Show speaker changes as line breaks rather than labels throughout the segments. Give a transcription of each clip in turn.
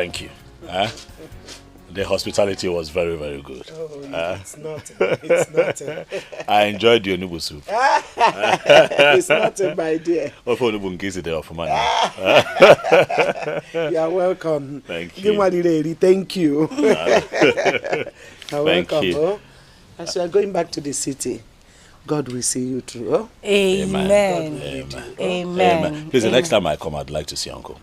Thank you. The hospitality was very, very good.
Oh, it's not. It's not.
I enjoyed your noodle soup.
It's not, my dear.
You
are welcome.
Thank you.
Thank you. You're
Thank
welcome.
you.
Oh? As you are going back to the city, God will see you through. Oh?
Amen.
Amen.
Amen.
Please, the next time I come, I'd like to see Uncle.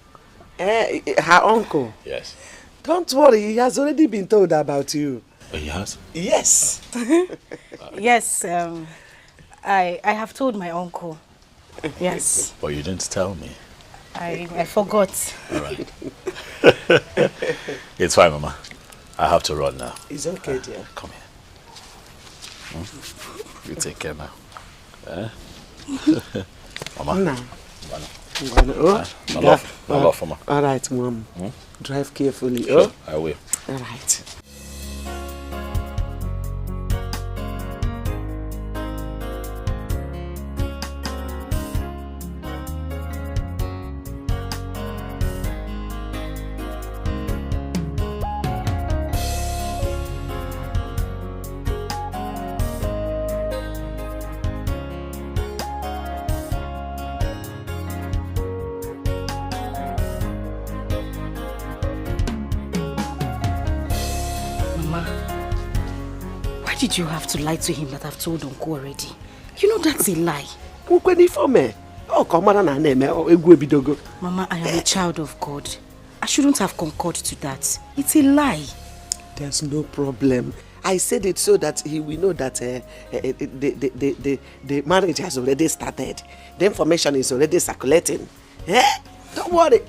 Her uncle?
Yes.
Don't worry, he has already been told about you.
Oh, he has?
Yes.
Yes, I have told my uncle. Yes.
But you didn't tell me.
I forgot.
All right. It's fine, Mama. I have to run now.
It's okay, dear.
Come here. You take care now. Mama.
No.
My love, Mama.
All right, Mom. Drive carefully.
Sure,
Oh?
I will.
All right.
Why did you have to lie to him that I've told Uncle already? You know that's a lie.
Mama,
I am a child of God. I shouldn't have concurred to that. It's a lie.
There's no problem. I said it so that he will know that the marriage has already started. The information is already circulating. Don't worry.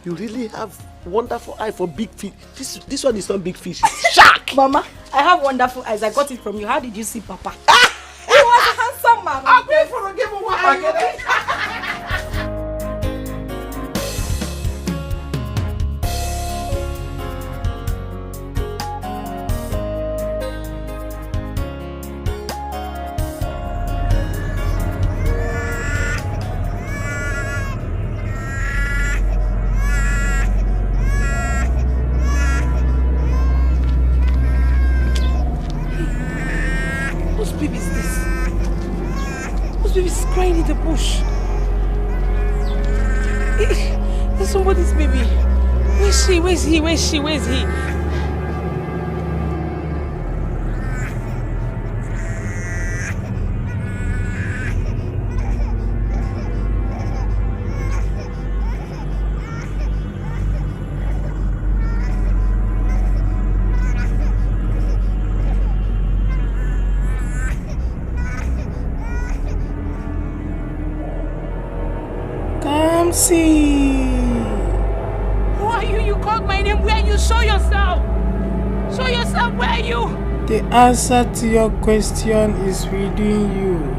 You really have wonderful eye for big fish. This one is not big fish, it's shark.
Mama, I have wonderful eyes. I got it from you. How did you see Papa? He was a handsome man.
I'll pay for a game of one.
Whose baby is this? Whose baby is crying in the bush? There's somebody's baby. Where's she? Where's he? Where's she? Where's he?
See.
Who are you? You called my name. Where are you? Show yourself. Show yourself. Where are you?
The answer to your question is within you.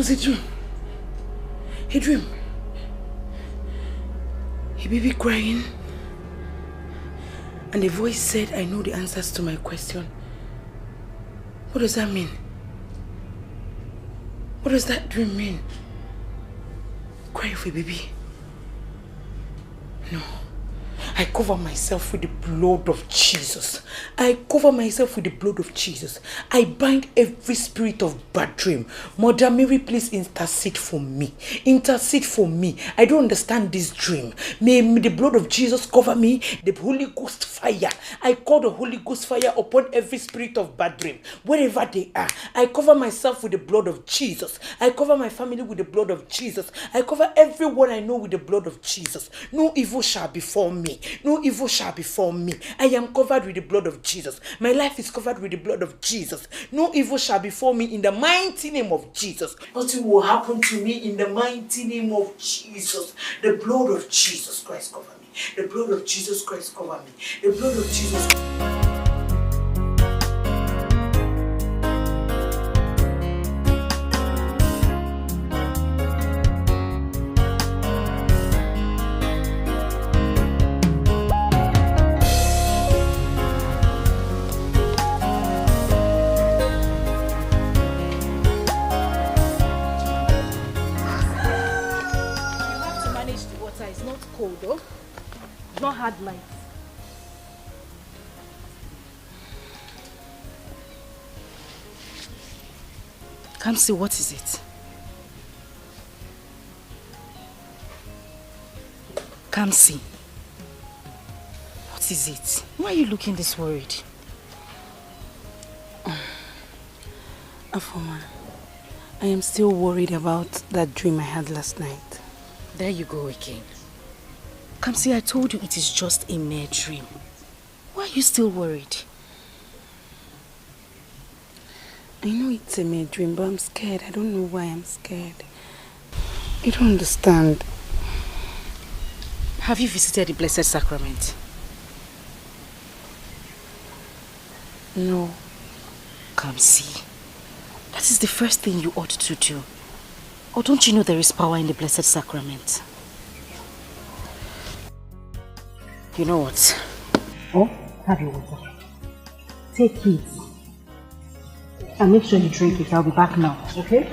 A dream. A dream. A baby crying. And the voice said, I know the answers to my question. What does that mean? What does that dream mean? Crying for a baby? No. I cover myself with the blood of Jesus. I cover myself with the blood of Jesus. I bind every spirit of bad dream. Mother Mary, please intercede for me. Intercede for me. I don't understand this dream. May the blood of Jesus cover me. The Holy Ghost fire. I call the Holy Ghost fire upon every spirit of bad dream. Wherever they are. I cover myself with the blood of Jesus. I cover my family with the blood of Jesus. I cover everyone I know with the blood of Jesus. No evil shall befall me. No evil shall befall me. I am covered with the blood of Jesus. My life is covered with the blood of Jesus. No evil shall befall me in the mighty name of Jesus. Nothing will happen to me in the mighty name of Jesus. The blood of Jesus Christ cover me. The blood of Jesus Christ cover me. The blood of Jesus.
It's not cold though. It's not hard light.
Come see, what is it? Come see. What is it? Why are you looking this worried?
Afoma, I am still worried about that dream I had last night.
There you go again. Come see, I told you it is just a mere dream. Why are you still worried?
I know it's a mere dream, but I'm scared. I don't know why I'm scared. You don't understand.
Have you visited the Blessed Sacrament?
No.
Come see. That is the first thing you ought to do. Or don't you know there is power in the Blessed Sacrament? You know what? Oh, have your water. Take it. And make sure you drink it. I'll be back now, okay?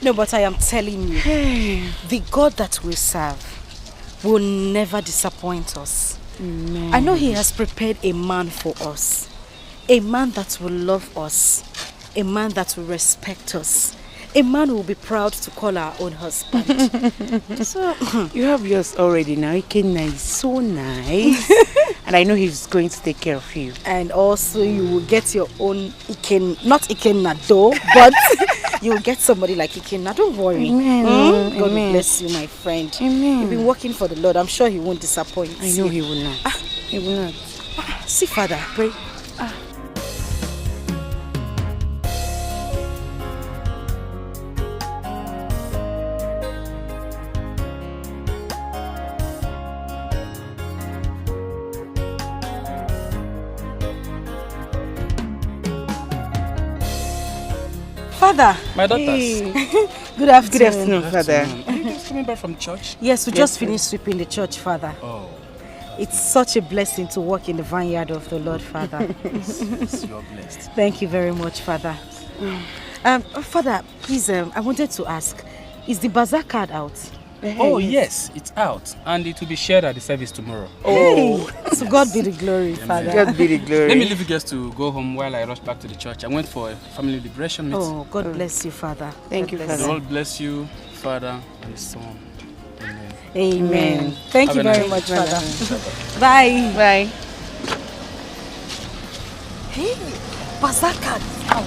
No, but I am telling you, the God that we serve will never disappoint us.
Amen.
I know He has prepared a man for us. A man that will love us. A man that will respect us. A man who will be proud to call our own husband. So
you have yours already now. Ikenna is so nice. And I know he's going to take care of you.
And also you will get your own Ikenna, not Ikenna though, but you will get somebody like Ikenna. Don't worry.
Amen.
God will
Amen.
bless you, my friend.
Amen.
You've been working for the Lord. I'm sure He won't disappoint you.
I know He will not. He will not.
See, Father, pray. Father.
My daughters.
Hey. Good afternoon.
Good afternoon, Father.
Are you guys coming back from church?
Yes, we just finished sweeping the church, Father.
Oh.
It's such a blessing to work in the vineyard of the Lord, Father.
Yes, you're blessed.
Thank you very much, Father. Father, please, I wanted to ask, is the bazaar card out?
Oh, yes, it's out. And it will be shared at the service tomorrow.
Hey, to God be the glory, Father.
God be the glory.
Let me leave you guys to go home while I rush back to the church. I went for a family liberation meeting.
Oh, God bless you, Father.
Thank you,
The
Father.
Lord bless you, Father and Son. Amen.
Amen. Thank you
Have a
very
nice
much, Father. Bye.
Bye.
Hey, bazaar card is out.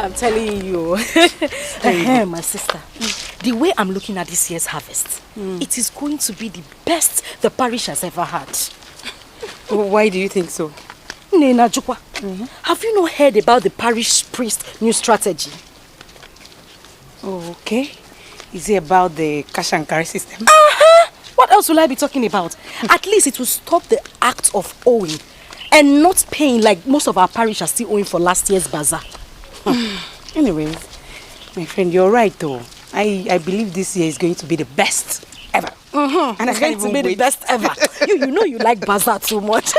I'm telling you, my sister, the way I'm looking at this year's harvest, it is going to be the best the parish has ever had.
Why do you think so?
Nena Jukwa, have you not heard about the parish priest new strategy?
Oh, okay. Is it about the cash and carry system?
What else will I be talking about? At least it will stop the act of owing and not paying like most of our parish are still owing for last year's bazaar.
Anyways, my friend, you're right though. I believe this year is going to be the best ever.
And it's going to be the best ever. You know you like bazaar too much.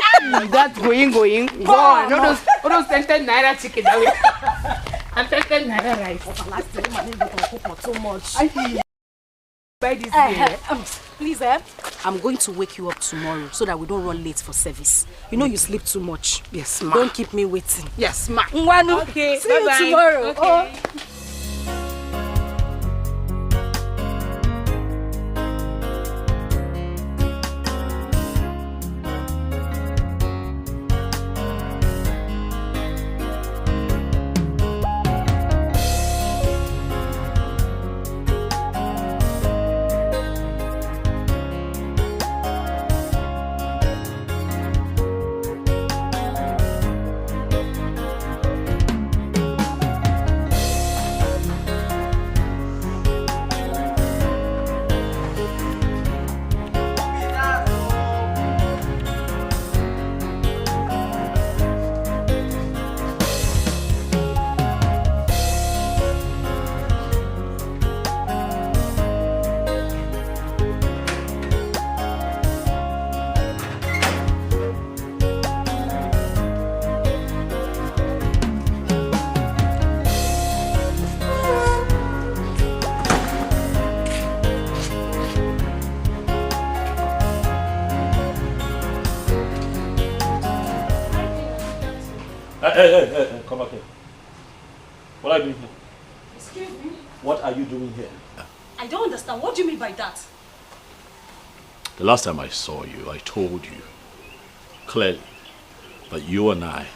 That's going. Go on. All those 10 naira chicken. Affected Naira rice.
Too much.
Buy this here.
Please, I'm going to wake you up tomorrow so that we don't run late for service. You know you sleep too much.
Yes, ma.
Don't keep me waiting.
Yes, ma.
Nwanu.
Okay,
See you tomorrow.
Okay.
Hey, come back here. What are you doing here?
Excuse me?
What are you doing here?
I don't understand. What do you mean by that?
The last time I saw you, I told you clearly that you and I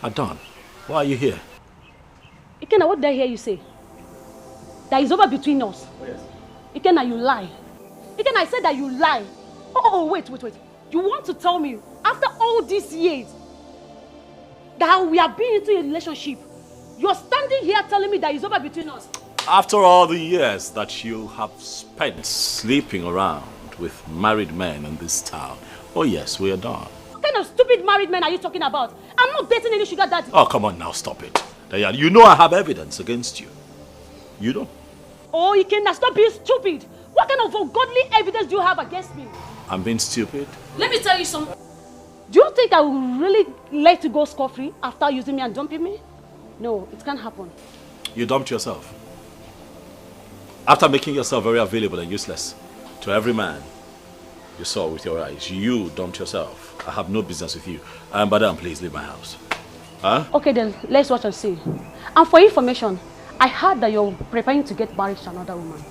are done. Why are you here?
Ikenna, what did I hear you say? That is over between us.
Oh, yes.
Ikenna, you lie. Ikenna, I said that you lie. Oh, wait. You want to tell me, after all these years, that we have been into a relationship, you're standing here telling me that it's over between us?
After all the years that you have spent sleeping around with married men in this town, oh yes, we are done.
What kind of stupid married men are you talking about? I'm not dating any sugar daddy.
Oh, come on now, stop it. Diane, you know I have evidence against you. You know?
Oh, Ikenna, stop being stupid. What kind of ungodly evidence do you have against me?
I'm being stupid?
Let me tell you something. Do you think I will really let you go scot-free after using me and dumping me? No, it can't happen.
You dumped yourself. After making yourself very available and useless to every man you saw with your eyes, you dumped yourself. I have no business with you. Madam, please leave my house. Huh?
Okay then, let's watch and see. And for information, I heard that you're preparing to get married to another woman.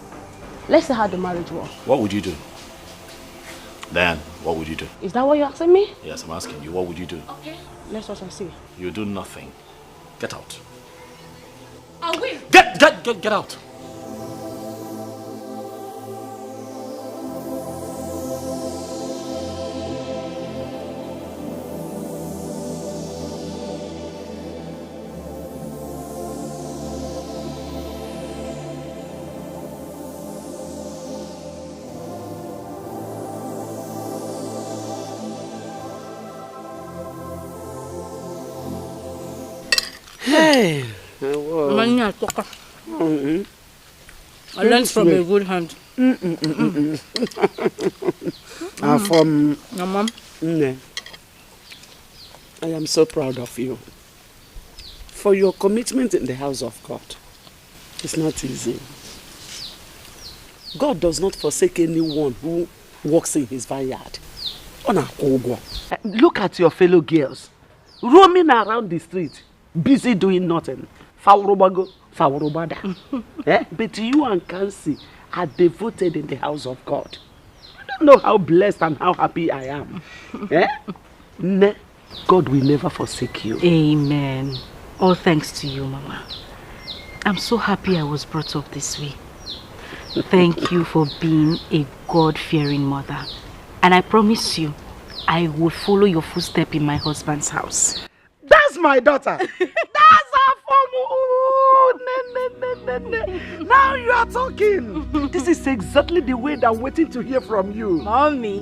Let's see how the marriage works.
What would you do? Dan, what would you do?
Is that what you're asking me?
Yes, I'm asking you. What would you do?
Okay, let's watch and see.
You do nothing. Get out.
I will.
Get out.
Hey,
I learned from a good hand.
From
your mom?
I am so proud of you for your commitment in the house of God. It's not easy. God does not forsake anyone who walks in his vineyard. Look at your fellow girls roaming around the street, busy doing nothing. But you and Kansi are devoted in the house of God. You don't know how blessed and how happy I am. God will never forsake you.
Amen. All thanks to you, Mama. I'm so happy I was brought up this way. Thank you for being a God-fearing mother. And I promise you, I will follow your footsteps in my husband's house.
That's my daughter. That's our form. Now you are talking. This is exactly the way that I'm waiting to hear from you.
Mommy.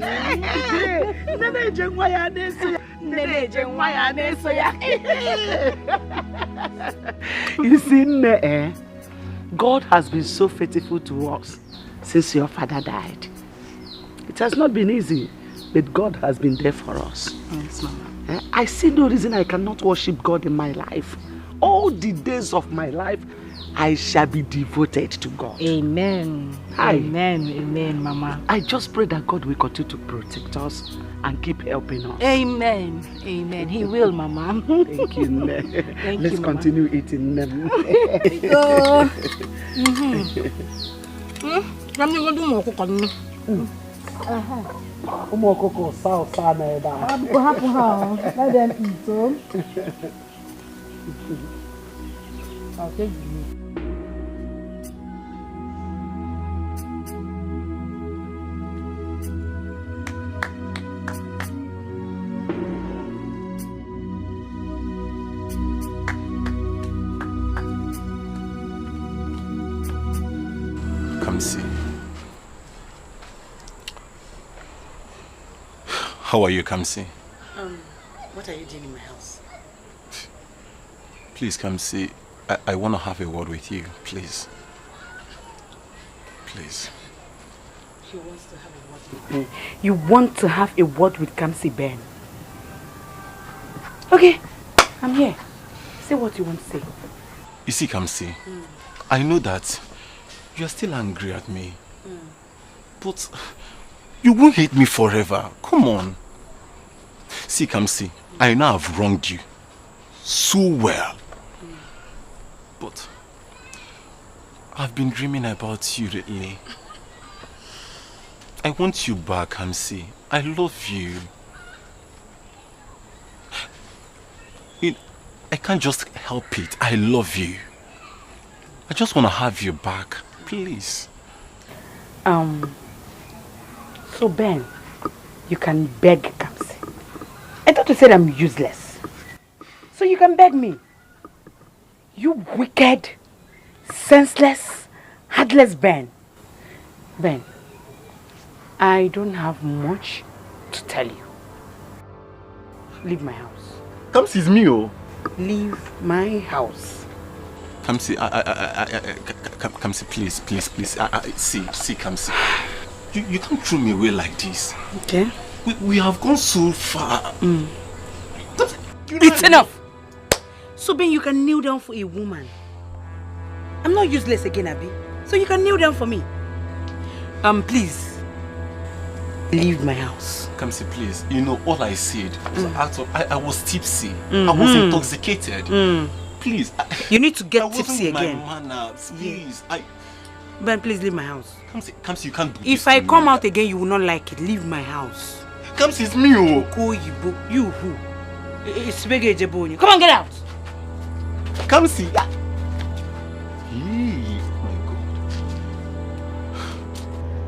You see, God has been so faithful to us since your father died. It has not been easy, but God has been there for us.
Yes, Mama.
I see no reason I cannot worship God in my life. all the days of my life, I shall be devoted to God.
Amen. Amen, Mama.
I just pray that God will continue to protect us and keep helping us.
Amen. Amen. He will, Mama.
Thank you, Ne. Let's continue eating them.
Let them eat them. I'll take you.
Kamsi. How are you, Kamsi?
What are you doing in my house?
Please, Kamsi, I want to have a word with you, please. Please.
He wants to have a word with me. You want to have a word with Kamsi Ben? Okay, I'm here. Say what you want to say.
You see, Kamsi, I know that you're still angry at me. But you won't hate me forever. Come on. See, Kamsi, I know I've wronged you so well. But I've been dreaming about you lately. I want you back, Kamsi. I love you. I can't just help it. I love you. I just want to have you back. Please.
So Ben, you can beg Kamsi. I thought you said I'm useless. So you can beg me. You wicked, senseless, heartless Ben. Ben, I don't have much to tell you. Leave my house.
Kamsi's me, oh.
Leave my house.
Kamsi, Kamsi, please. See, Kamsi. You can't throw me away like this.
Okay.
We have gone so far.
It's enough. So Ben, you can kneel down for a woman. I'm not useless again, Abi. So you can kneel down for me. Please. Leave my house.
Kamsi, please. You know, all I said was I was tipsy. I was intoxicated. Please.
You need to get tipsy again.
My manners. Please.
Ben, please leave my house.
Kamsi, you can't do this.
If I come out again, you will not like it. Leave my house.
Kamsi, it's me, oh.
You who? It's Bege Jebonyi. Come on, get out.
Kamsi.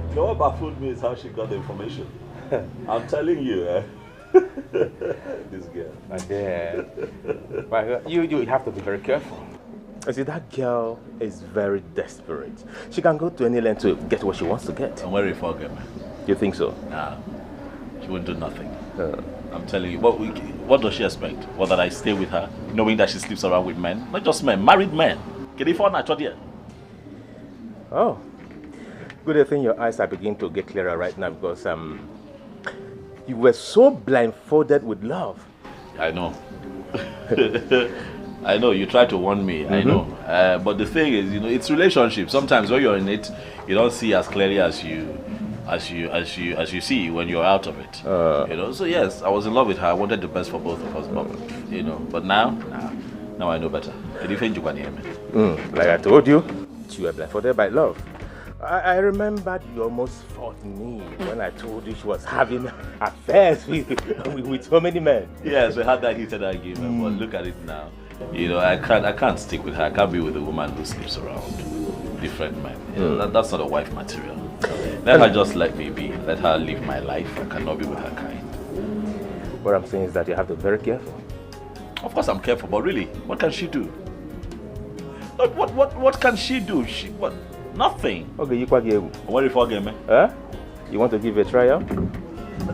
You know what baffled me is how she got the information. I'm telling you, this girl.
My dear. But you have to be very careful. You see, that girl is very desperate. She can go to any length to get what she wants to get.
I'm worried for her, man.
You think so?
Nah, she won't do nothing. I'm telling you, what does she expect? What, that I stay with her, knowing that she sleeps around with men? Not just men, married men. Can you find that?
Oh. Good thing your eyes are beginning to get clearer right now because you were so blindfolded with love.
I know. I know, you try to warn me, I know. But the thing is, you know, it's relationship. Sometimes when you're in it, you don't see as clearly as you see when you're out of it. You know, so yes, I was in love with her. I wanted the best for both of us, but now I know better.
Like I told you, you were blindfolded by love. I remembered you almost fought me when I told you she was having affairs with so many men.
Yes, we had that heated argument, but look at it now. You know, I can't stick with her. I can't be with a woman who sleeps around different men. You know, that's not a wife material. Let her just let me be. Let her live my life. I cannot be with her kind.
What I'm saying is that you have to be very careful.
Of course I'm careful, but really, what can she do? What can she do? What? Nothing.
Okay, you quite give.
What if I get me?
You want to give it a trial?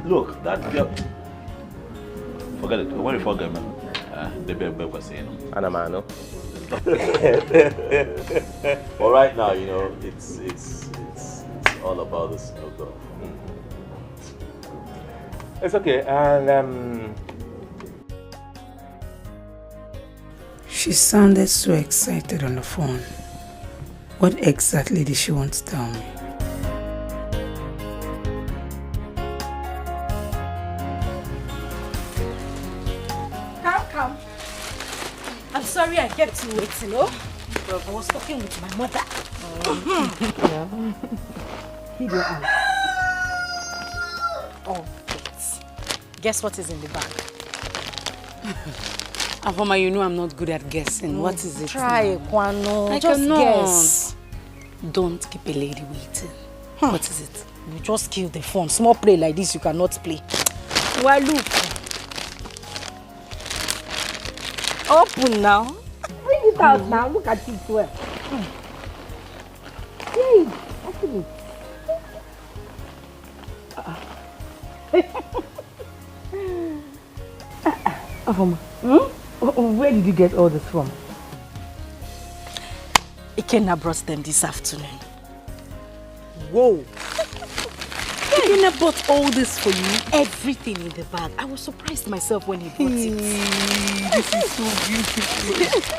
Look, that girl. Forget it. What if I get me? The baby was saying.
Anamano.
But right now, you know, it's all about the snow girl.
It's okay, and
She sounded so excited on the phone. What exactly did she want to tell me?
Come. I'm sorry I kept you waiting, oh? I was talking with my mother. Hid your hand. Oh, wait. Guess what is in the bag?
Afoma, you know I'm not good at guessing. What is it?
Try, Kwano.
I
just
cannot.
guess.
Don't keep a lady waiting. What is it?
You just kill the phone. Small play like this, you cannot play.
Well, look. Open now.
Bring it out now. Look at it well. Hey, open it.
Afoma, where did you get all this from?
Ikenna brought them this afternoon.
Whoa!
Ikenna bought all this for you. Everything in the bag. I was surprised myself when he brought it.
This is so beautiful.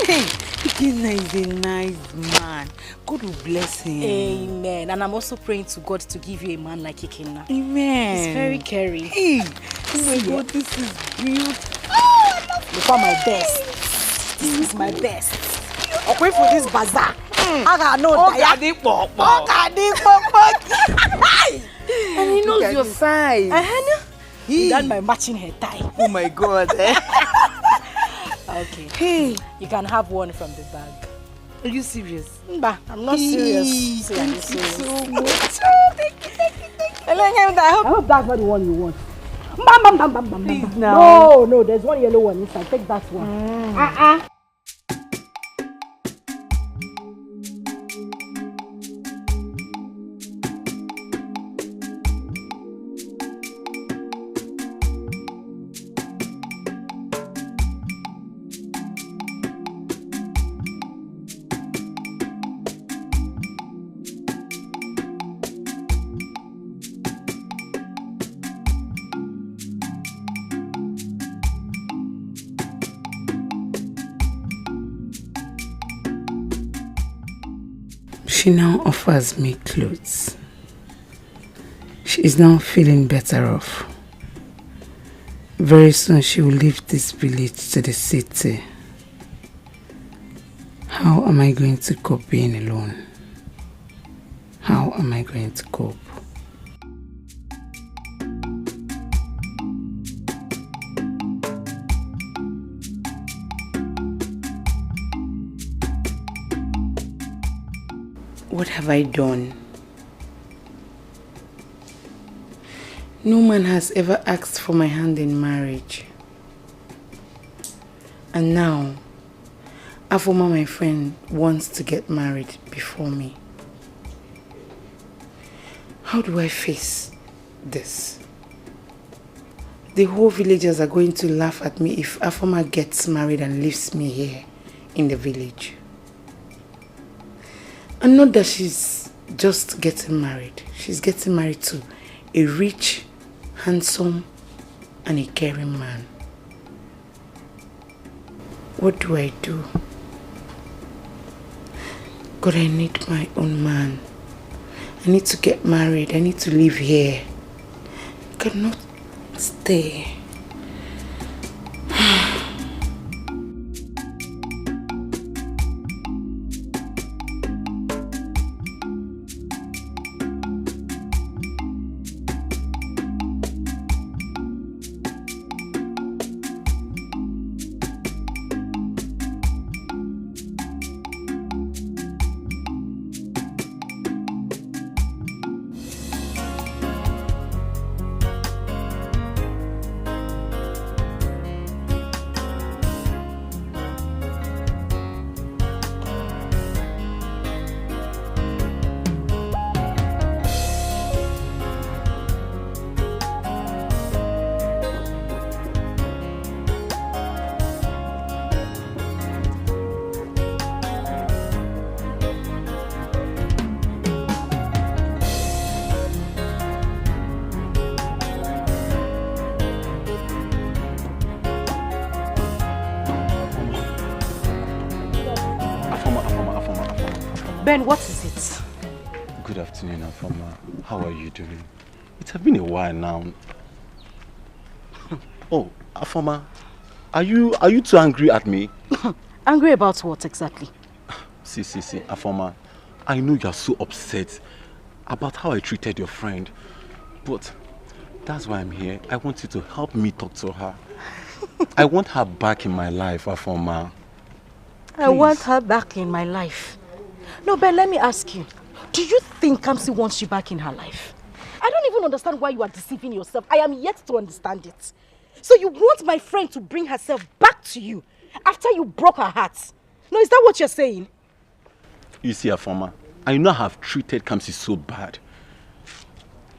Hey, Ikenna is a nice man. God will bless him.
Amen. And I'm also praying to God to give you a man like Ikenna.
Amen.
He's very caring.
Hey, oh my God, this is beautiful.
Look at my best. This is my best. I'll wait for this bazaar.
And he knows your size.
That's my matching hair tie.
Oh my God.
Okay.
Hey,
you can have one from the bag.
Are you serious?
I'm not serious.
Thank you so much.
I hope that's not the one you want.
Please now.
No, there's one yellow one inside. Take that one.
She now offers me clothes. She is now feeling better off. Very soon she will leave this village to the city. How am I going to cope being alone? How am I going to cope? What have I done? No man has ever asked for my hand in marriage. And now, Afoma, my friend, wants to get married before me. How do I face this? The whole villagers are going to laugh at me if Afoma gets married and leaves me here in the village. And not that she's just getting married. She's getting married to a rich, handsome, and a caring man. What do I do? God, I need my own man. I need to get married. I need to live here. I cannot stay.
Ben, what is it?
Good afternoon, Afoma. How are you doing? It has been a while now. Oh, Afoma, are you too angry at me?
Angry about what exactly?
See, Afoma, I know you are so upset about how I treated your friend, but that's why I'm here. I want you to help me talk to her. I want her back in my life, Afoma. Please.
I want her back in my life. No, Ben, let me ask you. Do you think Kamsi wants you back in her life? I don't even understand why you are deceiving yourself. I am yet to understand it. So you want my friend to bring herself back to you after you broke her heart? No, is that what you're saying?
You see, Afoma, I know I have treated Kamsi so bad.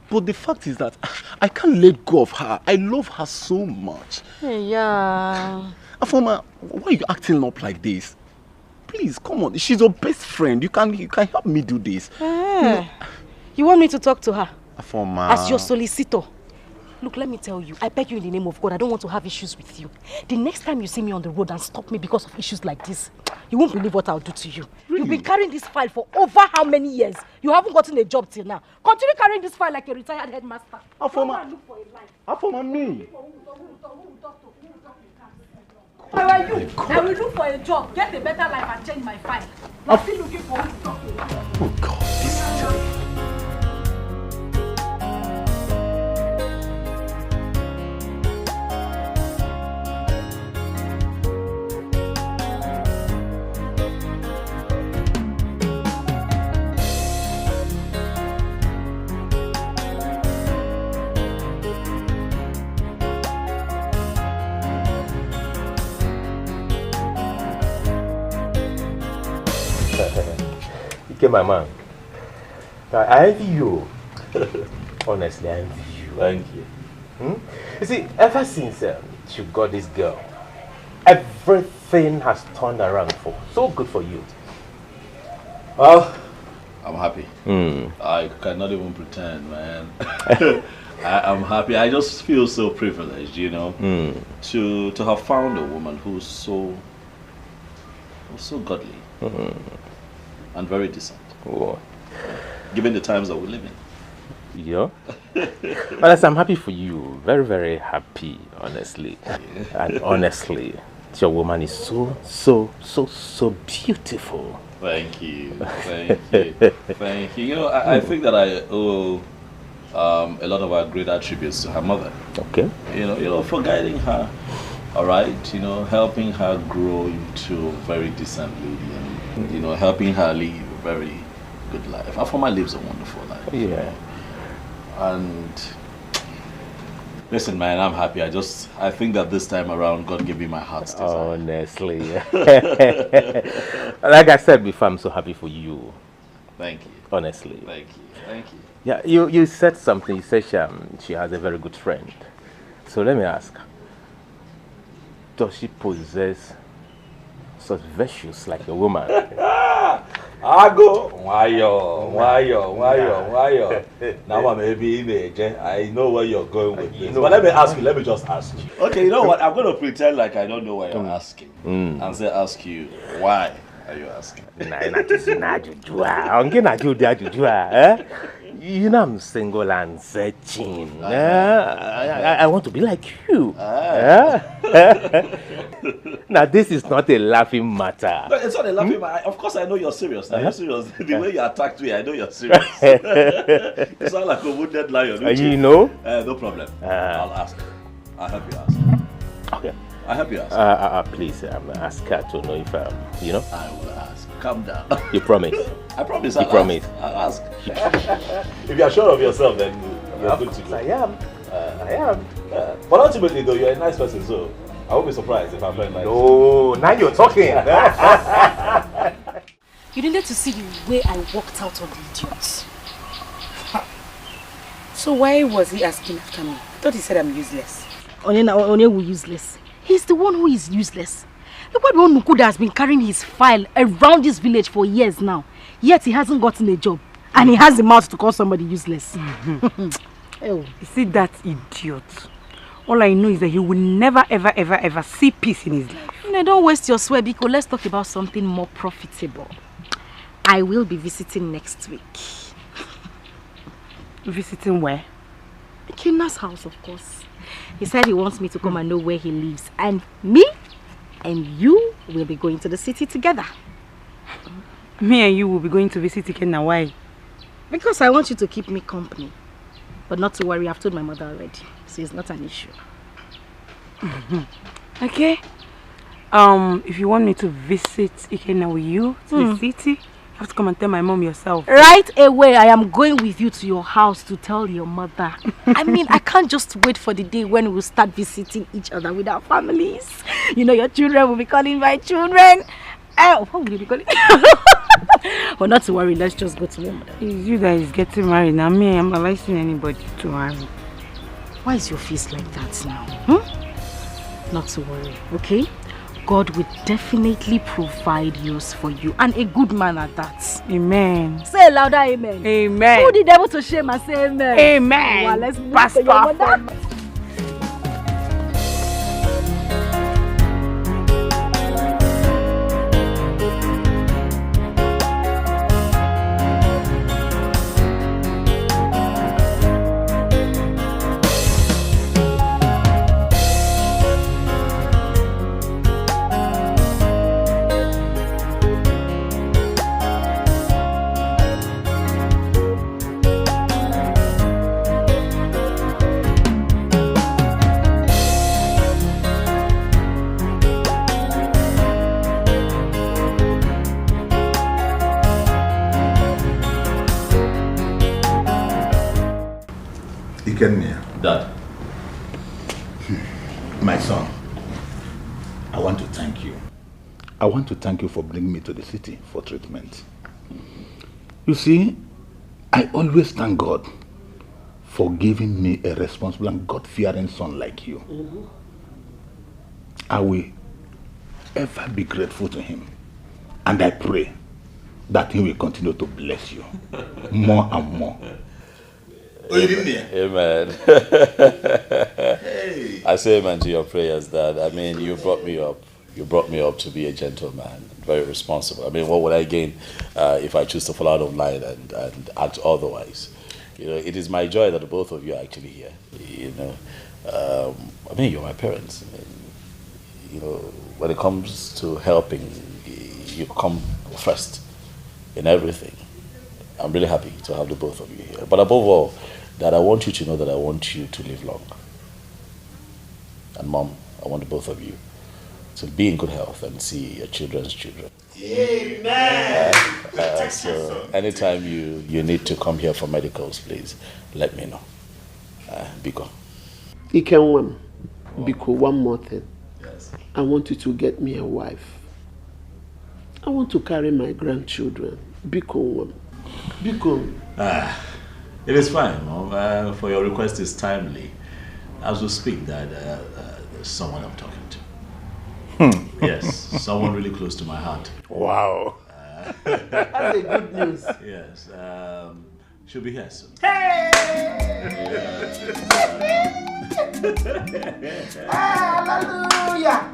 But the fact is that I can't let go of her. I love her so much.
Yeah.
Afoma, why are you acting up like this? Please, come on. She's your best friend. You can help me do this.
You want me to talk to her?
Afoma.
As your solicitor. Look, let me tell you, I beg you in the name of God, I don't want to have issues with you. The next time you see me on the road and stop me because of issues like this, you won't believe what I'll do to you. Really? You've been carrying this file for over how many years? You haven't gotten a job till now. Continue carrying this file like a retired headmaster.
Afoma.
Look for a life.
Afoma, me.
Where are you? I will look for a job, get a better life and change my file. I'm still looking for who to talk to.
Oh God, this is terrible.
My man, I envy you. Honestly, I envy you.
Thank you.
You see, ever since you got this girl, everything has turned around for so good for you.
Well, I'm happy. I cannot even pretend, man. I'm happy. I just feel so privileged, you know, to have found a woman who's so godly. And very decent.
Oh.
Given the times that we live in.
Yeah. Well, I'm happy for you. Very, very happy, honestly. And honestly, your woman is so beautiful.
Thank you. Thank you. You know, I think that I owe a lot of our great attributes to her mother.
Okay.
You know, for guiding her, all right, you know, helping her grow into a very decent lady and, you know, helping her live a very good life. Afoma lives a wonderful life.
Yeah.
And listen, man, I'm happy. I think that this time around, God gave me my heart's desire.
Honestly. Like I said before, I'm so happy for you.
Thank you.
Honestly.
Thank you.
Yeah, you said something. You said she has a very good friend. So let me ask. Does she possess such virtues like a woman?
Ago, why yo? Now I'm maybe in age. I know where you're going with this. But let me just ask you. Okay, you know what? I'm going to pretend like I don't know why you're asking. And ask you, why are you asking?
You know I'm single and searching. I want to be like you. Now this is not a laughing matter.
No, it's not a laughing matter. Of course I know you're serious. Now you're serious. The way you attacked me, I know you're serious. You sound like a wounded lion.
You know?
No problem. I'll ask. I'll help you ask.
Okay.
I'll help you ask.
Please, ask her to know if you know.
I will ask. Calm down.
You promise?
I promise.
You promise?
I'll ask. If you're sure of yourself, then you're good to go.
I am.
But ultimately, though, you're a nice person, so I won't be surprised if I'm very nice.
No, now you're talking.
You needed to see the way I walked out on the idiots.
So why was he asking after me? I thought he said I'm useless.
Onye useless. He's the one who is useless. Look what one Nukuda has been carrying his file around this village for years now. Yet he hasn't gotten a job. And he has the mouth to call somebody useless.
Oh, you see that idiot? All I know is that he will never, ever see peace in his life.
No, don't waste your swear, because let's talk about something more profitable. I will be visiting next week.
Visiting where?
Ikenna's house, of course. He said he wants me to come and know where he lives. And me and you will be going to the city together.
Me and you will be going to visit Ikenna. Why?
Because I want you to keep me company. But not to worry, I've told my mother already. So it's not an issue.
Okay. If you want me to visit Ikenna with you to the city, you have to come and tell my mom yourself.
Right away, I am going with you to your house to tell your mother. I mean, I can't just wait for the day when we'll start visiting each other with our families. You know, your children will be calling my children. What will you be calling? But not to worry, let's just go to your mother.
It's you that is getting married. Now me, I'm advising anybody to marry.
Why is your face like that now? Not to worry, okay? God will definitely provide yours for you, and a good man at that.
Amen.
Say a louder amen.
Amen.
Put the devil to shame and say amen.
Amen.
Well, let's pass to your mother.
Dad. My son, I want to thank you. I want to thank you for bringing me to the city for treatment. You see, I always thank God for giving me a responsible and God-fearing son like you. I will ever be grateful to him. And I pray that he will continue to bless you more and more.
Amen. Hey. I say amen to your prayers, Dad. I mean, you brought me up. You brought me up to be a gentleman, very responsible. I mean, what would I gain if I choose to fall out of line and act otherwise? You know, it is my joy that both of you are actually here. You know, I mean, you're my parents. I mean, you know, when it comes to helping, you come first in everything. I'm really happy to have the both of you here. But above all, Dad, I want you to know that I want you to live long. And Mom, I want the both of you to be in good health and see your children's children.
Amen.
So anytime you need to come here for medicals, please let me know. Biko.
Ikenwam, Biko, one more thing. Yes. I want you to get me a wife. I want to carry my grandchildren. Biko. Biko.
It is fine, Mom. For your request is timely. As we speak, Dad, there's someone I'm talking to. Yes, someone really close to my heart.
Wow.
That's a good news.
Yes. She'll be here soon.
Hey! Hallelujah!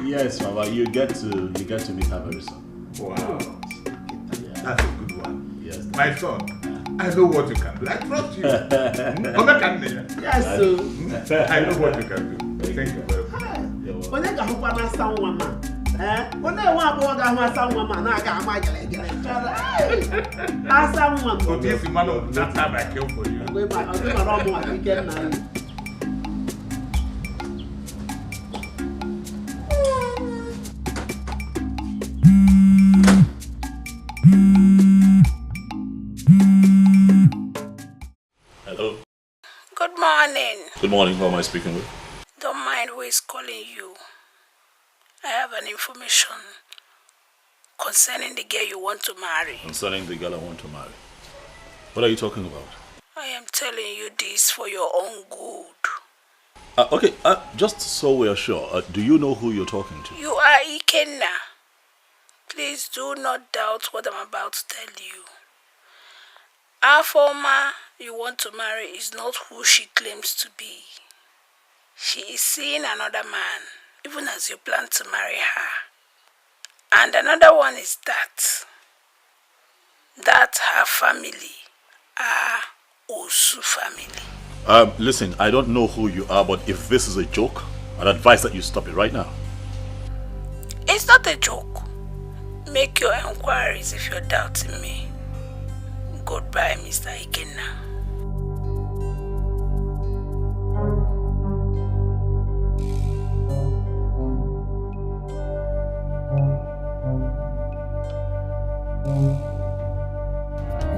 Yes, Mama, you get to meet her very soon.
Wow. That's a good one. Yes. My son, I know what you can do. I trust you.
Yes, sir.
I know what you can do. Thank you very much.
When I go to some woman, when I want to go to some woman, I got my someone.
So this man of that time I kill for you.
Hello.
Good morning.
Good morning. Who am I speaking with?
Don't mind who is calling you. I have an information concerning the girl you want to marry.
Concerning the girl I want to marry. What are you talking about?
I am telling you this for your own good.
Okay, just so we are sure, do you know who you're talking to?
You are Ikenna. Please do not doubt what I'm about to tell you. Our former you want to marry is not who she claims to be. She is seeing another man, even as you plan to marry her. And another one is that that her family are Osu family.
Listen, I don't know who you are, but if this is a joke, I'd advise that you stop it right now.
It's not a joke. Make your inquiries if you're doubting me. Goodbye, Mr. Ikenna.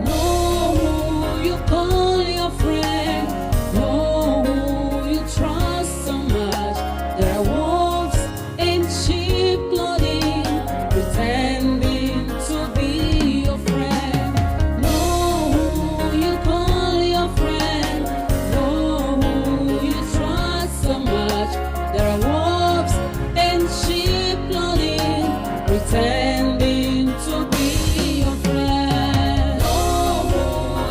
Know who you call your friend. Know who you trust so much. There are wolves in sheep clothing, pretending to be your friend. Know who you call your friend. Know who you trust so much. There are wolves in sheep clothing, pretending to be your friend. Know who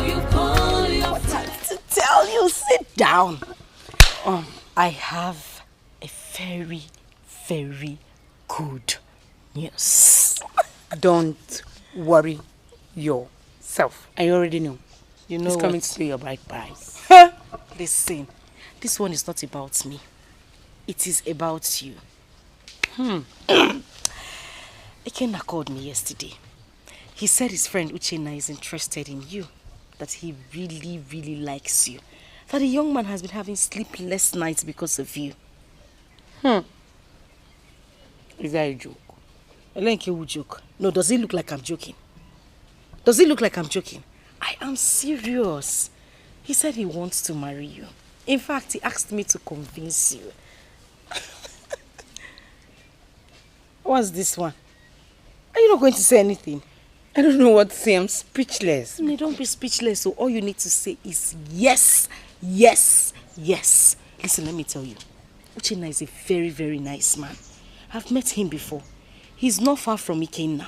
you call your friend.
To tell you, sit down. I have a very, very good news.
Don't worry yourself. I already know.
You know
It's coming
what?
to say your bride price.
Listen, this one is not about me. It is about you. Ikenna called me yesterday. He said his friend Uchenna is interested in you. That he really, really likes you. That the young man has been having sleepless nights because of you.
Is that a joke?
Elenke will joke. No, does it look like I'm joking? Does it look like I'm joking? I am serious. He said he wants to marry you. In fact, he asked me to convince you. What's this one? Are you not going to say anything?
I don't know what to say. I'm speechless.
No, don't be speechless. So all you need to say is yes, yes, yes. Listen, let me tell you. Uchenna is a very, very nice man. I've met him before. He's not far from Ikenna.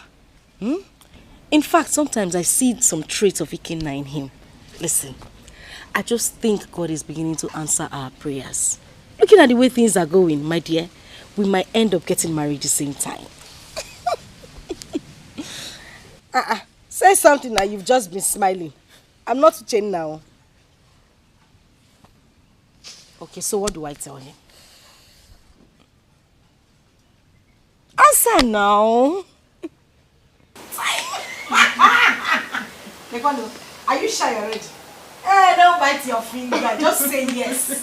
In fact, sometimes I see some traits of Ikenna in him. Listen, I just think God is beginning to answer our prayers. Looking at the way things are going, my dear, we might end up getting married the same time. Say something now, you've just been smiling. I'm not Uchenna now. Okay, so what do I tell him? Answer now. Are you shy already? Hey, don't bite your finger. Just say yes.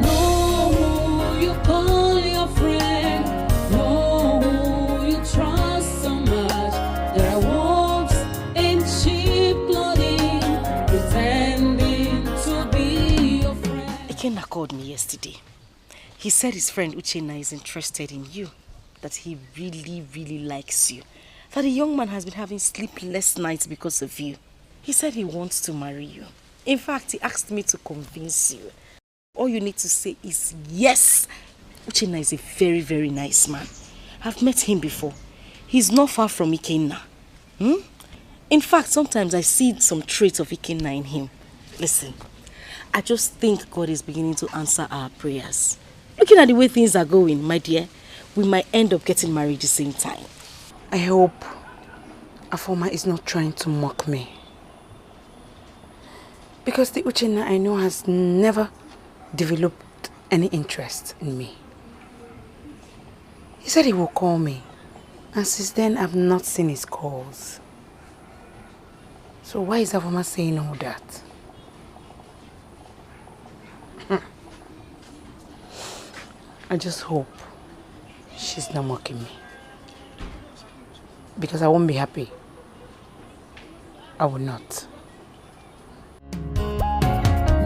Know who you call your friend. Know who you trust so much. There are wolves in sheep clothing, pretending to be your friend.
Ikenna called me yesterday. He said his friend Uchenna is interested in you. That he really, really likes you. That the young man has been having sleepless nights because of you. He said he wants to marry you. In fact, he asked me to convince you. All you need to say is yes. Uchenna is a very, very nice man. I've met him before. He's not far from Ikenna. In fact, sometimes I see some traits of Ikenna in him. Listen, I just think God is beginning to answer our prayers. Looking at the way things are going, my dear, we might end up getting married the same time.
I hope Afoma is not trying to mock me. Because the Uchenna I know has never developed any interest in me. He said he will call me. And since then, I've not seen his calls. So why is Afoma saying all that? I just hope she's not mocking me. Because I won't be happy. I will not.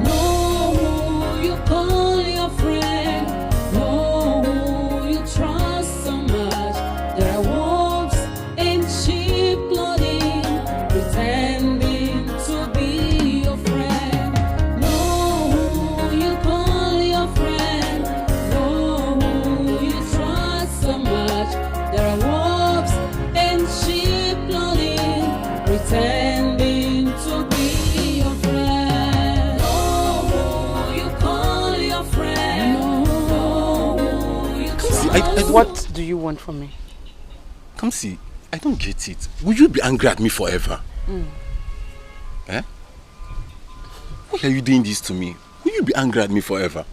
Know who you call your friend. Know who you trust so much. There are wolves in sheep clothing, pretending to be your friend. Know who you call your friend. Know who you trust so much. There are wolves in sheep clothing, pretending to be your friend. Know who you call your friend. Know who you trust.
What do you want from me?
Come see, I don't get it. Will you be angry at me forever? Eh? Why are you doing this to me? Will you be angry at me forever?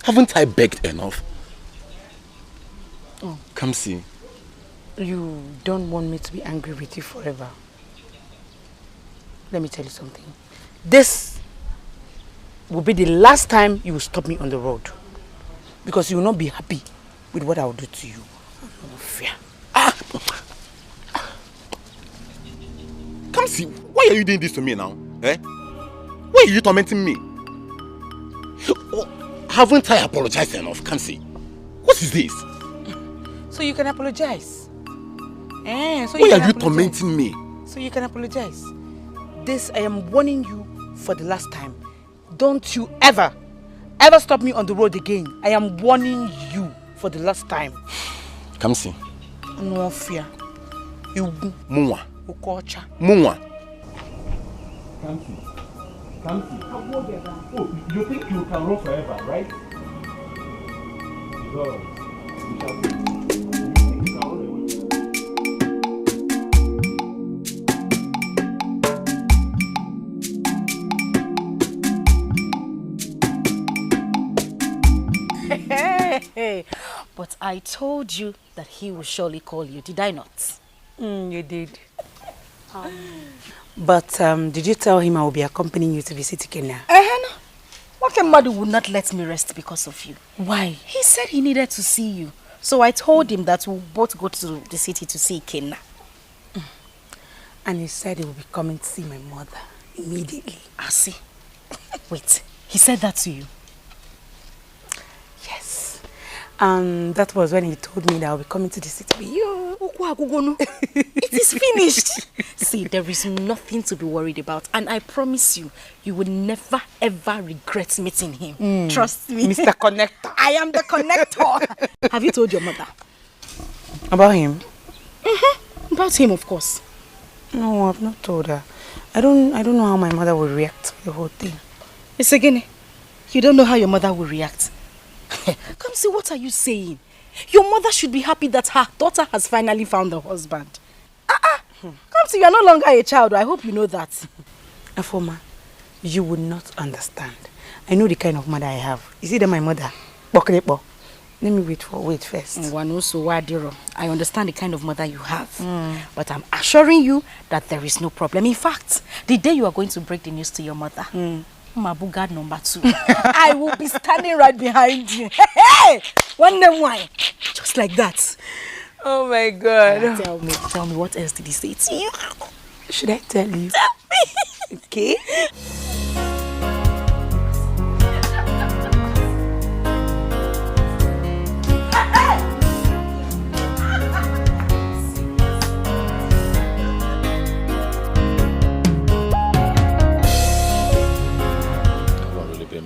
Haven't I begged enough?
Oh.
Come see.
You don't want me to be angry with you forever. Let me tell you something. This will be the last time you will stop me on the road. Because you will not be happy with what I will do to you. No fear.
Come see, why are you doing this to me now? Eh? Why are you tormenting me? Oh, haven't I apologized enough? Come see. What is this?
So you can apologize.
Why are you tormenting me?
So you can apologize. This, I am warning you for the last time. Don't you ever stop me on the road again. I am warning you for the last time.
Come see.
No fear. You
Mwa.
Ukocha.
Mwa.
Come see. Oh, you think you can run forever, right? God.
Hey, but I told you that he will surely call you, did I not?
You did. But did you tell him I will be accompanying you to visit Kenya?
Wakemadu would not let me rest because of you.
Why?
He said he needed to see you. So I told him that we'll both go to the city to see Kenya.
And he said he will be coming to see my mother immediately.
I see. Wait, he said that to you?
Yes. That was when he told me that I'll be coming to the city with you.
It is finished. See, there is nothing to be worried about. And I promise you, you will never ever regret meeting him. Trust me.
Mr. Connector.
I am the connector. Have you told your mother?
About him?
About him, of course.
No, I've not told her. I don't know how my mother will react to the whole thing.
It's again. You don't know how your mother will react. Come see, what are you saying? Your mother should be happy that her daughter has finally found a husband. Come see, you are no longer a child. I hope you know that.
Afoma, you would not understand. I know the kind of mother I have. Is it that my mother? Let me wait first.
I understand the kind of mother you have. But I'm assuring you that there is no problem. In fact, the day you are going to break the news to your mother, Mabugad number 2. I will be standing right behind you. Hey! One name wine. Just like that.
Oh my God.
Tell me, what else did he say to you?
Should I tell you?
Okay.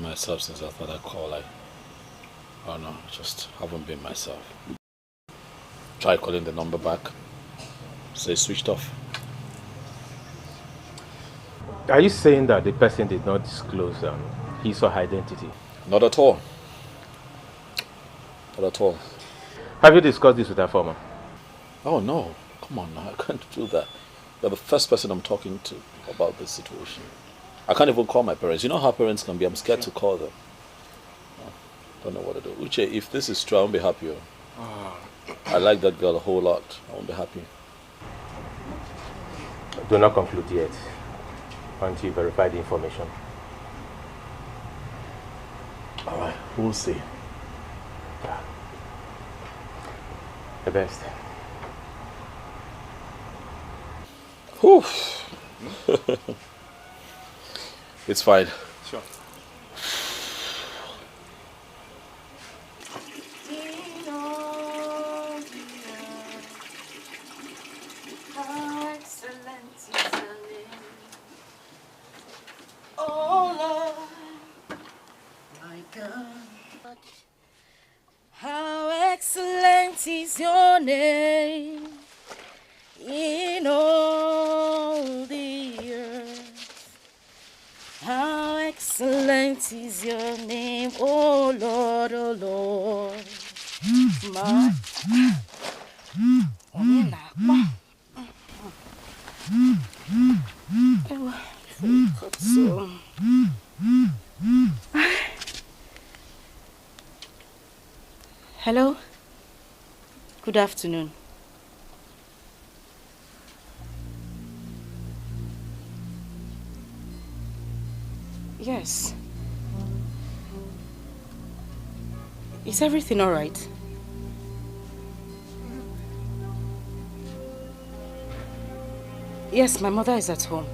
Myself since I thought I'd call. Oh no, just haven't been myself. Try calling the number back. Say switched off.
Are you saying that the person did not disclose his or her identity?
Not at all. Not at all.
Have you discussed this with her former?
Oh no, come on now, I can't do that. You're the first person I'm talking to about this situation. I can't even call my parents. You know how parents can be. I'm scared to call them. Don't know what to do. Uche, if this is true, I won't be happy. I like that girl a whole lot. I won't be happy.
Do not conclude yet until you verify the information.
Alright, we'll see.
Yeah. The best.
Whew. It's fine.
Sure.
How excellent is your name in all the earth. How excellent is your name, oh Lord, oh Lord. Hello? Good afternoon. Yes. Is everything all right? Yes, my mother is at home.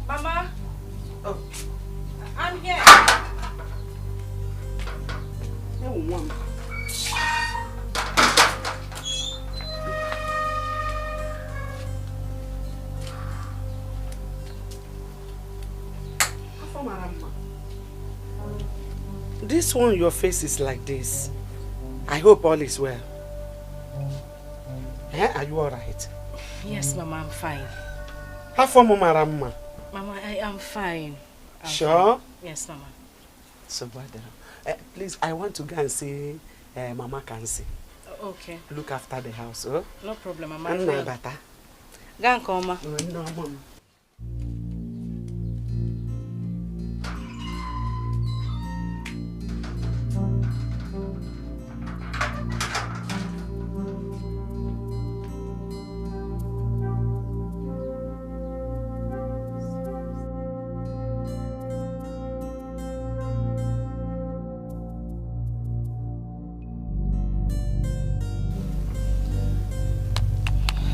Mama? Oh, I'm here.
This one, your face is like this. I hope all is well. Are you alright?
Yes, Mama, I'm fine.
How far, Mama?
Mama, I am fine. I'm
Sure?
fine. Yes, Mama.
So, please, I want to go and see Mama Kansi.
Okay.
Look after the house, oh?
No problem, Mama.
Anna Bata.
Go and call, Ma.
No, Mom.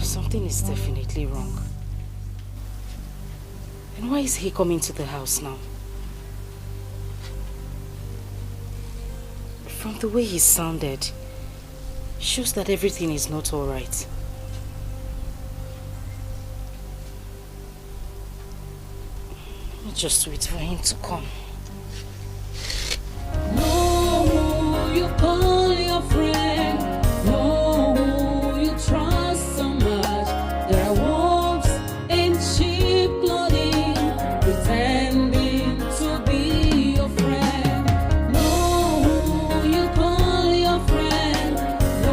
Something is definitely wrong. And why is he coming to the house now? From the way he sounded, shows that everything is not all right. Just wait for him to come.
No, you call your friend. No, you trust so much. There are wolves in sheep clothing, pretending to be your friend. No, you call your friend. No,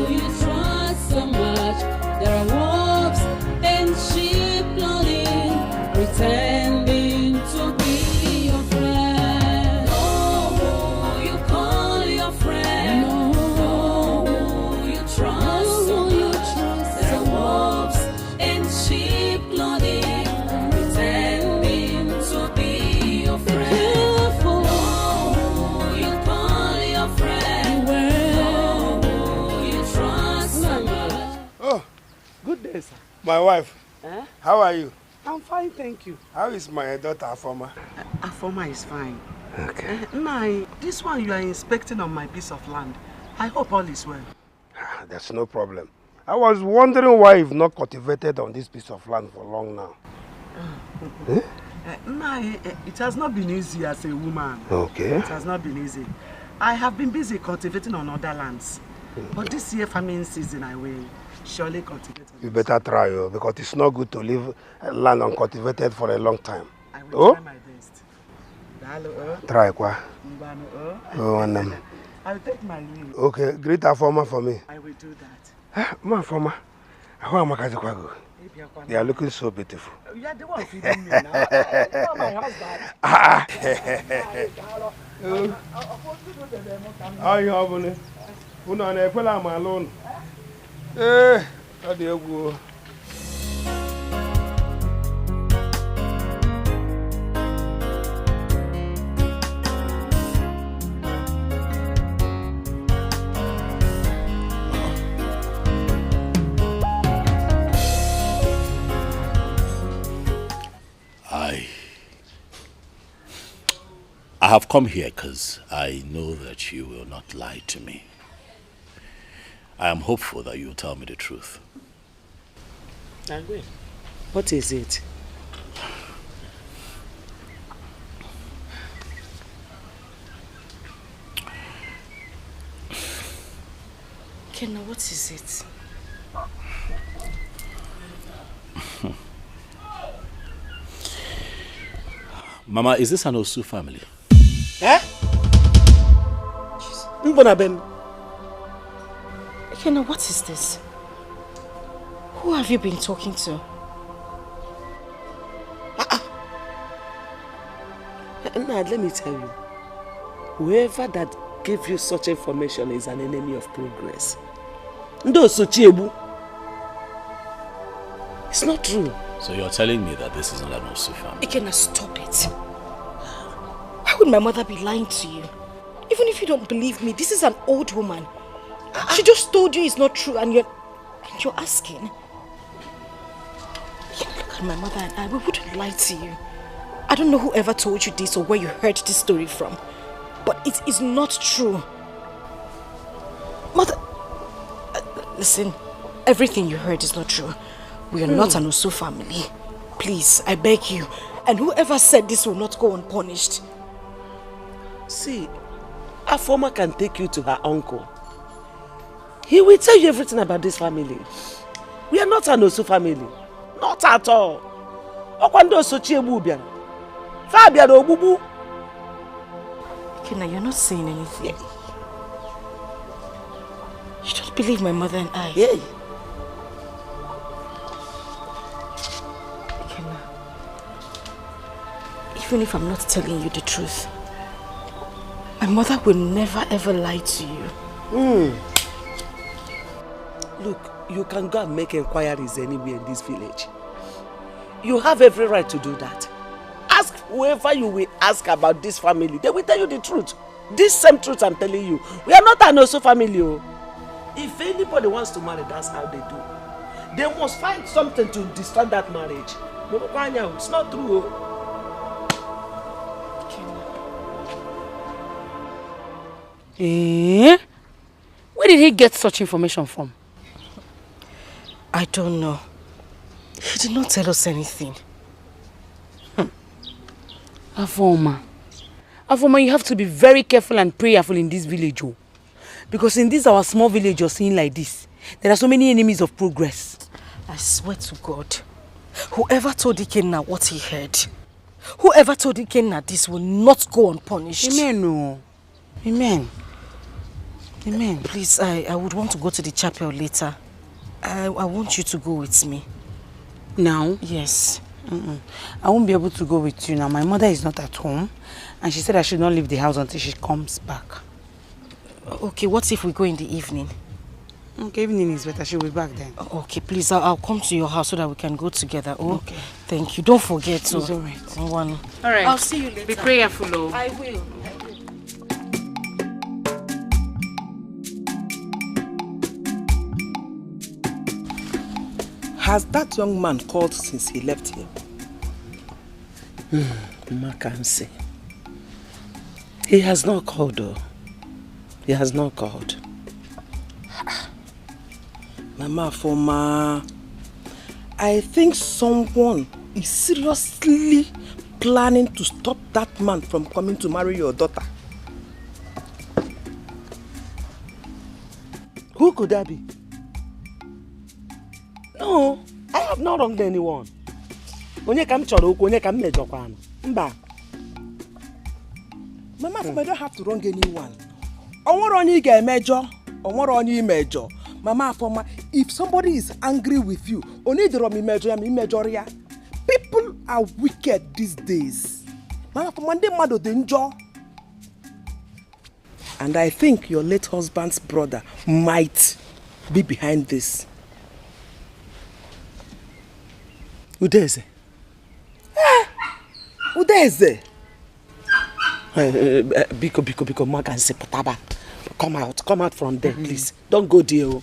you trust so much. There are wolves in sheep clothing, pretending to be your friend. No, you call your friend. No, you trust so much. There are wolves in sheep clothing, pretending to be your friend. No, you call your friend. No, you trust so much.
Oh,
Good day, sir.
my wife. How are you?
I'm fine, thank you.
How is my daughter, Afoma?
Afoma is fine.
Okay.
Nai, this one you are inspecting on my piece of land. I hope all is well.
That's no problem. I was wondering why you've not cultivated on this piece of land for long now.
Nai, it has not been easy as a woman.
Okay.
It has not been easy. I have been busy cultivating on other lands. But this year farming season, I will surely cultivate.
You better try, because it's not good to leave land uncultivated for a long time.
I will try my best.
Try, kwa.
I will take my leave.
Okay, greet Afoma for me.
I will do that.
Afoma, how am I? They are looking so beautiful.
You are the one feeding me now. You are my husband.
How you having? Una na ekwela am alone. Ọ dị egwu.
I have come here because I know that you will not lie to me. I am hopeful that you will tell me the truth.
I will. What is it?
Kenna, what is it?
Mama, is this an Osu family?
Eh?
Kenna, what is this? Who have you been talking to?
Now, let me tell you. Whoever that gave you such information is an enemy of progress. It's not true.
So you're telling me that this is not an Osu family?
Ikenna, stop it. Why would my mother be lying to you? Even if you don't believe me, this is an old woman. She just told you it's not true and you're asking. Ikenna, look at my mother and I. We wouldn't lie to you. I don't know whoever told you this or where you heard this story from. But it is not true. Mother, listen, everything you heard is not true. We are not an Osu family. Please, I beg you. And whoever said this will not go unpunished.
See, Afoma can take you to her uncle. He will tell you everything about this family. We are not an Osu family. Not at all. Okwando Sochi Ebubian. Fabian Obubu.
Ikenna, you're not saying anything. You don't believe my mother and I.
Yeah.
Ikenna, even if I'm not telling you the truth, my mother will never ever lie to you.
Look, you can go and make inquiries anywhere in this village. You have every right to do that. Ask whoever you will ask about this family. They will tell you the truth. This same truth I'm telling you. We are not an Osu family. If anybody wants to marry, that's how they do. They must find something to destroy that marriage. It's not true.
Where did he get such information from?
I don't know. He did not tell us anything.
Afoma, you have to be very careful and prayerful in this village. Because in this our small village you're seeing like this, there are so many enemies of progress.
I swear to God, whoever told Ikenna what he heard, whoever told Ikenna this will not go unpunished.
Amen. No. Amen. Amen.
Please, I would want to go to the chapel later. I want you to go with me.
Now?
Yes.
I won't be able to go with you now. My mother is not at home and she said I should not leave the house until she comes back.
Okay, what if we go in the evening?
Okay, evening is better. She'll be back then.
Okay, please, I'll come to your house so that we can go together. Oh, okay. Thank you. Don't forget to.
It's all right.
All
right.
I'll see you later.
Be prayerful, oh.
I will.
Has that young man called since he left here? I can't say. He has not called though. He has not called. Mama Foma, I think someone is seriously planning to stop that man from coming to marry your daughter. Who could that be? No, I have not wronged anyone. Onye kam choro okwu, onye kam mejokwana. Mba. Mama Foma, I don't have to wrong anyone. Onwere onye ga emejo, onwere onye imejo. Mama Foma, if somebody is angry with you, only the wrong imejo ya. People are wicked these days. Mama Foma, they mad danger. And I think your late husband's brother might be behind this. Udeze. Udeze. Biko, Magan se potaba. Come out from there, please. Don't go there.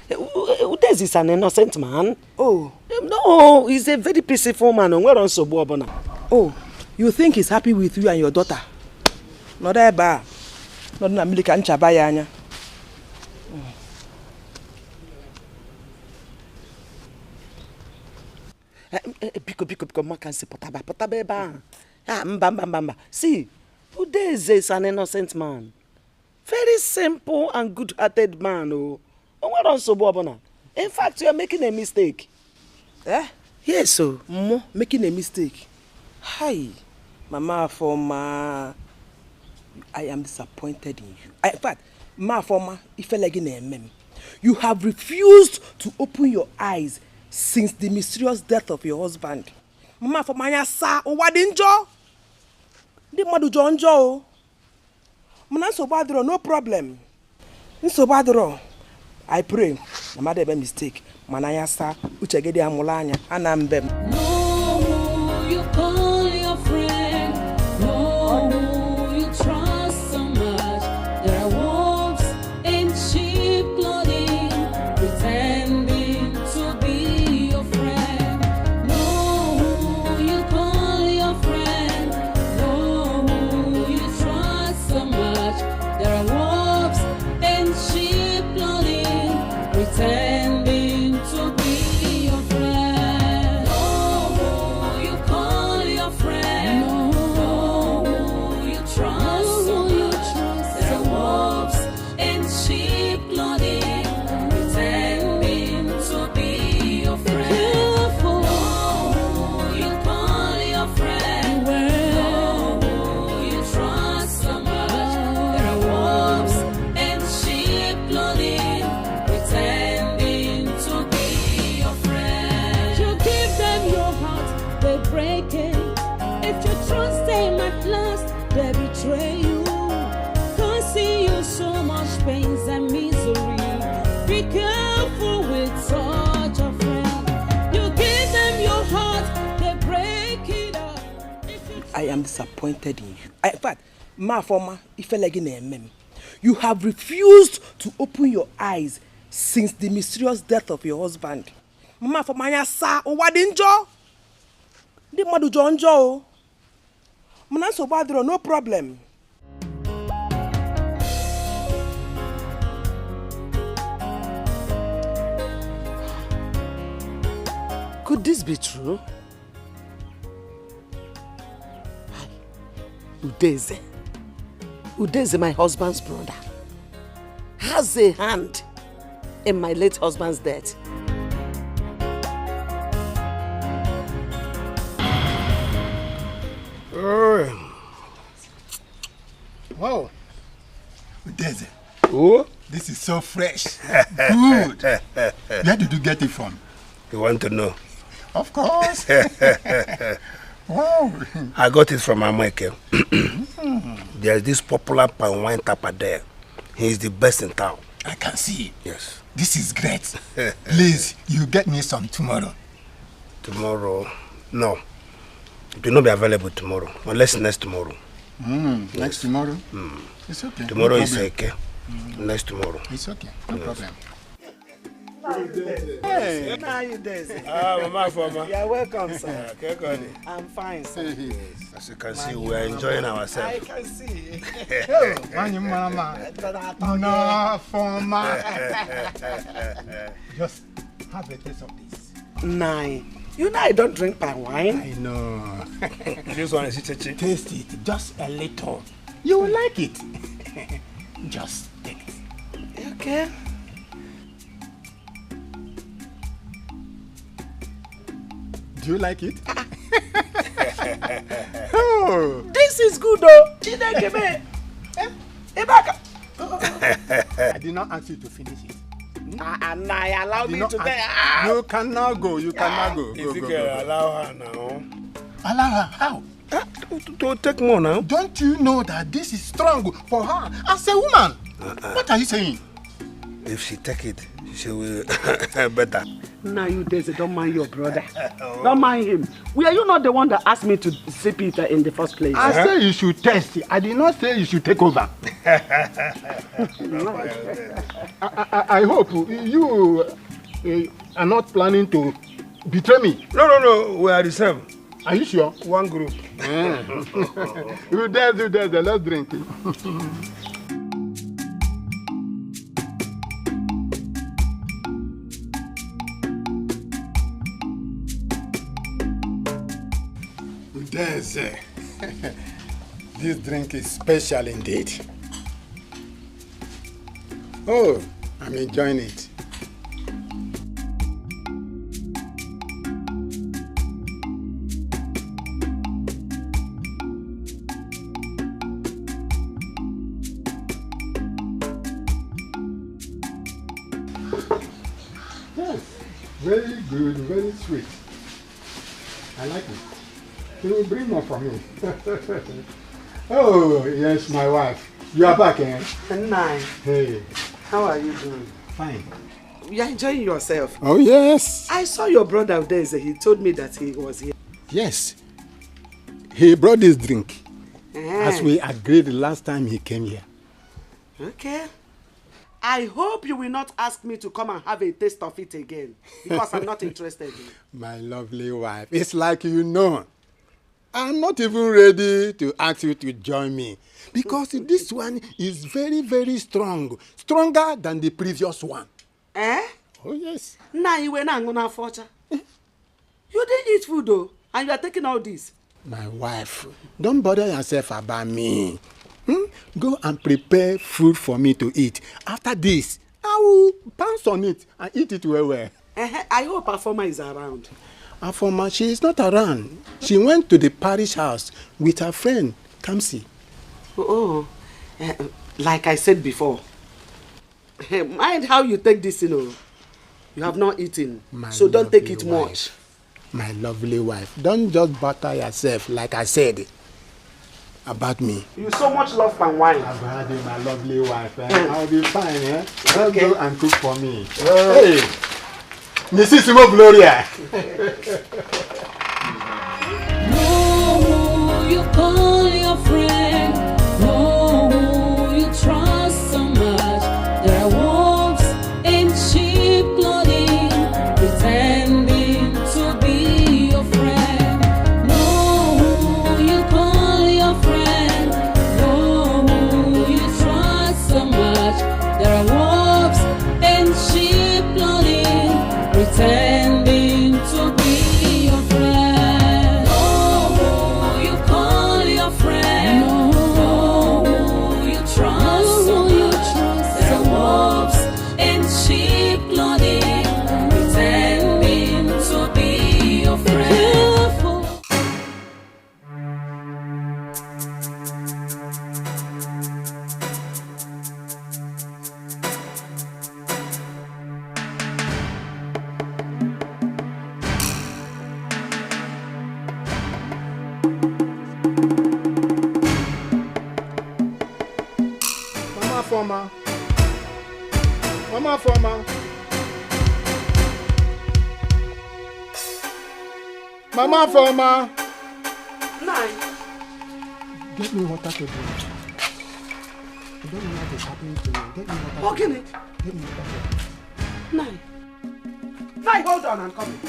Udeze is an innocent man. Oh. No, he's a very peaceful man. Oh, you think he's happy with you and your daughter? Not that bad. Not na milika nchabaya anya. Biko, Makan se potaba eba. Mba. See, Udeze is an innocent man. Very simple and good-hearted man. In fact, you are making a mistake. Yes, so making a mistake. Hi, Mama Foma. I am disappointed in you. In fact, Mama Foma, if I like in
You have refused to open your eyes since the mysterious death of your husband. Mama for my sa o wadinjo. Di madu jonjo. Mana so badro no problem. So badro. I pray. Na made be mistake. Manaya sa uchegede amulanya anambem.
No, you call your friend. No, you trust so much. There are wolves in sheep clothing, pretending to be your friend. No, you call your friend. No, you trust so much. There are wolves in sheep clothing, pretending to be your friend. No, you call your friend. No, you trust so much. There are wolves in sheep clothing, pretending to be your friend. No, you call your friend. No, you trust so much. There are wolves in sheep clothing, pretending to be your friend. You give them your heart, they break it. If you trust them at last, they betray you, causing you so much pains and misery. Be careful with such a friend. You give them your heart, they break it up.
I am disappointed in you. In fact, ma forma, if you have refused to open your eyes since the mysterious death of your husband. Ma for my sa o wadinjo. Di madu jonjo. Mana so badro no problem. Could this be true? Udeze, my husband's brother, has a hand in my late husband's death.
Wow. Udeze. Oh, this is so fresh. Good. Where did you get it from?
You want to know?
Of course. Wow.
I got it from Ameke. There's this popular palm wine tapper there. He's the best in town.
I can see.
Yes.
This is great. Please, you get me some tomorrow.
Tomorrow? No. It will not be available tomorrow, unless next tomorrow.
Yes. Next tomorrow? It's okay.
Tomorrow
no
is okay. Next tomorrow.
It's okay. No problem.
Hey, how are you doing?
Mama Foma.
You are welcome, sir.
Okay,
I'm fine, sir.
As you can see, we are enjoying ourselves.
I can see.
No, Foma. Just have a taste of this.
Nine. You know I don't drink palm wine.
I know.
This one is chichi.
Taste it, just a little. You will like it. Just take it.
Okay.
Do you like it? Oh.
This is good though.
I did not ask you to finish it.
And I allow me to take.
You cannot go. You cannot go.
If you can allow her now.
Allow her? How?
To take more now.
Don't you know that this is strong for her as a woman? What are you saying?
If she take it, she will better.
Now you Daisy, don't mind your brother. Don't mind him. Were you not the one that asked me to see Peter in the first place?
I said you should test it. I did not say you should take over. I hope you are not planning to betray me.
No. We are the same.
Are you sure?
One group.
You dare, let's drink it. This drink is special indeed. Oh, I'm enjoying it. Very good, very sweet. I like it. You will bring more for me. Oh, yes, my wife. You are back, eh?
Nine.
Hey.
How are you doing?
Fine.
You are enjoying yourself.
Oh, yes.
I saw your brother there. He told me that he was here.
Yes. He brought this drink. As we agreed the last time he came here.
Okay. I hope you will not ask me to come and have a taste of it again. Because I'm not interested.
My lovely wife, it's like you know. I'm not even ready to ask you to join me. Because this one is very, very strong. Stronger than the previous one.
Eh?
Oh, yes.
Now you were not gonna fortune. You didn't eat food though, and you are taking all this.
My wife, don't bother yourself about me. Go and prepare food for me to eat. After this, I will pounce on it and eat it well.
I hope Afoma is around.
Afoma, she is not around. She went to the parish house with her friend, Kamsi.
Like I said before, mind how you take this, You have not eaten, so don't take it much.
My lovely wife, don't just butter yourself like I said about me.
You so much love and wine.
About my lovely wife, I'll be fine, eh? Just go and cook for me.
Hey,
Mrs. Gloria.
Know who you call your friend. Know who you trust so much. There are wolves in sheep clothing, pretending to be your friend. Know who you call your friend. Know who you trust so much. There are wolves in sheep clothing, pretending to be your friend. Know who you call your friend. Know who you trust so much. There are wolves in sheep clothing, pretending to be your friend.
Mama Foma. Mama Foma.
Nine.
Get me water to drink. I don't know what is happening to me. Get me water.
Okay.
Get me water.
Nine. Nine, hold on, I'm coming.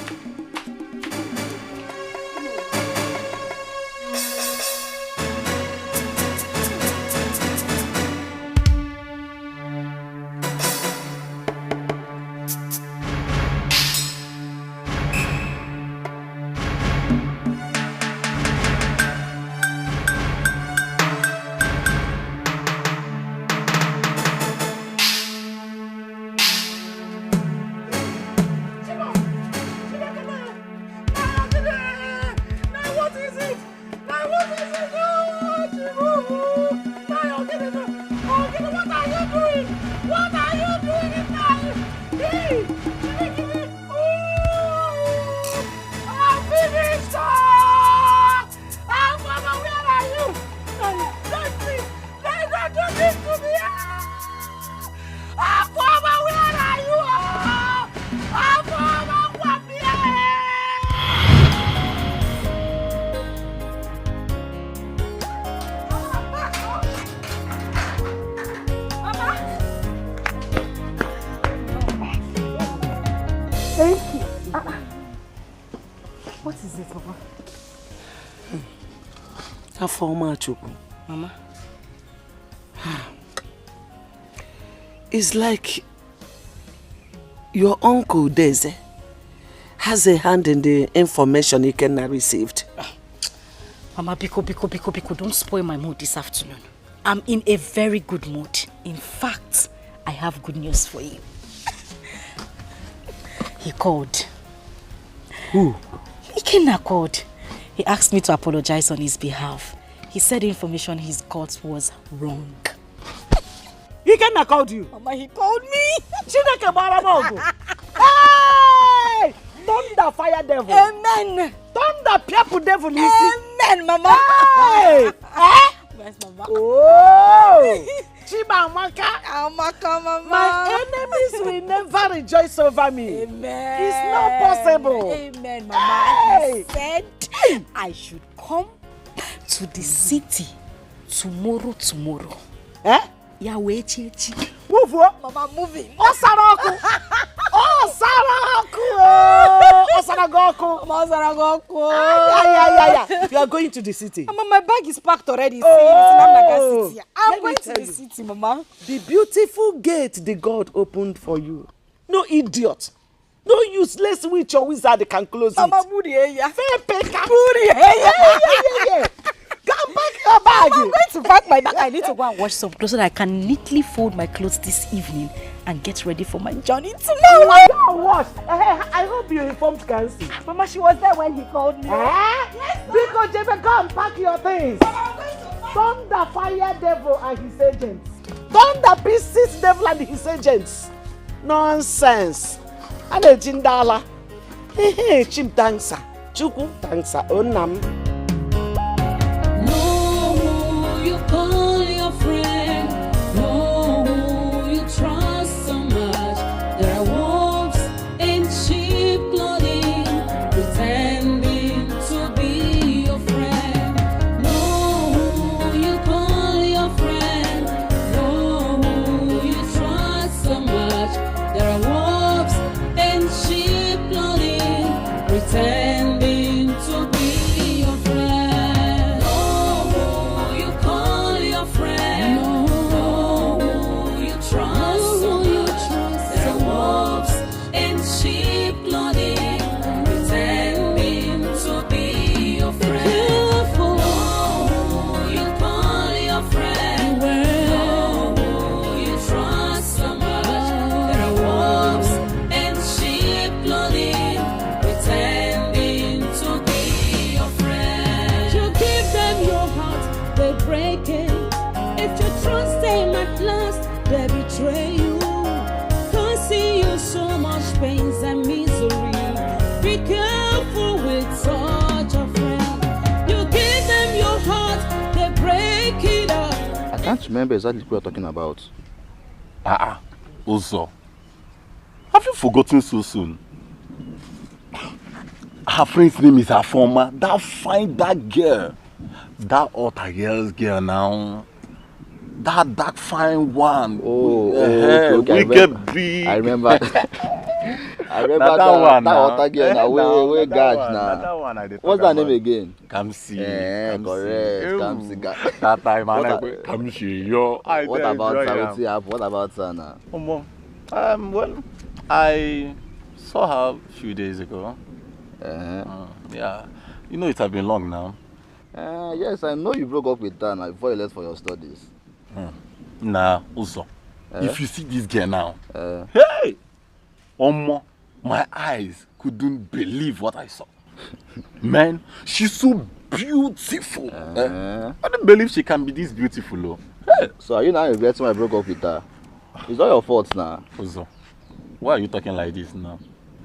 What is it, Papa?
Afoma Chukwu.
Mama?
It's like your uncle Deze has a hand in the information Ikenna received.
Mama, Biko, don't spoil my mood this afternoon. I'm in a very good mood. In fact, I have good news for you. He called.
Who?
Ikenna called. He asked me to apologize on his behalf. He said the information he got was wrong.
Ikenna called you?
Mama, he called me.
Chineke Baramogo. Hey! Thunder fire devil.
Amen.
Thunder people devil.
Amen, Mama.
Hey.
Where's Mama?
Oh. Chiba
Amaka, Mama.
My enemies will never rejoice over me.
Amen.
It's not possible.
Amen, Mama. Hey. I said I should come to the city tomorrow.
Eh?
Yahweh Chichi.
Move up.
Mama, moving.
Osaraku. Osaragoku. Yeah. You are going to the city.
Mama, my bag is packed already.
Oh.
I'm going to the city, Mama.
The beautiful gate the God opened for you. No idiot. No useless witch or wizard can close it.
Mama, yeah.
Yeah. Come back your bag.
Mama, I'm going to pack my bag. I need to go and wash some clothes so that I can neatly fold my clothes this evening and get ready for my journey tomorrow.
Wash. I hope you informed Kansi.
Mama, she was there when he called me.
Yes, because Jebe, go and pack your things. Thunder fire devil and his agents. Thunder pieces devil and his agents. Nonsense. And a jindala. Chim tangsa. Chuku tangsa. Onam.
You call your friend, know who you trust so much. There are wolves in sheep clothing, pretending to be your friend. Know who you call your friend, know who you trust so much. There are wolves in sheep clothing, pretending to be your friend. They betray you, causing you so much pains and misery. Be careful with such a friend. You give them your heart, they break it up.
I can't remember exactly what you're talking about.
Uzo, have you forgotten so soon? Her friend's name is Afoma. That girl. That Attah girl now. That fine one.
Okay.
Wicked big.
I remember. I remember that Attah girl. We got now. What's that name again?
Kamsi.
Correct. Kamsi.
That time, Kamsi. Yo.
What about her now?
Well, I saw her a few days ago. Yeah. You know it has been long now.
Yes, I know you broke up with her now before you left for your studies.
Nah, also, if you see this girl now, hey, my eyes couldn't believe what I saw. Man, she's so beautiful. I don't believe she can be this beautiful, though.
Hey. So are you now regretting why I broke up with her? It's all your fault now.
Also, why are you talking like this now?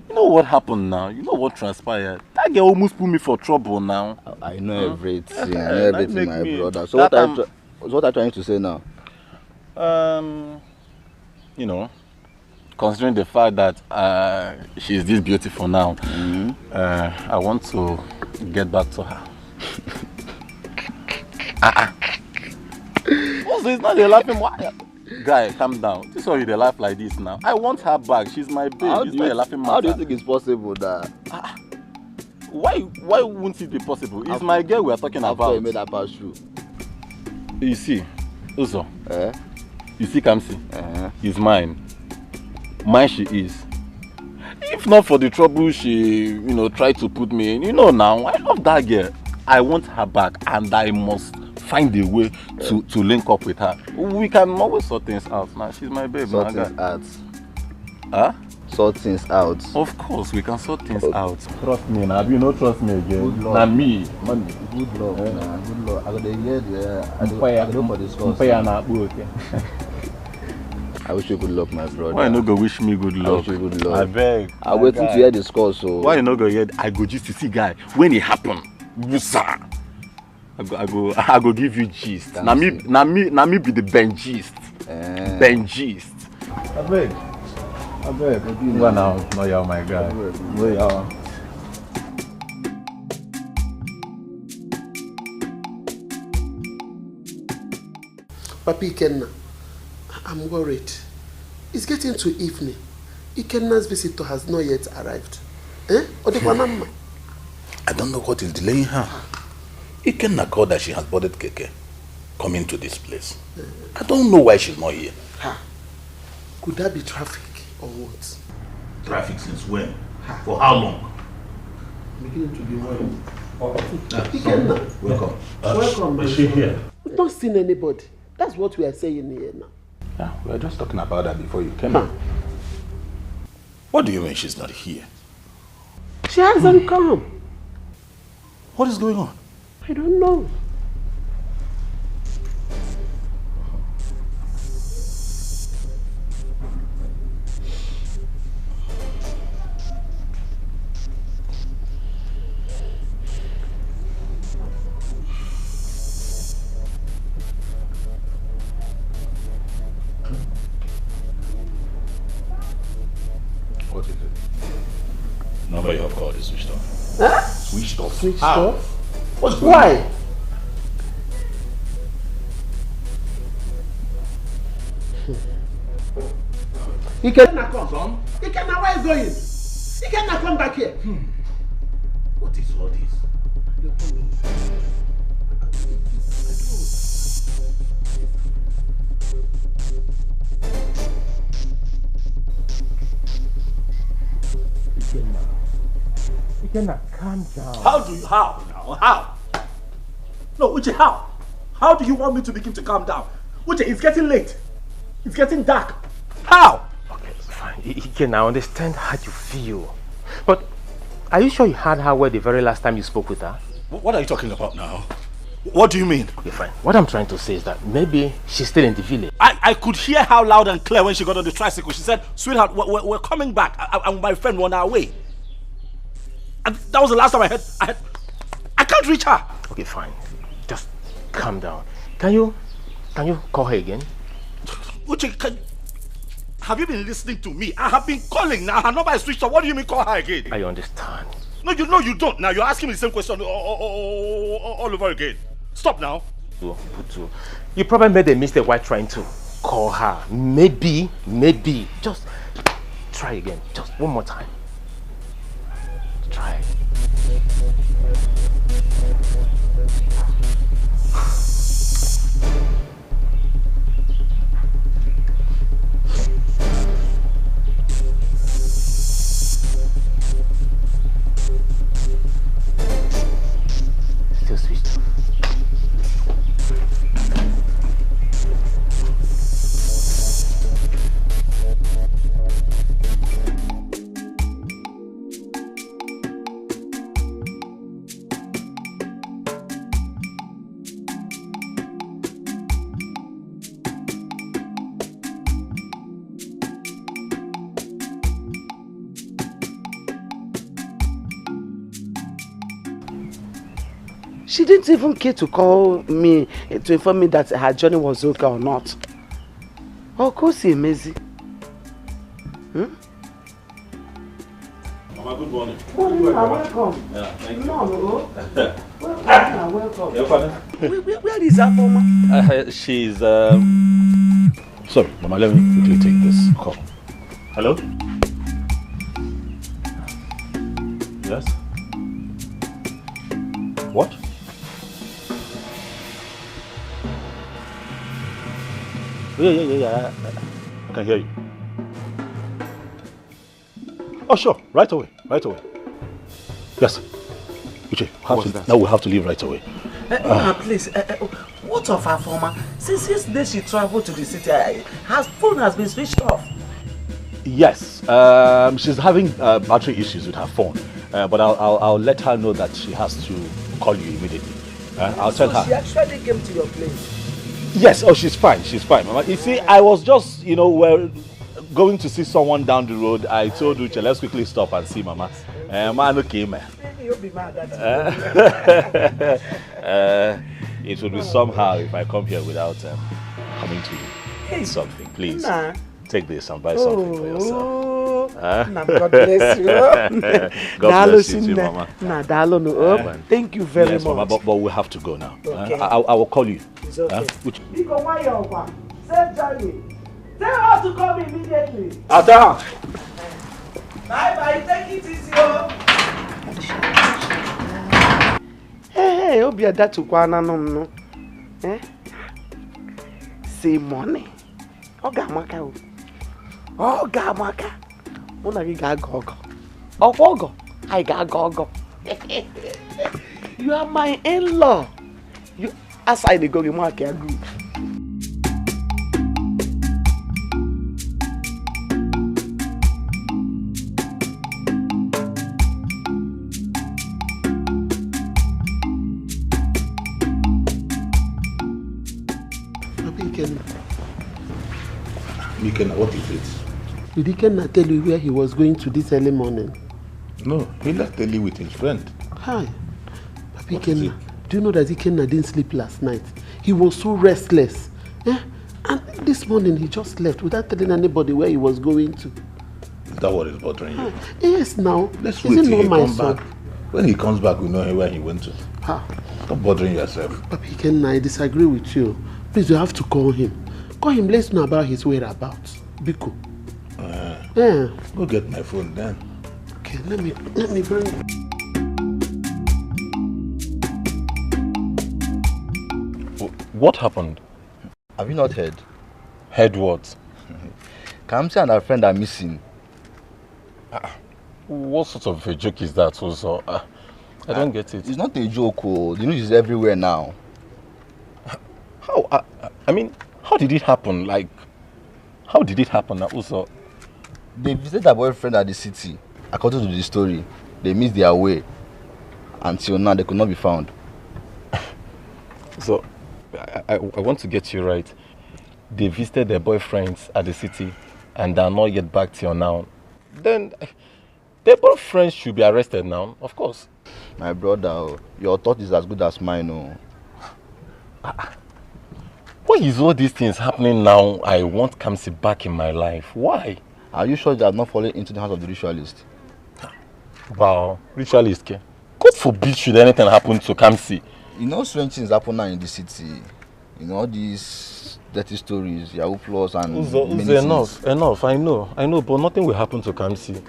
You know what happened now? You know what transpired? That girl almost put me for trouble now.
I know everything. I know everything, my brother. So what are you trying to say now?
You know, considering the fact that she's this beautiful now, I want to get back to her. Also, it's not a laughing. Guy, calm down. This is why you laugh like this now. I want her back. She's my babe. It's not a laughing matter.
How do you think it's possible that?
Why wouldn't it be possible? It's my girl we are talking about.
You made that pass through.
You see, Uzo. You see Kamsi? He's mine. Mine she is. If not for the trouble she, tried to put me in, now, I love that girl. I want her back and I must find a way to link up with her. We can always sort things out now. She's my babe.
Sort things out.
Huh?
Sort things out.
Of course, we can sort things out. Trust me now. You don't trust me again. Now me. Money.
Good luck. Good luck. I got the head. I go for this course. I wish you good luck, my brother.
Why you no go wish me good luck?
I wish you good luck.
I beg.
I waiting to hear the score, so.
Why you no go hear? I go just to see guy when it happen. Busa. I go give you gist. Na me be the Benjist. Benjist.
I beg.
Go now, no ya my guy.
No ya.
Papi Ikenna, I'm worried. It's getting to evening. Ikenna's visitor has not yet arrived. Eh?
I don't know what is delaying her. Ikenna called that she has boarded Keke coming to this place. I don't know why she's not here.
Could that be traffic or what?
Traffic since when? For how long?
I'm beginning to be worried.
Ikenna, welcome.
Welcome.
Is she here?
We've not seen anybody. That's what we are saying here now.
Yeah, we were just talking about that before you came in. What do you mean she's not here?
She hasn't come.
What is going on?
I don't know.
What is it? Number you have called is switched off.
Huh?
Switched off?
Switched
How?
off?
What's going on?
Why? Ikenna come.
Son?
Ikenna, where are you going? Ikenna, come back here.
What is all this?
Ikenna, calm down.
How now? How? No, Uche, how? How do you want me to begin to calm down? Uche, it's getting late. It's getting dark. How?
Okay, fine. Ikenna, I understand how you feel. But are you sure you heard her well the very last time you spoke with her?
What are you talking about now? What do you mean?
Okay, fine. What I'm trying to say is that maybe she's still in the village.
I could hear her loud and clear when she got on the tricycle. She said, sweetheart, we're coming back. And my friend were on our way. And that was the last time I heard. I can't reach her.
Okay, fine. Just calm down. Can you call her again?
Uche, have you been listening to me? I have been calling now. Her number is switched off. What do you mean call her again?
I understand.
No, you don't. Now you're asking me the same question all over again. Stop now.
Putu, you probably made a mistake while trying to call her. Maybe. Just try again. Just one more time. Try. Still switched off.
She didn't even care to call me to inform me that her journey was okay or not. Of course, amazing.
Mama, good morning.
Welcome.
Yeah, thank you.
Welcome.
Your father?
Where is her mama?
She's sorry, Mama, let me quickly take this call. Hello? Yes? What? Yeah. I can hear you. Oh, sure. Right away. Yes. Uche, now we have to leave right away.
Please, what of her former? Since yesterday she traveled to the city, her phone has been switched off.
Yes. She's having battery issues with her phone. But I'll let her know that she has to call you immediately. I'll tell her.
She actually came to your place.
Yes, oh, she's fine, Mama. You see, I was just, we're going to see someone down the road. I told Uche, let's quickly stop and see Mama. Man, okay, man.
You'll be mad at me.
It would be somehow if I come here without coming to you. Something, please.
Nah.
Take this and buy something for yourself.
God bless you.
God bless you too, Mama.
Thank you very much.
Mama, but we have to go now.
Okay.
I will call you.
It's okay.
Save Johnny. Tell her to come immediately.
Attah!
Bye-bye. Take it easy.
Hey, Obi ada to kwana no. Say money. Oga maka o. Oga maka. Una gi ga gogo. Ogogo. I ga gogo. You are my in-law. You aside the gogi maka good.
Ikenna, what is it?
Did Ikenna tell you where he was going to this early morning?
No, he left early with his friend.
Hi. Papa Ikenna, do you know that Ikenna didn't sleep last night? He was so restless. And this morning he just left without telling anybody where he was going to.
Is that what is bothering you?
Yes, now.
Let's wait till he comes back. When he comes back, we know where he went to. Stop bothering yourself.
Papa Ikenna, I disagree with you. Please, you have to call him. Call him, let's know about his whereabouts. Biko.
Yeah. Go get my phone then.
Okay, let me bring it.
What happened?
Have you not heard?
Heard what?
Kamsi and her friend are missing.
What sort of a joke is that also? I don't get it.
It's not a joke. The news is everywhere now.
How? I mean, how did it happen? Like, how did it happen also?
They visited their boyfriend at the city. According to the story, they missed their way. Until now, they could not be found.
So, I want to get you right. They visited their boyfriends at the city and they are not yet back till now. Then, their boyfriends should be arrested now, of course.
My brother, your thought is as good as mine.
Why is all these things happening now? I want Kamsi back in my life. Why?
Are you sure they have not fallen into the hands of the ritualist?
Wow, ritualist? God forbid should anything happen to Kamsi.
You know strange things happen now in the city. You know all these dirty stories, Yahoo Plus and
enough, I know, but nothing will happen to Kamsi.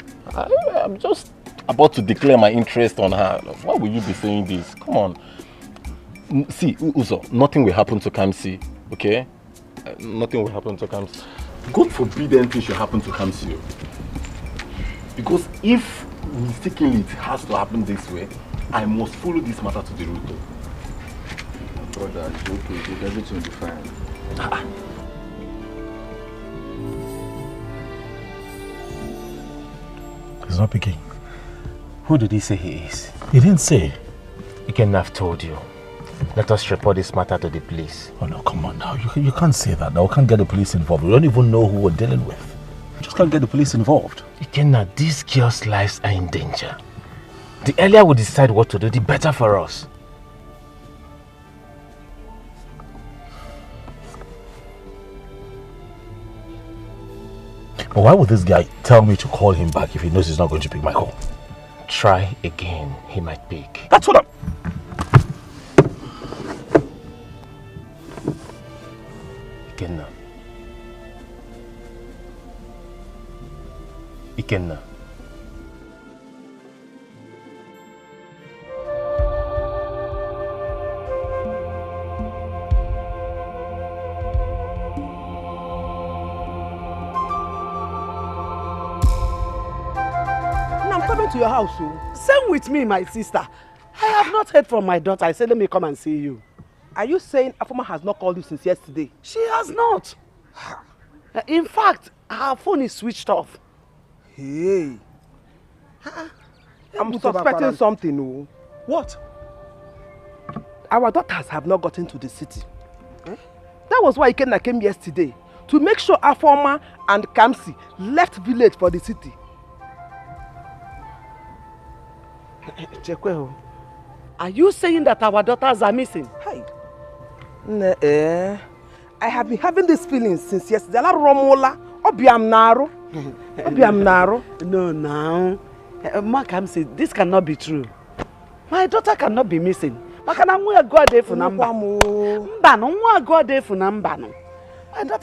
I'm just about to declare my interest on her. Why will you be saying this? Come on. See, Uzo, nothing will happen to Kamsi, okay? Nothing will happen to Kamsi. God forbid anything should happen to Kamsi. Because if mistakenly it has to happen this way, I must follow this matter to the root.
Brother, it's okay, everything will be fine.
He's not picking.
Who did he say he is?
He didn't say.
He can have told you. Let us report this matter to the police.
Oh no, come on now. You can't say that now. We can't get the police involved. We don't even know who we're dealing with. We just can't get the police involved.
Ikenna, these girls' lives are in danger. The earlier we decide what to do, the better for us.
But why would this guy tell me to call him back if he knows he's not going to pick my call?
Try again. He might pick.
That's what I'm...
Ikenna. Ikenna.
I'm coming to your house.
Same with me, my sister. I have not heard from my daughter. I said, let me come and see you.
Are you saying Afoma has not called you since yesterday?
She has not. In fact, her phone is switched off.
Hey. I'm suspecting something.
What?
Our daughters have not gotten to the city. That was why Ikenna came yesterday, to make sure Afoma and Kamsi left village for the city. Chekweho, are you saying that our daughters are missing? Hi. I have been having these feelings since yesterday. No,
now. Ma Kamsi, this cannot be true. My daughter cannot be missing. My daughter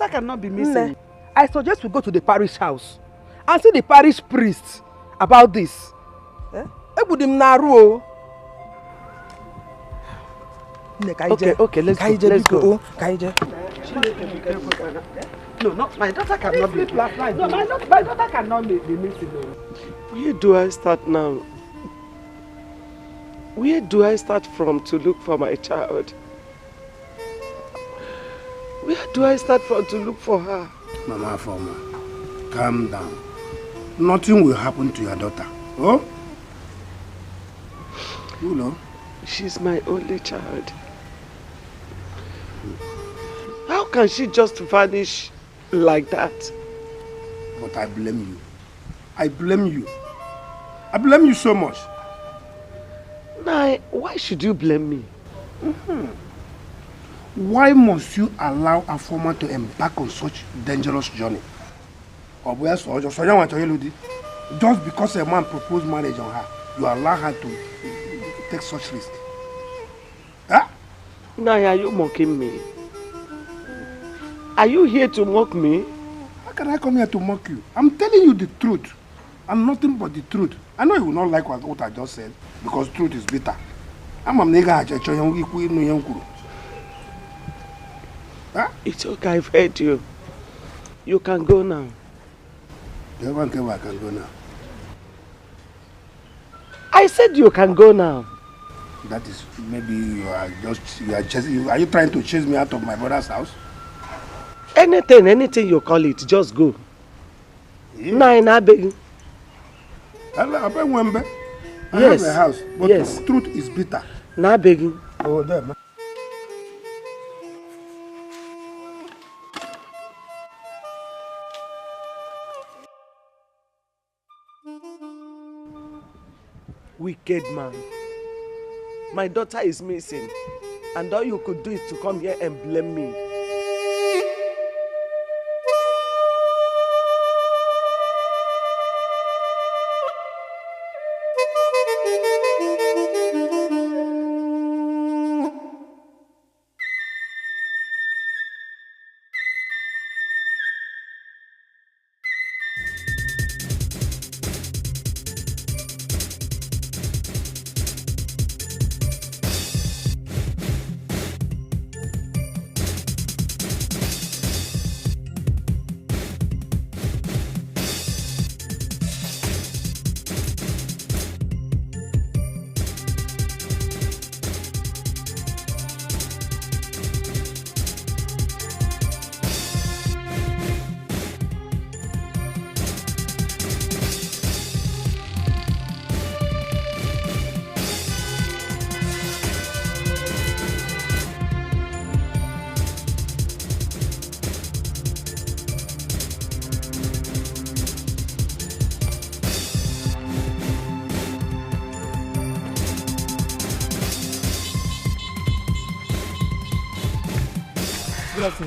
cannot be missing.
I suggest we go to the parish house and see the parish priest about this. Okay, let's go.
No, my daughter cannot be. No, my daughter cannot be missing.
Where do I start now? Where do I start from to look for my child? Where do I start from to look for her?
Mama Foma, calm down. Nothing will happen to your daughter. Oh? You know?
She's my only child. How can she just vanish like that?
But I blame you. I blame you. I blame you so much.
Nai, why should you blame me?
Why must you allow Afoma to embark on such dangerous journey? Just because a man proposed marriage on her, you allow her to take such risk? Huh?
Nai, are you mocking me? Are you here to mock me?
How can I come here to mock you? I'm telling you the truth. And nothing but the truth. I know you will not like what I just said, because truth is bitter.
It's okay, I've heard you. You can go now.
I can go now.
I said you can go now.
That is, maybe are you trying to chase me out of my brother's house?
Anything you call it, just go. Nine, I beg you.
I have a house, but the truth is bitter.
Now begging.
Oh, there, man.
Wicked man. My daughter is missing, and all you could do is to come here and blame me.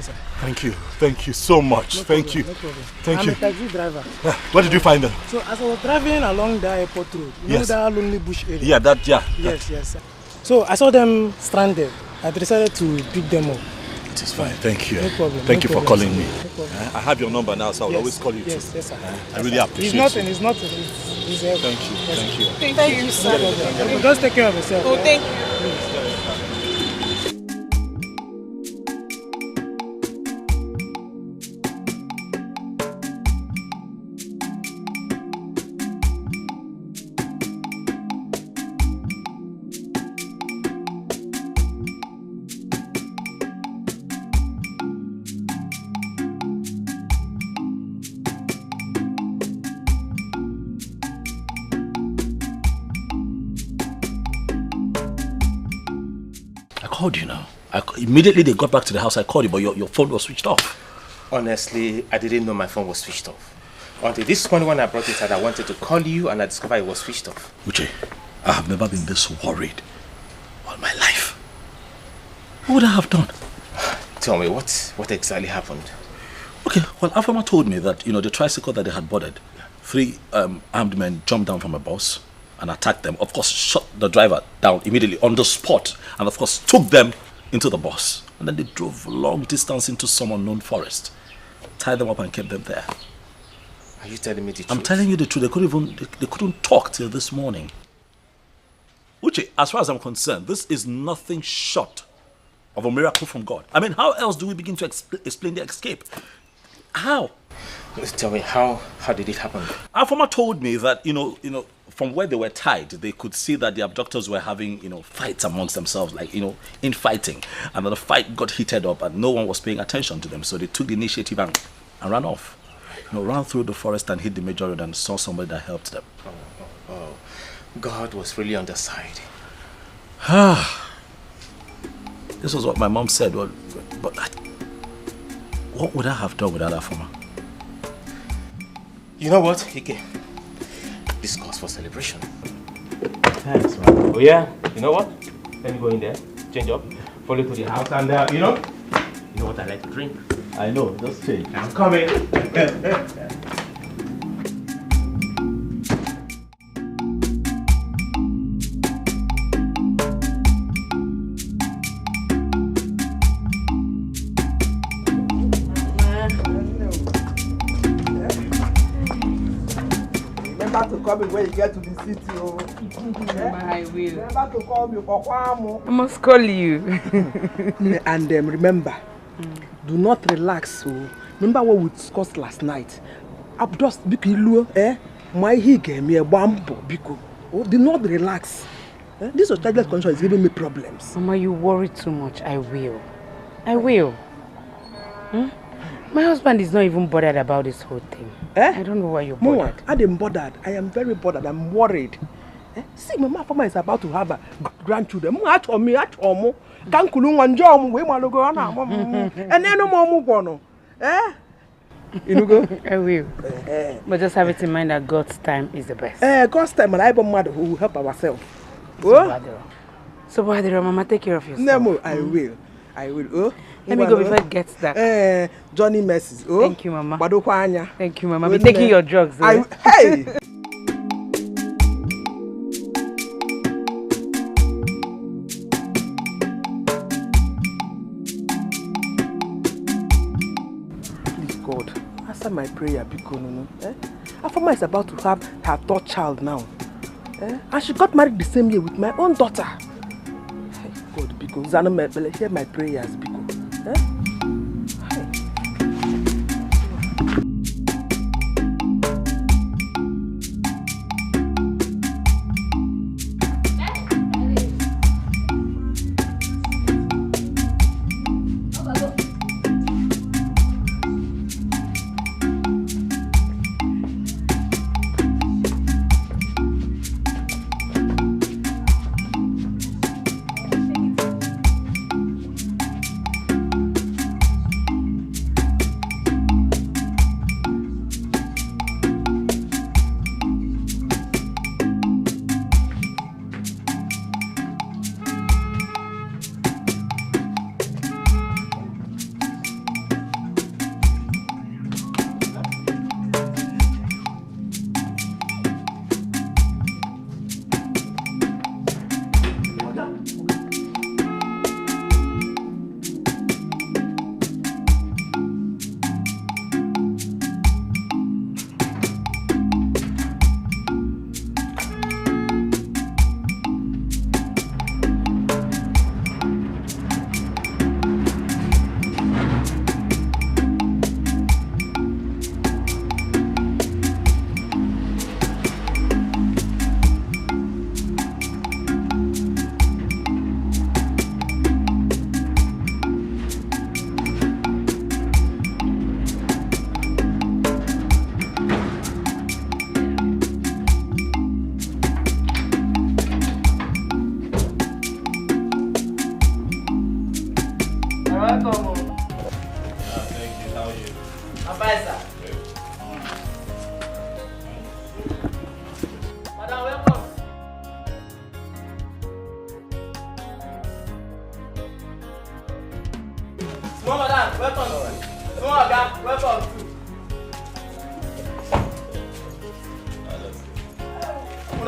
Sir. Thank you so much. Thank you. Thank you.
I'm a taxi driver.
Where did you find them?
So as I was driving along the airport road, you know that lonely bush area?
Yeah,
Yes. So I saw them stranded. I decided to pick them up.
It is fine. Thank you.
No problem.
Thank you for calling me.
No
I have your number now, so I'll always call you too.
Yes, sir.
I really appreciate it.
It's nothing. It's everything.
Thank you.
Thank you, sir.
Just take care of yourself.
Oh, thank you.
I called you now. Immediately they got back to the house, I called you, but your phone was switched off.
Honestly, I didn't know my phone was switched off. Until this morning when I brought it out, I wanted to call you and I discovered it was switched off.
Uche, I have never been this worried all my life. What would I have done?
Tell me, what exactly happened?
Okay, well, Afama told me that, the tricycle that they had boarded, 3 armed men jumped down from a bus and attacked them. Of course, shot the driver down immediately on the spot and, of course, took them into the bus. And then they drove a long distance into some unknown forest, tied them up and kept them there.
Are you telling me the truth?
I'm telling you the truth. They couldn't talk till this morning. Uche, as far as I'm concerned, this is nothing short of a miracle from God. I mean, how else do we begin to explain the escape? How?
Tell me, how did it happen?
Afama told me that, from where they were tied, they could see that the abductors were having, fights amongst themselves, like, infighting. And then the fight got heated up and no one was paying attention to them. So they took the initiative and ran off. Ran through the forest and hit the major road and saw somebody that helped them.
Oh. God was really on their side.
This was what my mom said. But what would I have done without Afama?
You know what, Ike? This calls for celebration.
Thanks, man. Oh yeah, you know what? Let me go in there, change up, follow to the house, and you know what I like to drink.
I know, just change.
I'm coming.
Remember to call me when you get to the city. Oh.
I will.
Remember to call me for Kwamo.
I must call you.
And remember, do not relax. So remember what we discussed last night. Just my he gave me a bumbo because do not relax. This childless condition is giving me problems.
Mama, you worry too much. I will. My husband is not even bothered about this whole thing. I don't know why you're bothered.
I am bothered. I am very bothered. I'm worried. See, my mama is about to have a grandchildren.
You go? I will. But just have it in mind that God's time is the best.
God's time, and I will help ourselves.
So, Mama, take care of yourself.
No, I will. Oh,
let me go before it gets dark.
Johnny messes. Oh,
thank you, Mama. Thank you, Mama. Be taking your drugs.
Hey! Please, God, answer my prayer because Afama is about to have her third child now. And she got married the same year with my own daughter. God, because Zana hear my prayers because.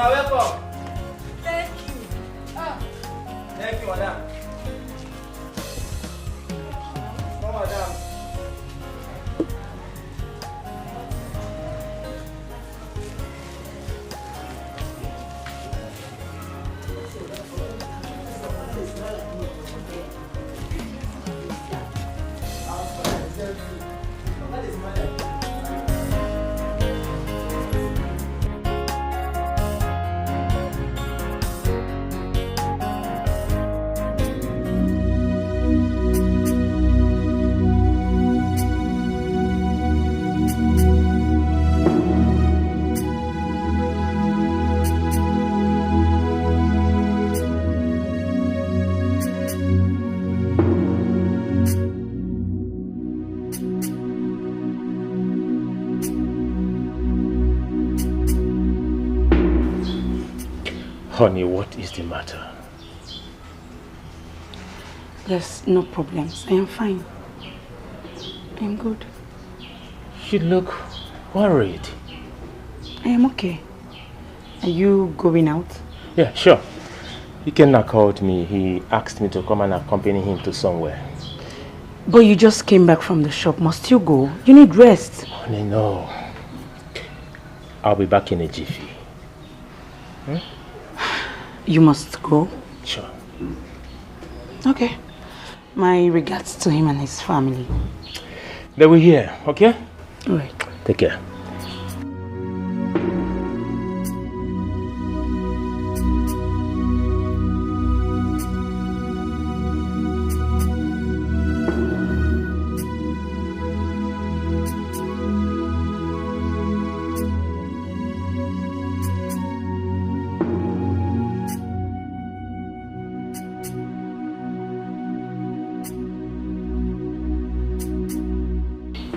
Una welcome.
Thank you.
Thank you, madam. No, madam. Honey, what is the matter?
There's no problems. I am fine. I am good.
You look worried.
I am okay. Are you going out?
Yeah, sure. Ikenna called me. He asked me to come and accompany him to somewhere.
But you just came back from the shop. Must you go? You need rest.
Honey, no. I'll be back in a jiffy. Hmm?
You must go?
Sure.
Okay. My regards to him and his family.
They will hear, okay?
Alright.
Take care.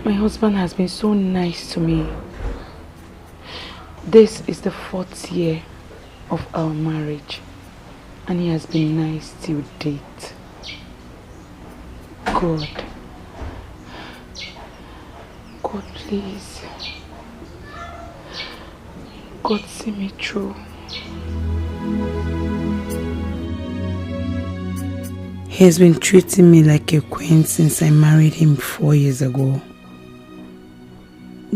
My husband has been so nice to me. This is the 4th year of our marriage, and he has been nice till date. God, please. God, see me through. He has been treating me like a queen since I married him 4 years ago.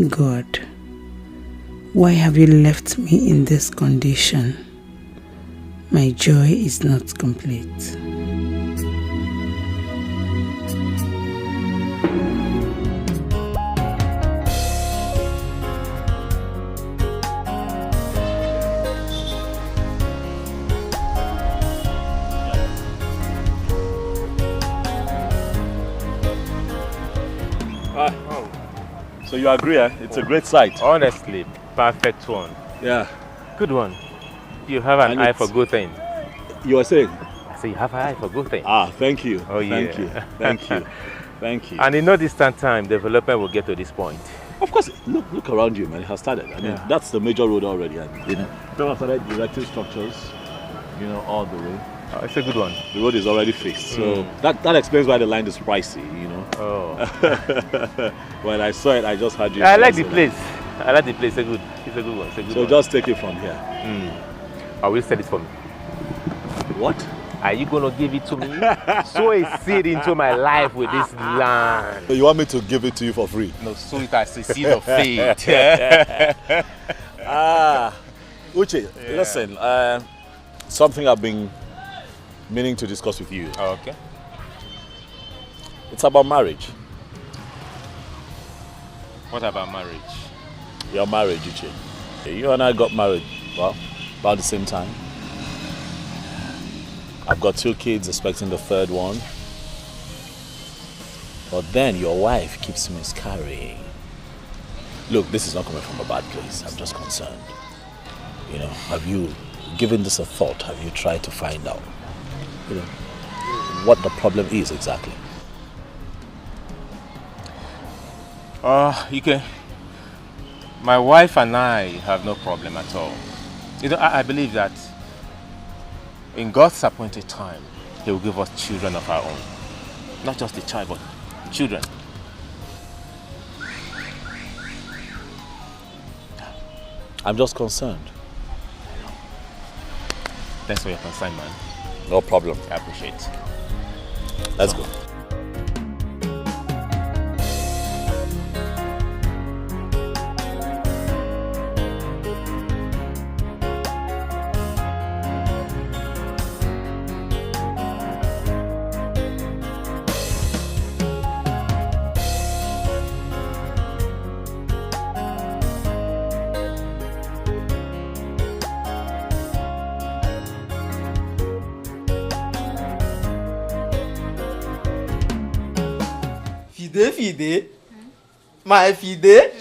God, why have you left me in this condition? My joy is not complete.
So you agree, eh? It's a great site.
Honestly, perfect one.
Yeah.
Good one. You have an eye for good things.
You are saying?
I say you have an eye for good things.
Ah, thank you.
Oh, yeah.
Thank you. Thank you. Thank you.
And in no distant time, development will get to this point.
Of course, look around you, man. It has started. I mean, that's the major road already. And, you know, people have started erecting structures, you know, all the way.
Oh, it's a good one.
The road is already fixed. So that explains why the land is pricey, you know.
Oh.
When I saw it, I just had you.
I like the place. I like the place. It's a good one. It's a good
so
one.
Just take it from here.
I will sell it for me.
What?
Are you going to give it to me? Sow a seed into my life with this land.
So you want me to give it to you for free?
No, sow it as a seed of faith.
Uche, listen. Something I've been meaning to discuss with you.
Oh, okay.
It's about marriage.
What about marriage?
Your marriage, Uche. You and I got married, well, about the same time. I've got 2 kids, expecting the 3rd one. But then your wife keeps miscarrying. Look, this is not coming from a bad place. I'm just concerned. You know, have you given this a thought? Have you tried to find out, you know, what the problem is exactly?
Ike, my wife and I have no problem at all. You know, I believe that in God's appointed time, He will give us children of our own. Not just a child, but children.
I'm just concerned.
Thanks for your concern, man.
No problem.
I appreciate it.
Let's go.
Fide, my Fide,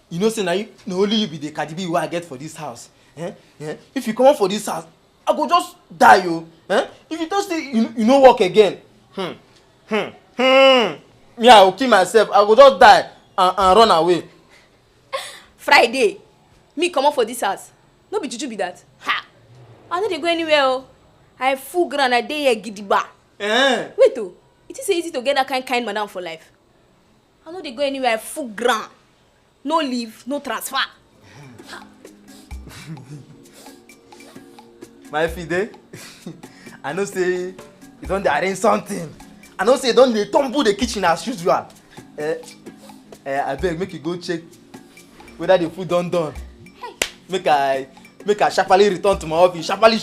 you know say na only you be the Cardi B wey I get for this house. If you come out for this house, I go just die yo. If you just say you no work again, me I go kill myself. I go just die and run away.
Friday, me come out for this house. No be juju be that. Ha! I no dey go anywhere oh. I full ground, I dey here gidigba. Wait oh, it is easy to get that kind madam for life. I no dey go anywhere, I full ground. No leave, no transfer.
My Fide, I know say you don dey arrange something. I know say you don dey tumble the kitchen as usual. Abeg make you go check whether the food don done. Make I sharply return to my office. Sharply.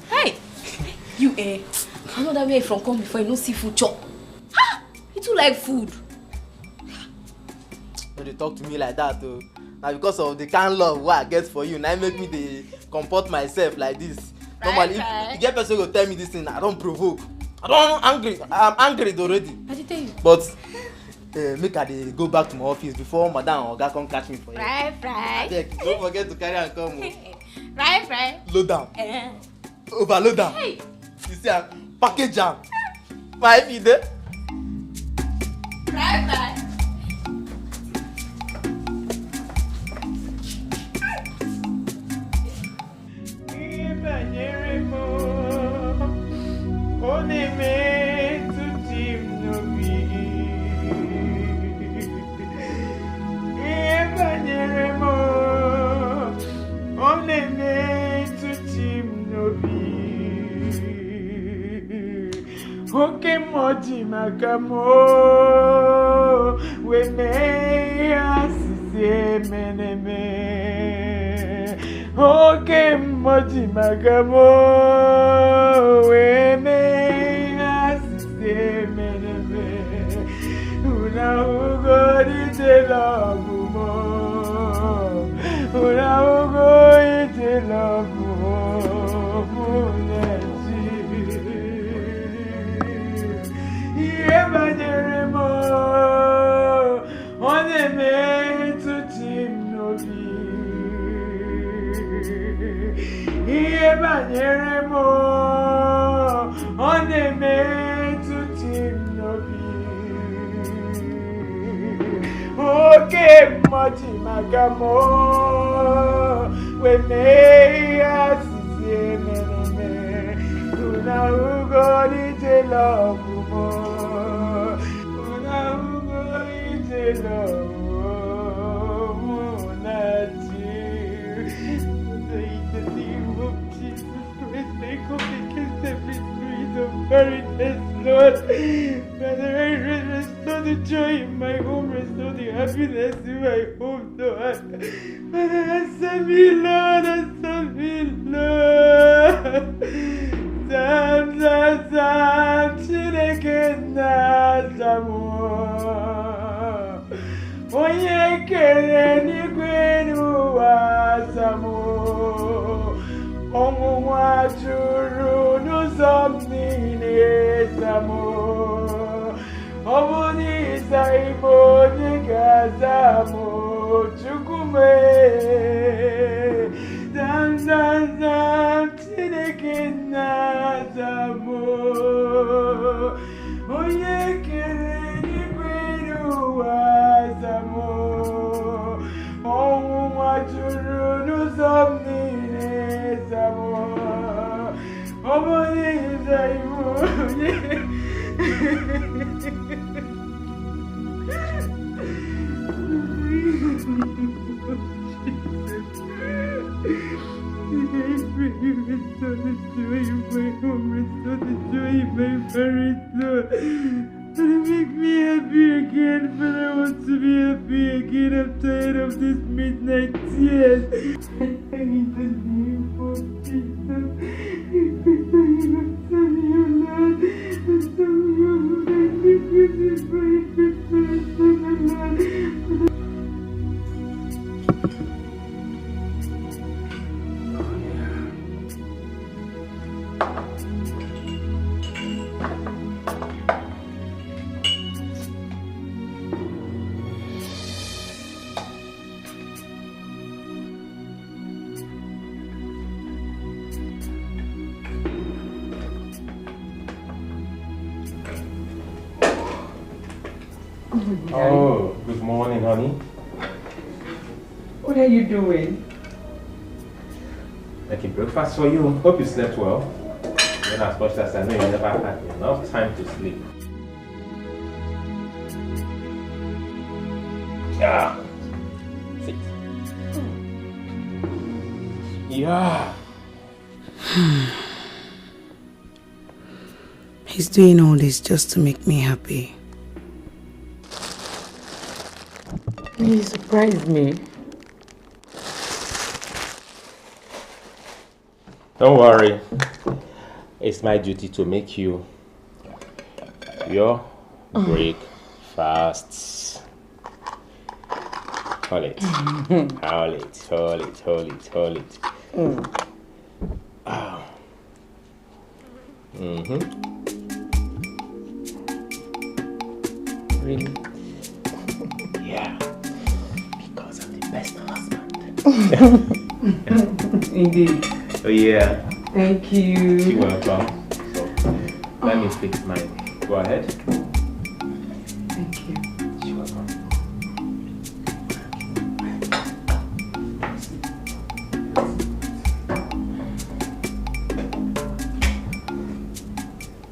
Hey, you I know that where you from come before you no see food chop. You too like food.
No dey talk to me like that oh. Na because of the kind love wey I get for you na make me dey comport myself like this. Normally if you get person go tell me this thing, I don provoke. I'm angry already.
I dey tell you.
But make I dey go back to my office before madam and oga come catch me for here.
Fry.
Abeg, don't forget to carry am come o.
Fry.
Load am. Overload am.
Hey.
You see am, package am. My Fide.
Fry.
Oke moji makamo we me asise meneme. Oke moji makamo we me asise meneme. Una ugo ite love mo. Una ugo ite love mo. Evangelimo, on est meant to team novi. Evangelimo, on est meant to team novi. Okay, Mati Magamo, we may ask him. Una ugo di love. Lord, restore the joy in my home, restore the happiness in my home, Lord. Answer me, Lord, answer me, Lord. Sam, Chineke na Samu. Onye kere n'igwe n'ụwa Samu. Ọnwụnwa juru n'ụzọ m niile Samu. Ọ bụ n'ịza ime onye ga-aza m Chukwu mee. Sam, Chineke na Samu. Onye kere n'igwe n'ụwa Samu. Ọnwụnwa juru n'ụzọ m niile Samu. Ọ bụ n'ịza ime onye Make me happy again, but I want to be happy again. I'm tired of this midnight tears. In the name of Jesus,
Oh, good morning, honey.
What are you doing?
Making breakfast for you. Hope you slept well. Not as much as I know you never had enough time to sleep. Yeah. Sit. Yeah.
He's doing all this just to make me happy. You surprised me.
Don't worry. It's my duty to make you your breakfasts. Hold it. Hold it. Hold it. Hold it. Hold it. Oh.
Really?
Yeah. Because I'm the best husband.
Indeed.
Oh yeah.
Thank you.
You're welcome. So let me fix mine. Go ahead.
Thank you.
You're welcome.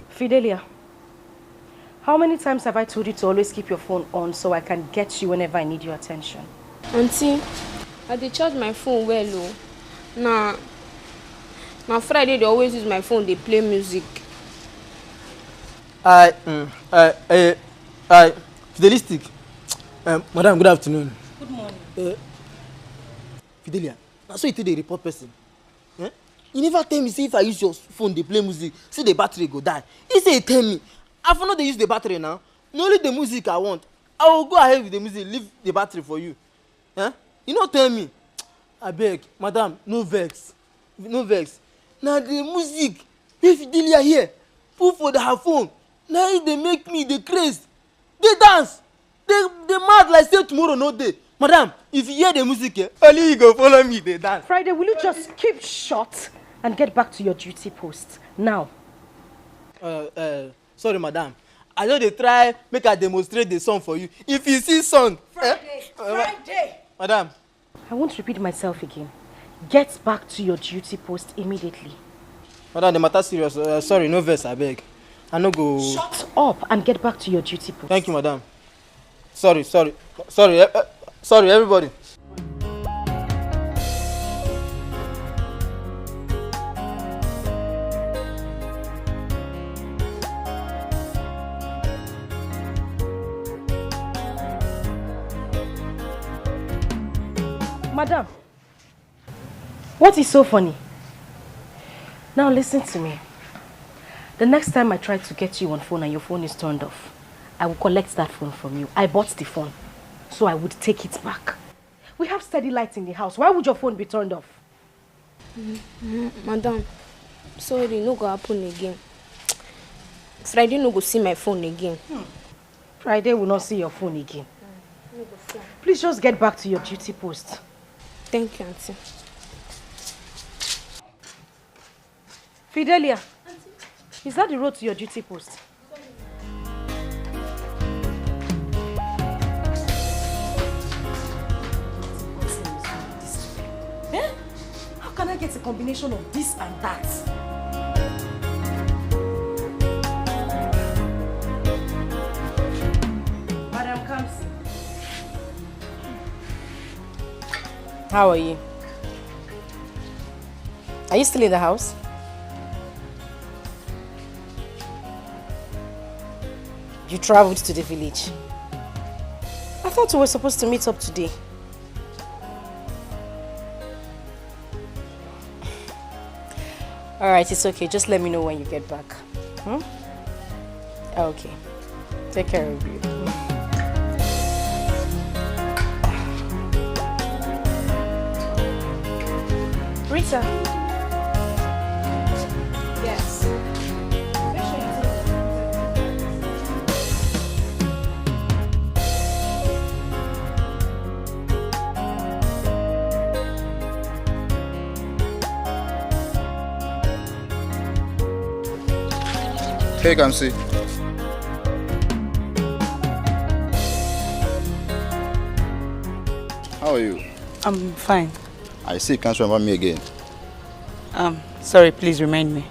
Fidelia, how many times have I told you to always keep your phone on so I can get you whenever I need your attention?
Auntie, I dey charge my phone well o. Na Friday they always use my phone, they play music.
Fidelistic. Madam, good afternoon.
Good morning.
Fidelia, that's why you take the report person. You never tell me, say if I use your phone, they play music, see the battery go die. You say, tell me, I know they use the battery now. Not only the music I want. I will go ahead with the music, leave the battery for you. You don't tell me. I beg, madam, no vex. No vex. Now the music, if Fidelia here, put for her phone. Now they make me, they crazy. They dance. They mad like say tomorrow no day. Madam, if you hear the music, only you go follow me, they dance.
Friday, will you just keep short and get back to your duty post now?
Sorry, madam. I know they try make I demonstrate the song for you. If you see song,
Friday.
Madam.
I won't repeat myself again. Get back to your duty post immediately.
Madam, the matter serious. Sorry, no verse, I beg. I no go.
Shut up and get back to your duty post.
Thank you, madam. Sorry, everybody.
Madam, what is so funny? Now listen to me. The next time I try to get you on phone and your phone is turned off, I will collect that phone from you. I bought the phone, so I would take it back. We have steady lights in the house. Why would your phone be turned off?
Madam, sorry, no go happen again. Friday no go see my phone again.
Friday will not see your phone again. Please just get back to your duty post.
Thank you, Auntie.
Fidelia, is that the road to your duty post? How can I get a combination of this and that? Madam Kamsi.
How are you? Are you still in the house?
You traveled to the village. I thought we were supposed to meet up today. Alright, it's okay. Just let me know when you get back. Hmm? Okay. Take care of you. Rita. Yes.
Hey, Kamsi. How are you?
I'm fine.
I see you can't remember me again.
Sorry, please remind me.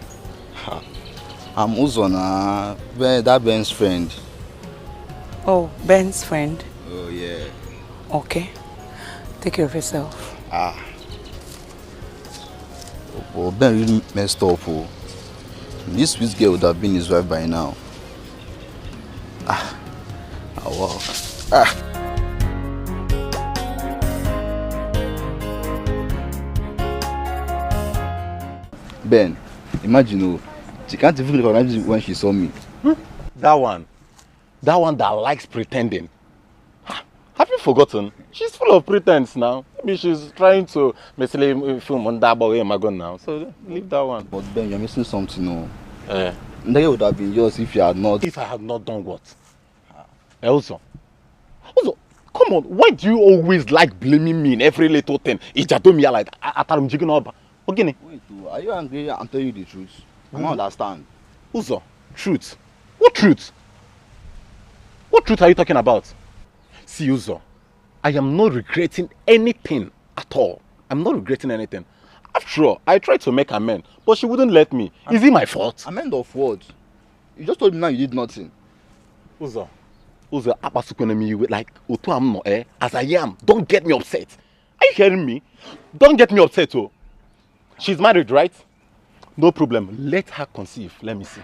I'm Uzona, that Ben's friend.
Oh, Ben's friend?
Oh, yeah.
Okay. Take care of yourself.
Oh, Ben really messed up. Oh. This sweet girl would have been his wife by now. Wow. Ben, imagine, she can't even recognize me when she saw me.
That one that likes pretending. Have you forgotten? She's full of pretense now. Maybe she's trying to film on that boy now. So leave that one.
But Ben, you're missing something, no? That would have been yours if you had not.
If I had not done what? Also, come on. Why do you always like blaming me in every little thing? It's just me like Atarum jigging up. Okay.
Wait, are you angry? I'm telling you the truth. I don't understand.
Uzo, truth? What truth? What truth are you talking about? See, Uzo, I am not regretting anything at all. I'm not regretting anything. After all, I tried to make amends, but she wouldn't let me. Is it my fault?
Amend of what? You just told me now you did nothing.
Uzo, apasukonomi like Otu am no as I am. Don't get me upset. Are you hearing me? Don't get me upset, oh. She's married, right? No problem. Let her conceive. Let me see.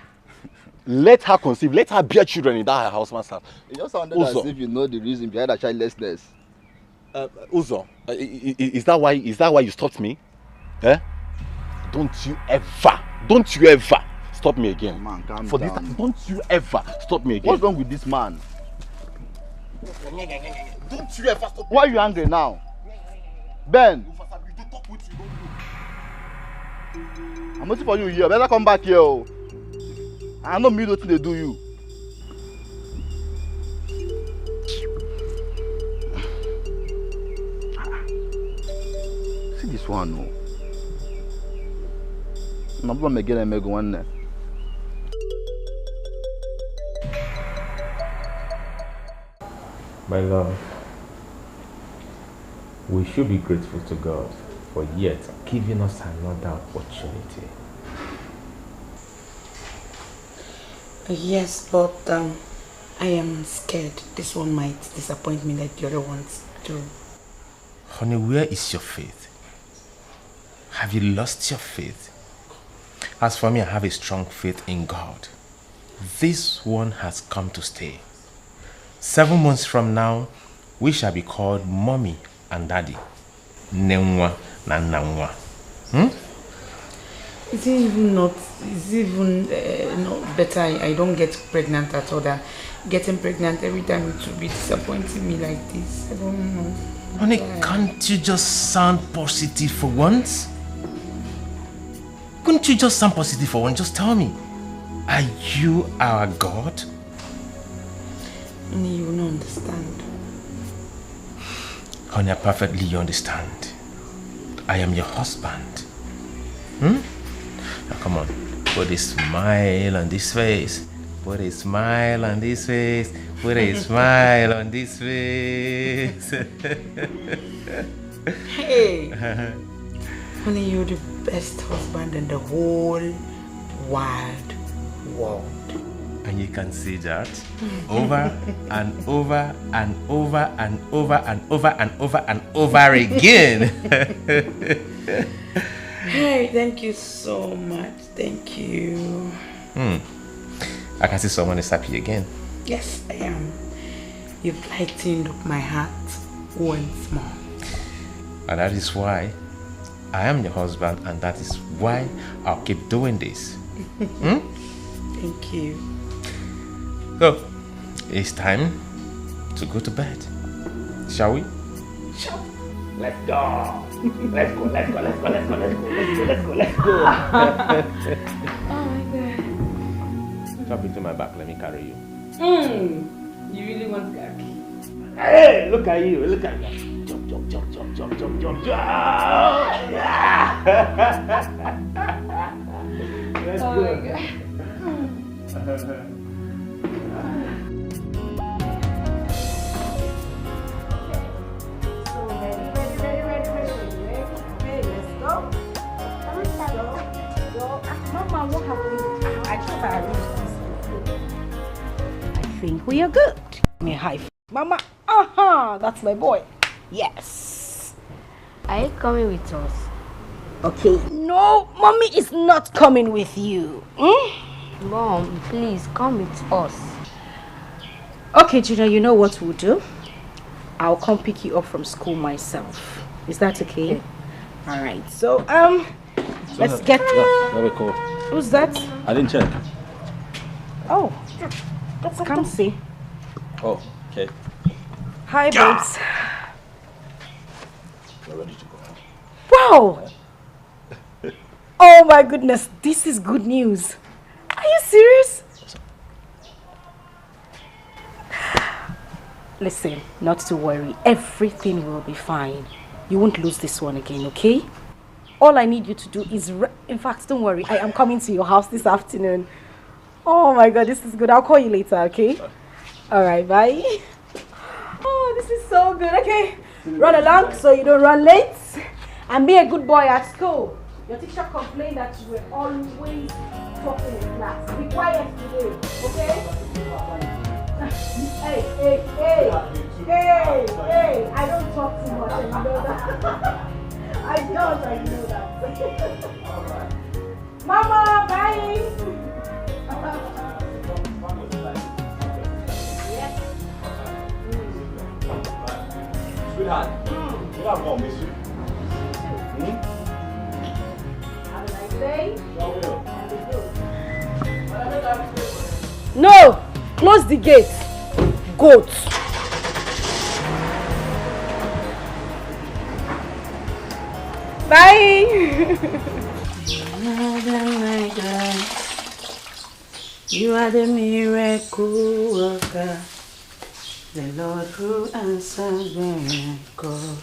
Let her conceive. Let her bear children in that house myself.
It just sounded as if you know the reason behind her childlessness.
Uzo, is that why you stopped me? Eh? Don't you ever stop me again.
Man, calm
For
down.
this, don't you ever stop me again.
What's wrong with this man?
Don't you ever stop.
Why are you angry now? Ben! I'm waiting for you here. Better come back here. Oh. I know me nothing they do you. See this one, no. I'm going to get a mega one there.
My love, we should be grateful to God for yet giving us another opportunity.
Yes, but I am scared this one might disappoint me like the other ones do.
Honey, where is your faith? Have you lost your faith? As for me, I have a strong faith in God. This one has come to stay. 7 months from now, we shall be called Mommy and Daddy. Nenwa na Nanwa.
Is it even not better I don't get pregnant at all? That getting pregnant every time it will be disappointing me like this. I don't know.
Honey, can't you just sound positive for once? Couldn't you just sound positive for once? Just tell me, are you our God?
Honey, you will not understand.
Honey, I perfectly understand. I am your husband. Now come on, put a smile on this face. Put a smile on this face. Put a smile on this face.
Hey! Honey, you're the best husband in the whole wide world.
And you can see that over and over and over and over and over and over and over again.
Hey, thank you so much. Thank you.
I can see someone is happy again.
Yes, I am. You've lightened up my heart once more.
And that is why I am your husband, and that is why I'll keep doing this.
Thank you.
So, it's time to go to bed. Shall we?
Sure. Let's go. Let's go, let's go, let's go, let's go, let's go, let's go, let's go, let's go.
Oh my God.
Jump into my back, let me carry you.
You really want that?
Hey, look at you, look at you. Jump, jump, jump, jump, jump, jump, jump, jump. Yeah. Let's
Oh
go.
my God.
Mama, what happened? I thought I arranged this. I think we are good. Give me a high five. Mama, that's my boy. Yes.
Are you coming with us?
Okay. No, mommy is not coming with you.
Mom, please come with us.
Okay, Gina, you know what we'll do? I'll come pick you up from school myself. Is that okay? All right. So, let's get...
Yeah, very cool.
Who's that?
I didn't check.
Oh, come see.
Oh, okay.
Hi, babes.
We're ready to go.
Wow! Oh my goodness, this is good news. Are you serious? Listen, not to worry. Everything will be fine. You won't lose this one again, okay? All I need you to do is... In fact, don't worry. I am coming to your house this afternoon. Oh my God, this is good. I'll call you later, okay? All right, bye. Oh, this is so good. Okay, run along so you don't run late. And be a good boy at school. Your teacher complained that you were always talking in class. Be quiet today, okay? Hey, I don't talk too much, and you know that. I know that. Mama, bye.
Sweetheart, you have more, miss you.
Have a nice day. No! Close the gate. Goat. Bye!
You are the miracle worker, the Lord who answers when I call.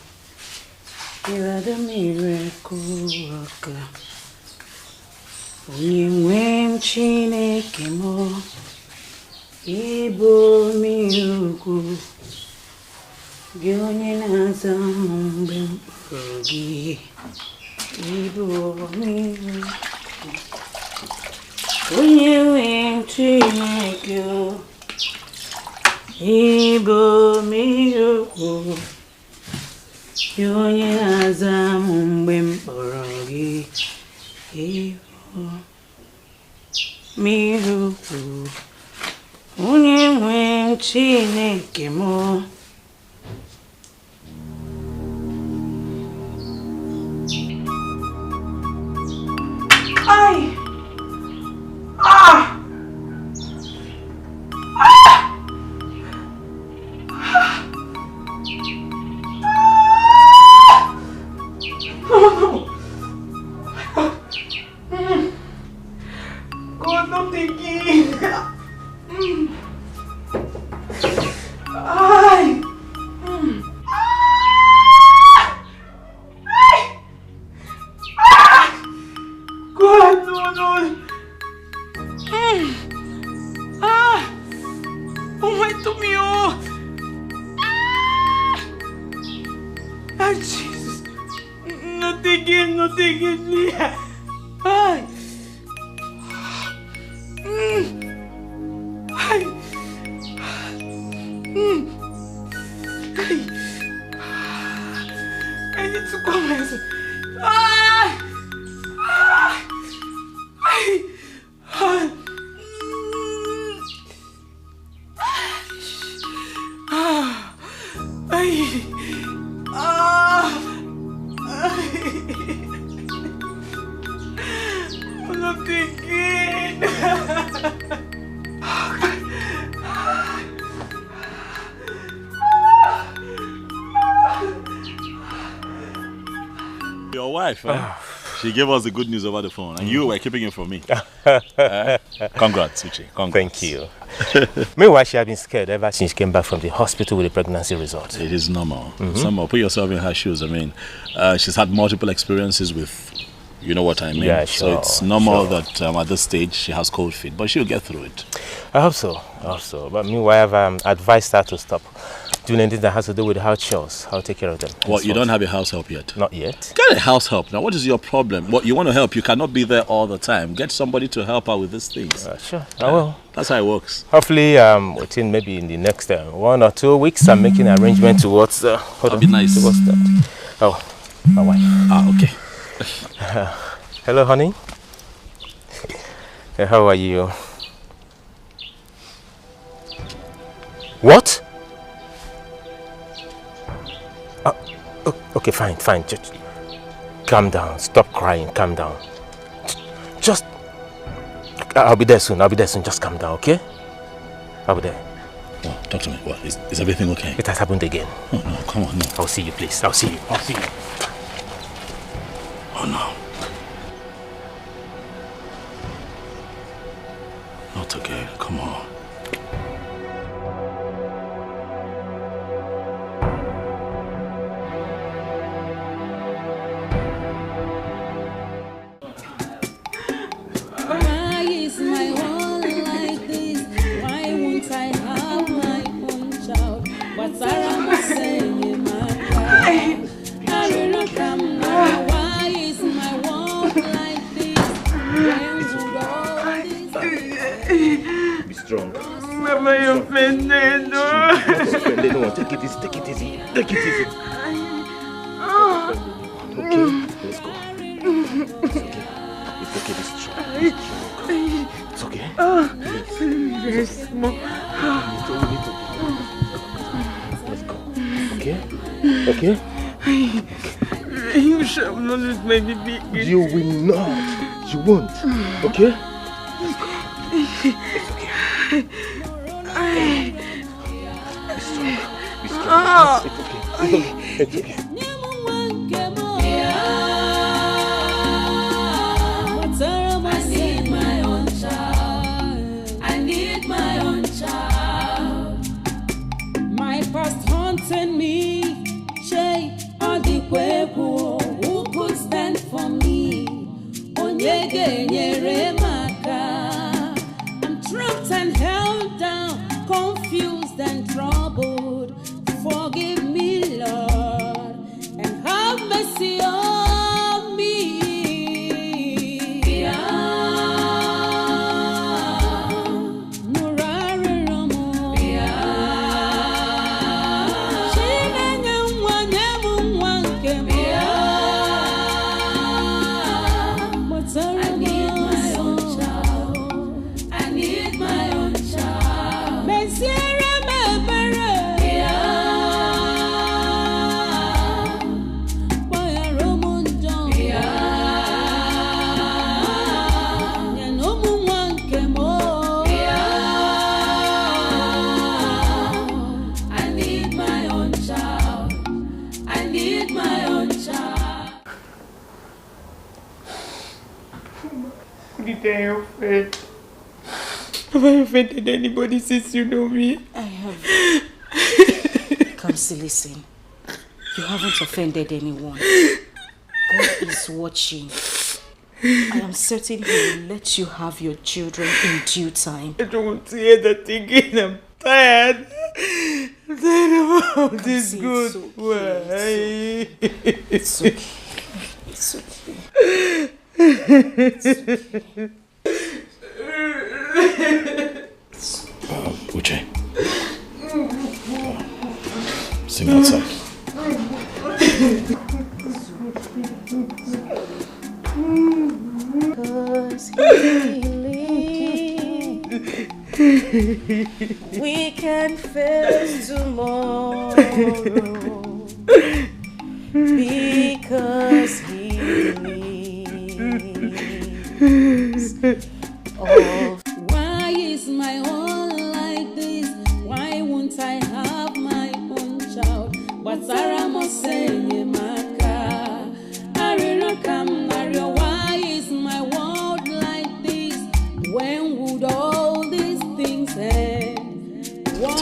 You are the miracle worker. Onye Chineke mo, Ibo miracle. Gị onye na-aza mgbe mkpụrụ gị, Ibo miracle. Onye nwe Chineke, Ibo miracle. Gị onye na-aza mgbe mkpụrụ gị, Ibo miracle. Onye nwe Chineke mo.
Ay!
God, not again. Ay! God, no. Oh my tummy, Jesus. Not again, please. Ay! I need to go myself.
Not again.
Your wife, eh? She gave us the good news over the phone, and you were keeping it from me. Congrats, Uche. Congrats.
Thank you. Meanwhile, she has been scared ever since she came back from the hospital with the pregnancy result.
It is normal. Normal. Put yourself in her shoes. I mean, she's had multiple experiences with, you know what I mean.
Yeah, sure.
So it's normal that at this stage she has cold feet, but she'll get through it.
I hope so. But meanwhile, I've advised her to stop doing anything that has to do with house chores. I'll take care of them.
What, you don't have a house help yet?
Not yet.
Get a house help. Now, what is your problem? What, you want to help, you cannot be there all the time. Get somebody to help her with these things.
Sure, I will.
That's how it works.
Hopefully, within maybe in the next 1 or 2 weeks, I'm making an arrangement towards... hold on.
Be nice.
Towards that. Oh, my wife.
Ah, okay.
Hello, honey. How are you? What? Okay, fine. Just calm down. Stop crying. Calm down. Just... I'll be there soon. Just calm down, okay? I'll be there.
Oh, talk to me. What? Is everything okay?
It has happened again.
Oh, no. Come on, no.
I'll see you, please. I'll see you.
Oh, no. Not again. Come on.
Why is my world like this? Why won't I have my own child? What's wrong saying my child? I will not come now. Why is my world like this?
Be strong.
Mama, you're offended.
No, take it easy. Take it easy. Okay, let's go. It's okay, be strong. It's okay.
Very small.
Let's go. Okay?
You shall not lose my baby.
You will not. You won't. Okay? It's okay. Be strong. It's okay.
Haunting me, Shay, who could stand for me? I'm trapped and held down, confused and troubled. Forgive me, Lord, and have mercy on me. Did I offend? Have I offended anybody since you know me?
I have. Kamsi, listen. You haven't offended anyone. God is watching. I am certain He will let you have your children in due time.
I don't want to hear that again. I'm tired. I'm tired of all this good. Why?
It's okay. It's okay.
Uche. Sing outside.
We can face tomorrow because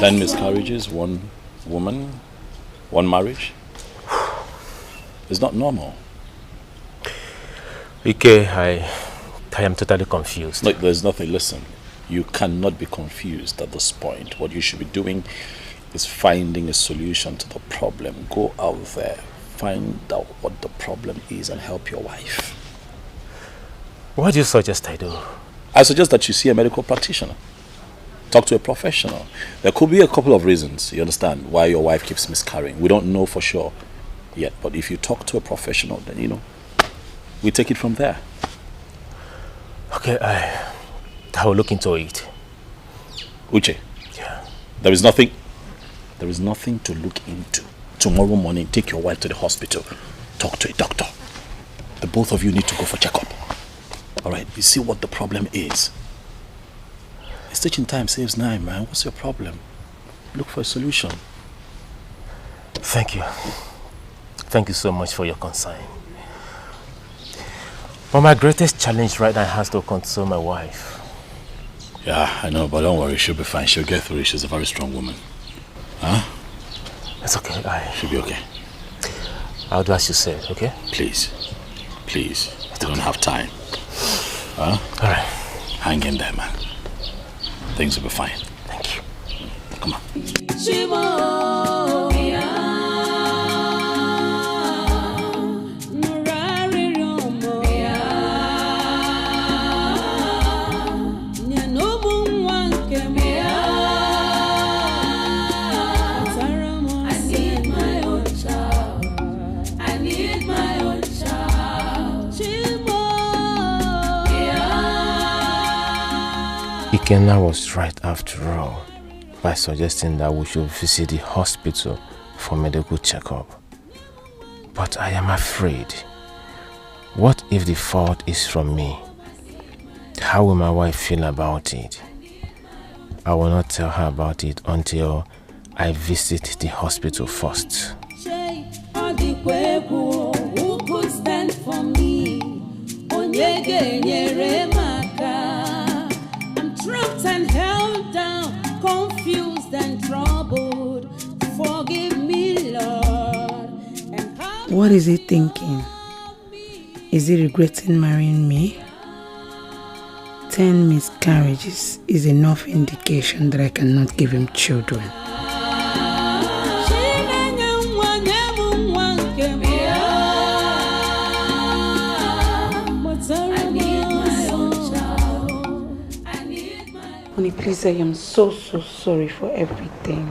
10 miscarriages, 1 woman, 1 marriage. It's not normal.
Okay, I am totally confused.
Look, there's nothing. Listen, you cannot be confused at this point. What you should be doing is finding a solution to the problem. Go out there, find out what the problem is and help your wife.
What do you suggest I do?
I suggest that you see a medical practitioner. Talk to a professional. There could be a couple of reasons, you understand, why your wife keeps miscarrying. We don't know for sure yet, but if you talk to a professional, then we take it from there.
Okay, I will look into it.
Uche.
Yeah.
There is nothing to look into. Tomorrow morning, take your wife to the hospital. Talk to a doctor. The both of you need to go for checkup. Alright, you see what the problem is. Stitching time saves 9, man. What's your problem? Look for a solution.
Thank you. Thank you so much for your concern. But my greatest challenge right now has to console my wife.
Yeah, I know, but don't worry. She'll be fine. She'll get through it. She's a very strong woman. Huh?
It's okay.
She'll be okay.
I'll do as you said, okay?
Please. Please. I don't have time. Huh?
Alright.
Hang in there, man. Things will be fine.
Thank you.
Come on.
Ikenna was right after all by suggesting that we should visit the hospital for medical checkup. But I am afraid. What if the fault is from me? How will my wife feel about it? I will not tell her about it until I visit the hospital first.
Who could stand for me? I'm trapped and held down, confused and troubled. Forgive me, Lord.
What is he thinking? Is he regretting marrying me? 10 miscarriages is enough indication that I cannot give him children. Honey, please, I am so sorry for everything.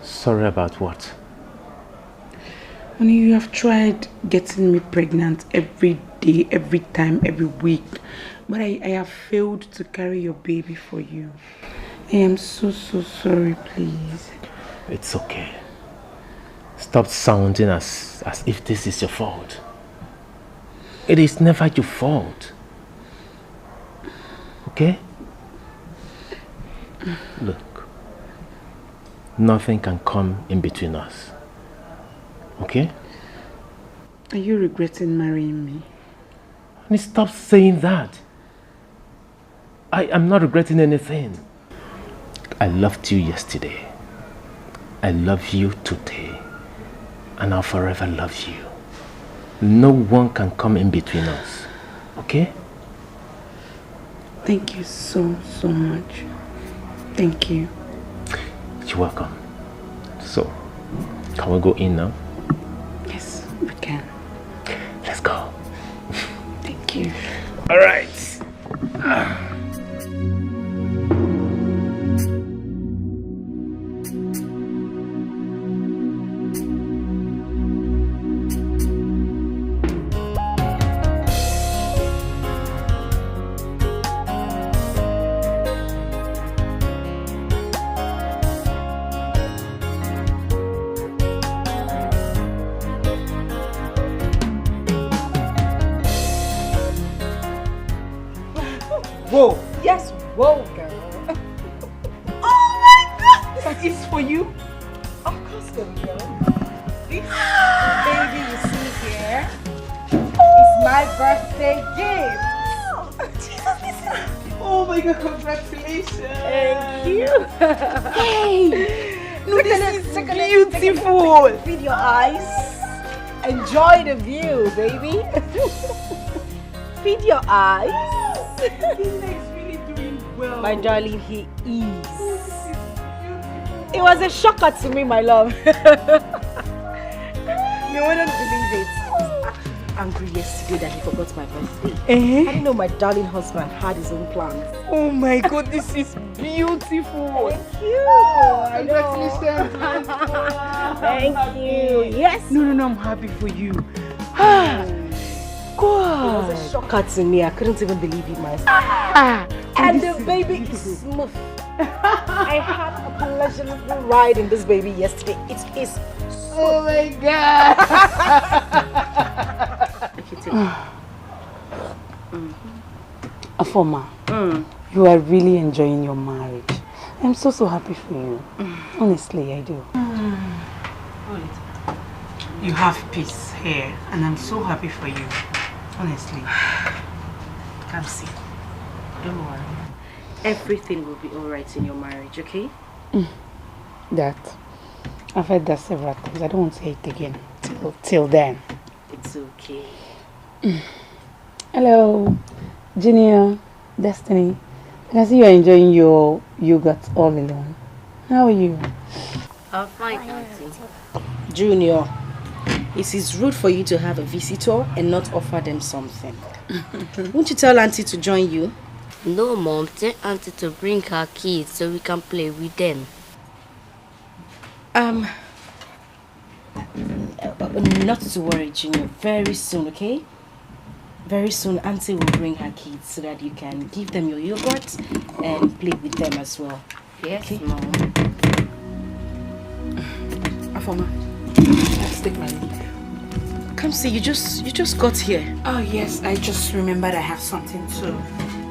Sorry about what?
Honey, you have tried getting me pregnant every day, every time, every week. But I have failed to carry your baby for you. I am so sorry, please.
It's okay. Stop sounding as if this is your fault. It is never your fault. Okay? Look. Nothing can come in between us. Okay?
Are you regretting marrying me?
Honey, stop saying that. I am not regretting anything. I loved you yesterday. I love you today. And I'll forever love you. No one can come in between us. Okay?
Thank you so much. Thank you.
You're welcome. So, can we go in now?
Yes, we can.
Let's go.
Thank you.
All right.
Whoa. Yes, whoa, girl. Oh my God! This is for you. Of course, there we go. This baby you see here is my birthday gift.
Jesus, this is...
Oh my God, congratulations.
Thank you.
Hey. No, this is
beautiful. Feed your eyes. Enjoy the view, baby. Feed your eyes.
He's really doing well.
My darling, he is. It was a shocker to me, my love. You wouldn't believe it. I was angry yesterday that he forgot my birthday. I didn't know my darling husband had his own plans.
Oh my God, this is beautiful.
Thank you. Congratulations. Thank you. Yes.
No, I'm happy for you.
It was a shocker to me. I couldn't even believe it myself. And the baby is smooth. I had a pleasurable ride in this baby yesterday. It is smooth.
Oh my God.
Afoma, you are really enjoying your marriage. I'm so happy for you. Honestly, I do.
You have peace here, and I'm so happy for you. Honestly. Come see. Don't worry.
Everything will be alright in your marriage, okay?
That. I've heard that several times. I don't want to say it again. Till then.
It's okay.
Hello, Junior, Destiny. I can see you're enjoying your yogurt all alone. How are you?
I'm fine, Auntie. Junior, it is rude for you to have a visitor and not offer them something. Won't you tell Auntie to join you?
No, Mom. Tell Auntie to bring her kids so we can play with them.
Not to worry, Junior. Very soon, okay? Very soon, Auntie will bring her kids so that you can give them your yogurt and play with them as well.
Yes,
okay?
Mom.
Afoma, let's take my leave.
Come see, you just got here.
Oh yes, I just remembered I have something to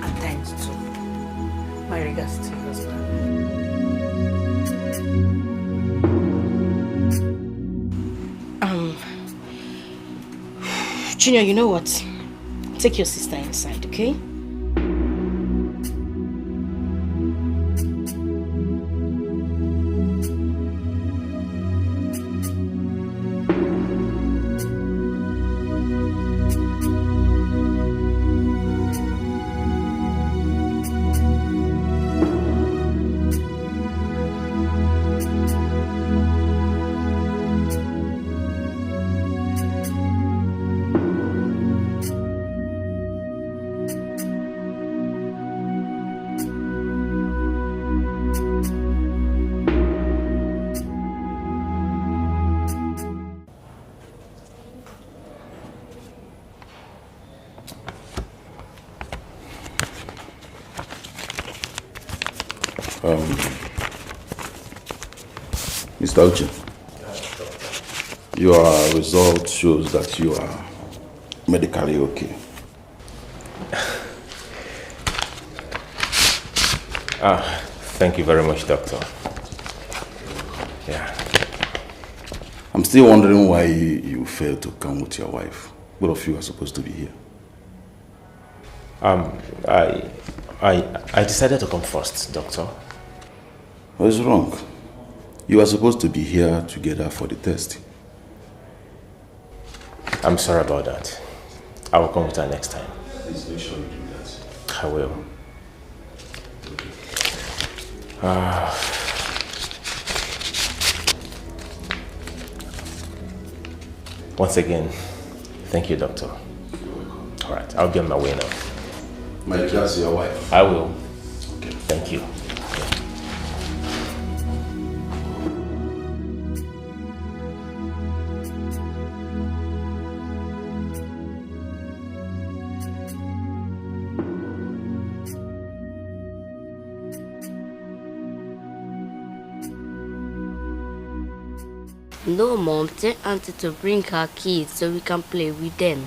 attend to. My regards to you as well.
Junior, you know what? Take your sister inside, okay?
Mr. Uche, your result shows that you are medically okay.
Thank you very much, Doctor. Yeah.
I'm still wondering why you failed to come with your wife. Both of you are supposed to be here.
I decided to come first, Doctor.
What's wrong? You are supposed to be here together for the test.
I'm sorry about that. I will come with her next time.
Please make sure you do that.
I will. Once again, thank you, Doctor. All right, I'll be on my way now.
My class, your wife.
I will.
Okay.
Thank you.
No, Mom. Tell Auntie to bring her kids so we can play with them.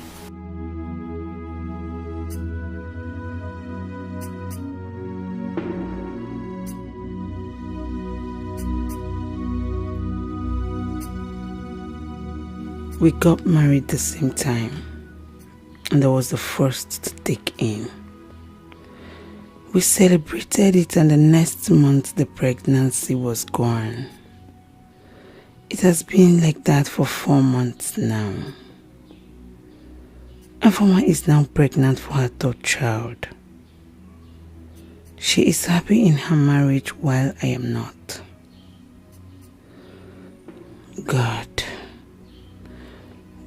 We got married the same time, and I was the first to take in.
We celebrated it, and the next month the pregnancy was gone. It has been like that for 4 months now. Afoma is now pregnant for her 3rd child. She is happy in her marriage while I am not. God,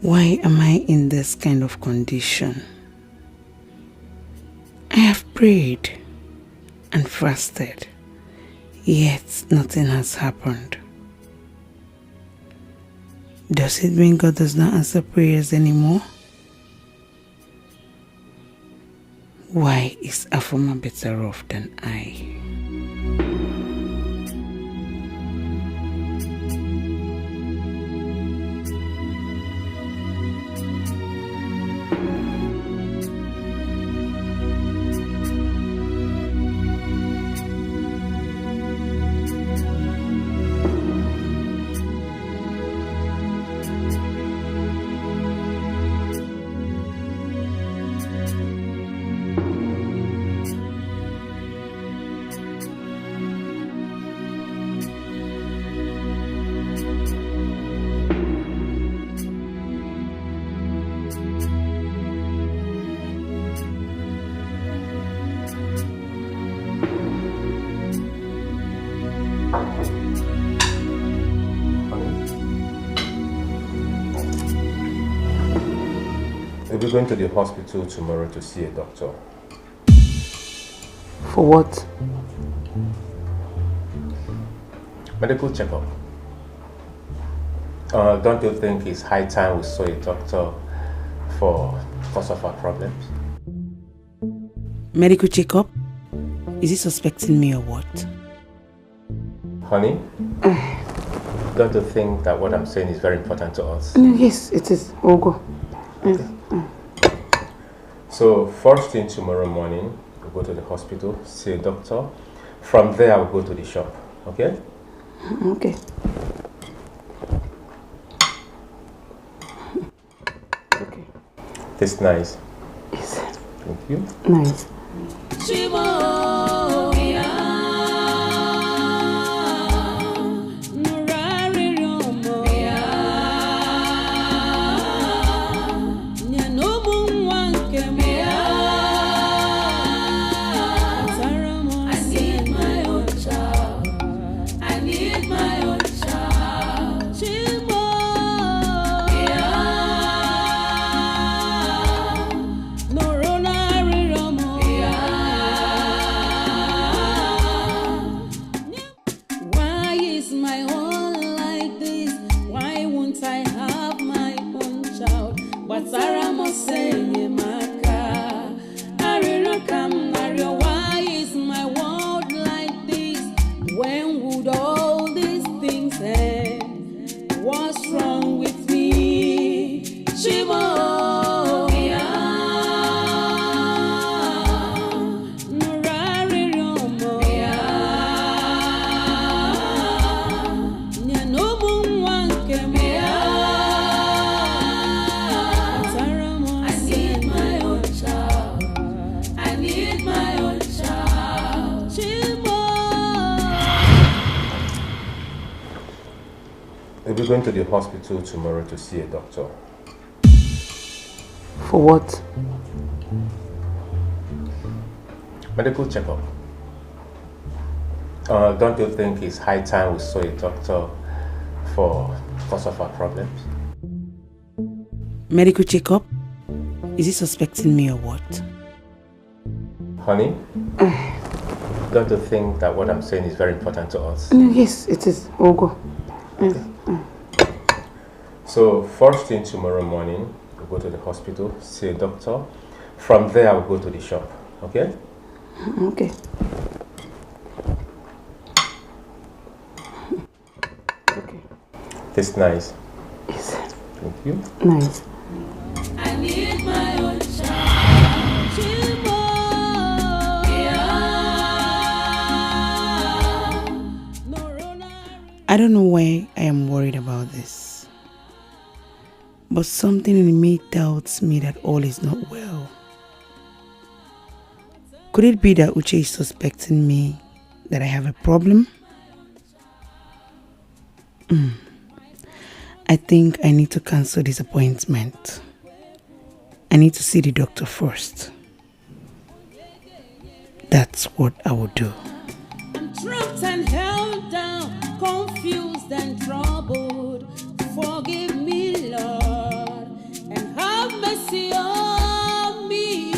why am I in this kind of condition? I have prayed and fasted, yet nothing has happened. Does it mean God does not answer prayers anymore? Why is Afoma better off than I?
We'll be going to the hospital tomorrow to see a doctor.
For what?
Medical checkup. Don't you think it's high time we saw a doctor for cause of our problems?
Medical checkup? Is he suspecting me or what?
Honey, don't you think that what I'm saying is very important to us?
Yes, it is. We'll go. Yes.
So first thing tomorrow morning, we'll go to the hospital, see a doctor. From there, we'll go to the shop. Okay?
Okay.
Okay. Tastes nice.
Yes.
Thank you.
Nice.
We're going to the hospital tomorrow to see a doctor.
For what?
Medical checkup. Don't you think it's high time we saw a doctor for cause of our problems?
Medical checkup? Is he suspecting me or what?
Honey, don't you think that what I'm saying is very important to us?
Yes, it is. We'll go. Yes.
So first thing tomorrow morning, we'll go to the hospital, see a doctor. From there, we'll go to the shop. Okay?
Okay.
Okay. Tastes nice.
Yes.
Thank you.
Nice.
I need my own child.
I don't know why I am worried about this, but something in me tells me that all is not well. Could it be that Uche is suspecting me that I have a problem? I think I need to cancel this appointment. I need to see the doctor first. That's what I will do.
I'm trapped and held down, confused and troubled. Forgive me, Lord, and have mercy on me.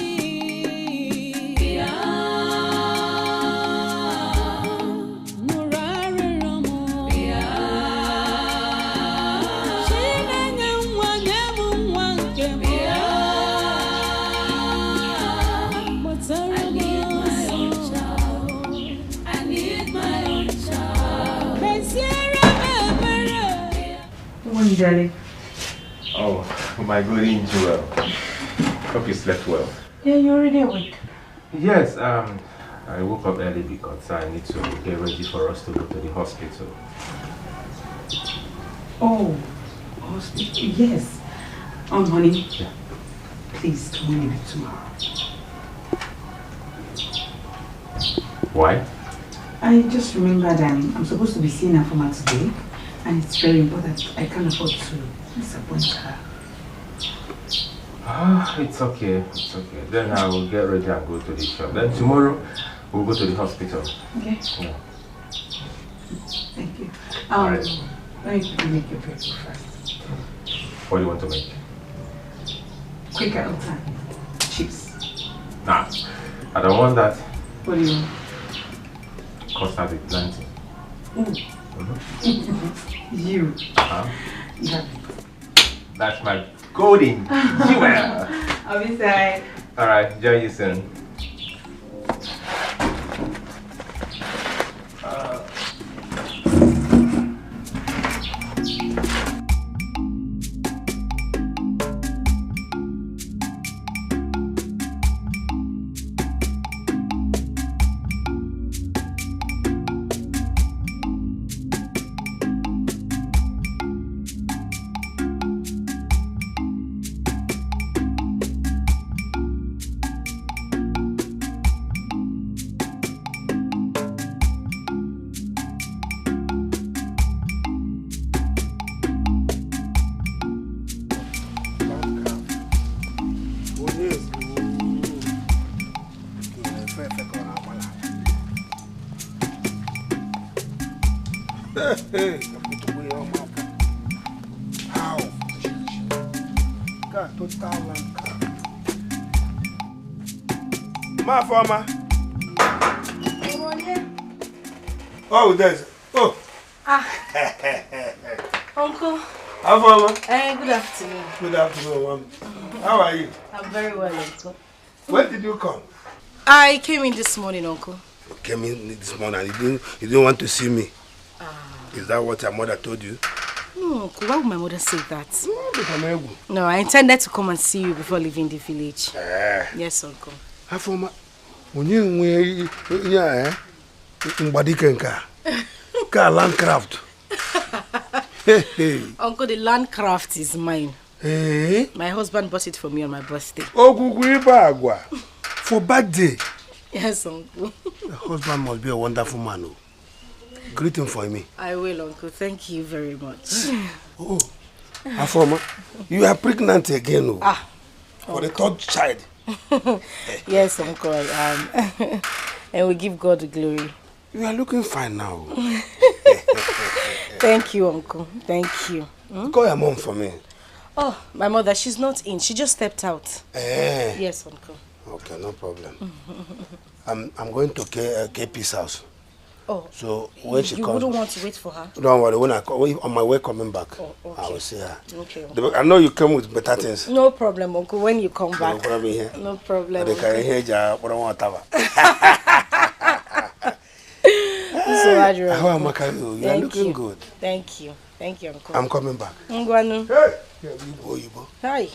Morning, darling.
Oh, my good angel. Hope you slept well.
Yeah, you're already awake.
Yes, I woke up early because I need to get ready for us to go to the hospital.
Oh, hospital, yes. Honey,
yeah.
Please, can we leave it tomorrow?
Why?
I just remembered I'm supposed to be seeing her from her today, and it's very important. I can't afford to disappoint her.
It's okay. Then I will get ready and go to the shop. Then tomorrow, we'll go to the hospital.
Okay.
Yeah.
Thank you.
Alright.
Let me quickly make your breakfast first.
What do you want to make?
Quick Attah. Chips.
Nah, I don't want that.
What do you want?
Custard with plenty.
You.
Huh?
You have it.
That's my golden jewel.
I'll be inside.
Alright, join you soon.
Hey, how? God, total land. My farmer. Oh, there's. Oh.
Uncle.
How farmer?
Good afternoon.
Good afternoon, Mom. How are you?
I'm very well, Uncle.
When did you come?
I came in this morning, Uncle.
You came in this morning. You didn't want to see me. Is that what your mother told you?
No, Uncle. Why would my mother say that? No, I intended to come and see you before leaving the village. Yes, Uncle.
How farmer? When you Nwabunike landcraft.
Uncle, the landcraft is mine.
Hey?
My husband bought it for me on my birthday.
For birthday?
Yes, Uncle.
The husband must be a wonderful man. Oh. Greet him for me.
I will, Uncle. Thank you very much.
Oh, Afoma, you are pregnant again. Oh. For the third child.
Yes, Uncle, I am. And we give God the glory.
You are looking fine now.
Thank you, Uncle. Thank you.
Call your mom for me.
Oh, my mother, she's not in. She just stepped out. Yes, Uncle.
Okay, no problem. I'm going to KP's house.
Oh,
so when she comes,
you wouldn't want to wait for her?
Don't worry. When on my way coming back,
okay.
I will see her.
Okay.
I know you came with better things.
No problem, Uncle. When you come back.
No problem here.
No problem.
They can hear you.
So, Adrian,
how am I? You are looking good.
Thank you. Thank you, Uncle.
I'm coming back.
Ngwanu.
Hey, you go.
Hi.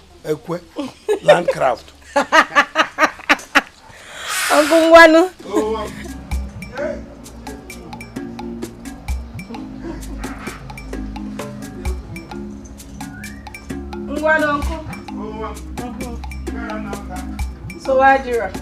Landcraft.
Uncle Ngwanu.
Oh, hey.
Ngwanu, Uncle. So, Adrian.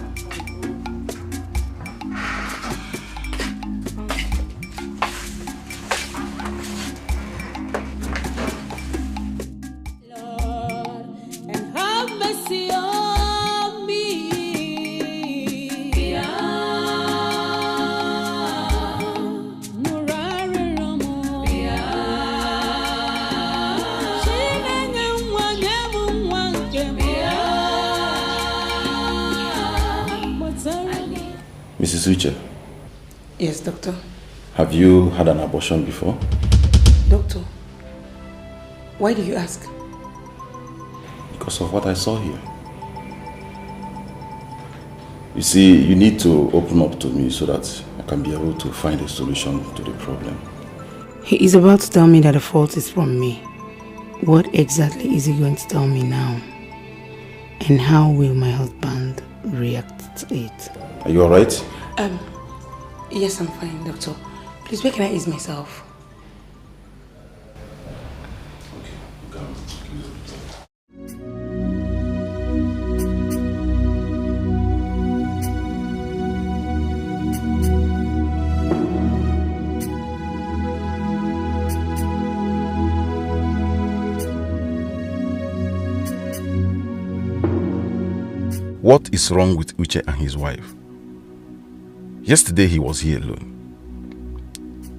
Mrs. Uche.
Yes, doctor.
Have you had an abortion before?
Doctor, why do you ask?
Because of what I saw here. You see, you need to open up to me so that I can be able to find a solution to the problem.
He is about to tell me that the fault is from me. What exactly is he going to tell me now? And how will my husband react to it?
Are you alright?
Yes, I'm fine, doctor. Please, where can I ease myself?
What is wrong with Uche and his wife? Yesterday he was here alone.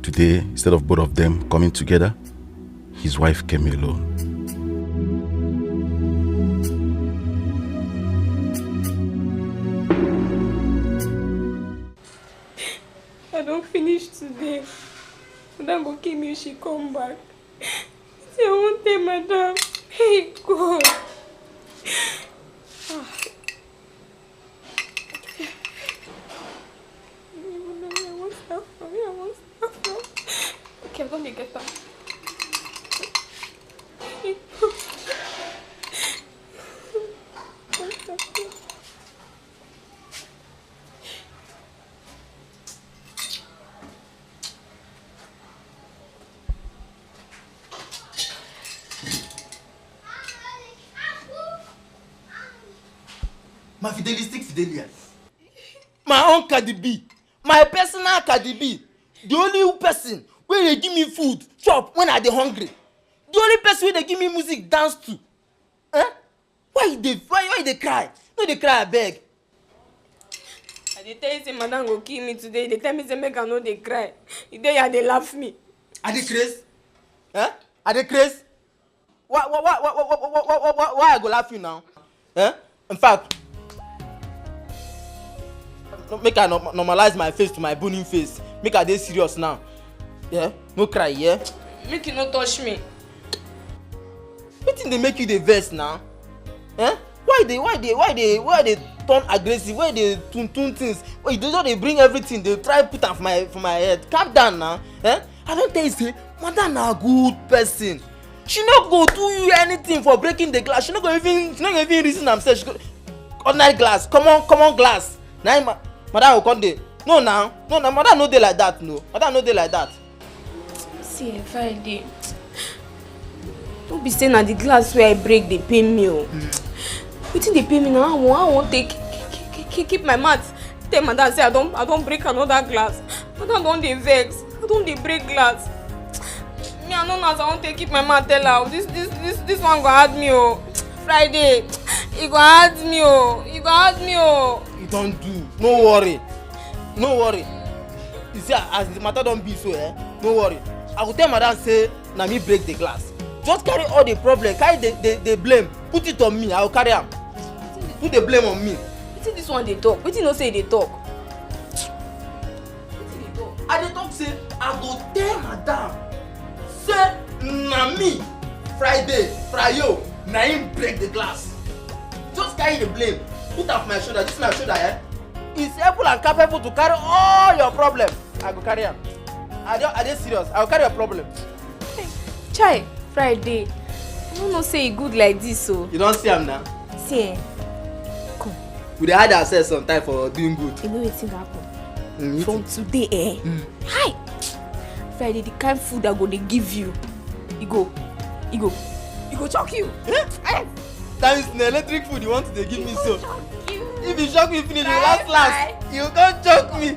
Today, instead of both of them coming together, his wife came alone.
I don't finish today. Madam go kill me if she come back. See, I won't tell Madam. Hey, God. Okay, I'm going to get back.
My fidelistic Fidelia. My own Cardi B. My personal Cardi B. The only person where they give me food, chop when I dey hungry. The only person where they give me music, dance to. Eh? Why they cry? No, they cry, I beg.
I dey tell you, say Madam go kill me today. They tell me, say make I no dey cry. They laugh me.
Are they crazy? Eh? Are they crazy? Why I go laugh you now? Eh? In fact, make I normalize my face to my boning face. Make I dey serious now. Yeah? No cry, yeah?
Make you no touch me.
Wetin dey make you dey vex now? Eh? Why they turn aggressive? Why they tune things? Why they just bring everything? They try put am for my head. Calm down now. Eh? I don't tell you say, Madam na good person. She no go do you anything for breaking the glass. She no go even reason herself. She go ordinary glass, common glass. Now Madam go come dey. No, Madam no dey like that. No, Madam no dey like that.
See, Friday. Don't be saying that the glass where I break they pay me. Wetin dey pay me now? I won't keep my mouth. Tell Madam say I don't break another glass. Madam don't dey vex. I don't dey break glass. Me I know now I won't keep my mouth tell her. This one go hard me Friday. He go hard me
You don't do. No worry. You see, as the matter don't be so, no worry. I will tell Madam say na me break the glass. Just carry all the problem, carry the blame, put it on me. I will carry am. Put the blame on me.
Wetin this one dey talk? Wetin no say dey talk?
I dey talk say I go tell Madam say na me Friday, Frayo, na him break the glass. Just carry the blame, put am for my shoulder. This my shoulder, is able and capable to carry all your problem. I go carry am. I dey serious. I will carry your problem.
Hey, Chai, Friday. I don't know say e good like this, so.
You don't see am now?
See, come.
We dey hide ourselves sometimes for doing good.
You know wetin happen? From today, hi. Friday, the kind food I go dey give you, e go shock you.
That is the electric food you want to give me so. If you shock me finish, you last. You can't choke me.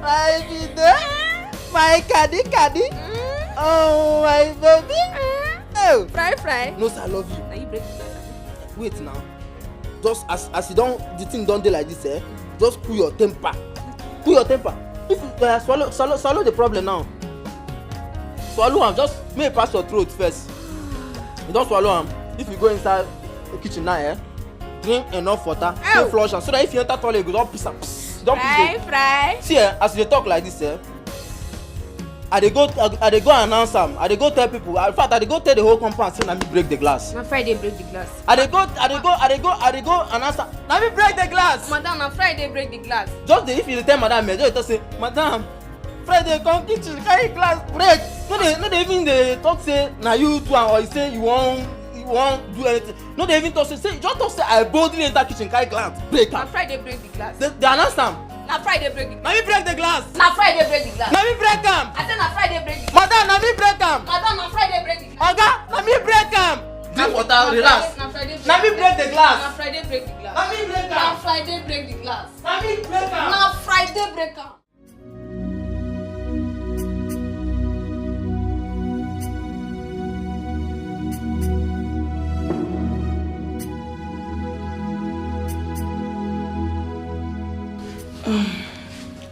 I be there, my caddy. Oh my baby. Oh.
Fry.
No sir, I love you.
Now you break the glass.
Wait now. Just as you don't, the thing don't do like this, just cool your temper. If you swallow the problem now. Swallow am, just make it pass your throat first. You don't swallow am. If you go inside the kitchen now, drink enough water, take flush am so that if you enter toilet you go don piss am.
Fry.
See as you dey talk like this I dey go announce am, I dey go tell people, in fact I dey go tell the whole compound say na me break the glass.
Na Friday break the glass.
I dey go announce am, na me break the glass.
Madam, na Friday break the glass.
Just if you dey tell madam, just talk say, madam, Friday come kitchen carry glass break. No dey even dey talk say na you do am or you say you wan do anything. No dey even talk say just talk say I boldly enter kitchen carry glass break am.
Na Friday break the glass.
They announce am.
Na Friday break the glass.
Na me break the glass.
Na Friday break the glass.
Na me break am.
I say na Friday break the glass.
Madam, na me break am.
Madam, na Friday break the glass.
Oga, na me break am. Drink water, relax. Na me break the glass.
Na Friday break the glass.
Na me break am.
Na Friday break the glass.
Na me break am.
Na Friday break am.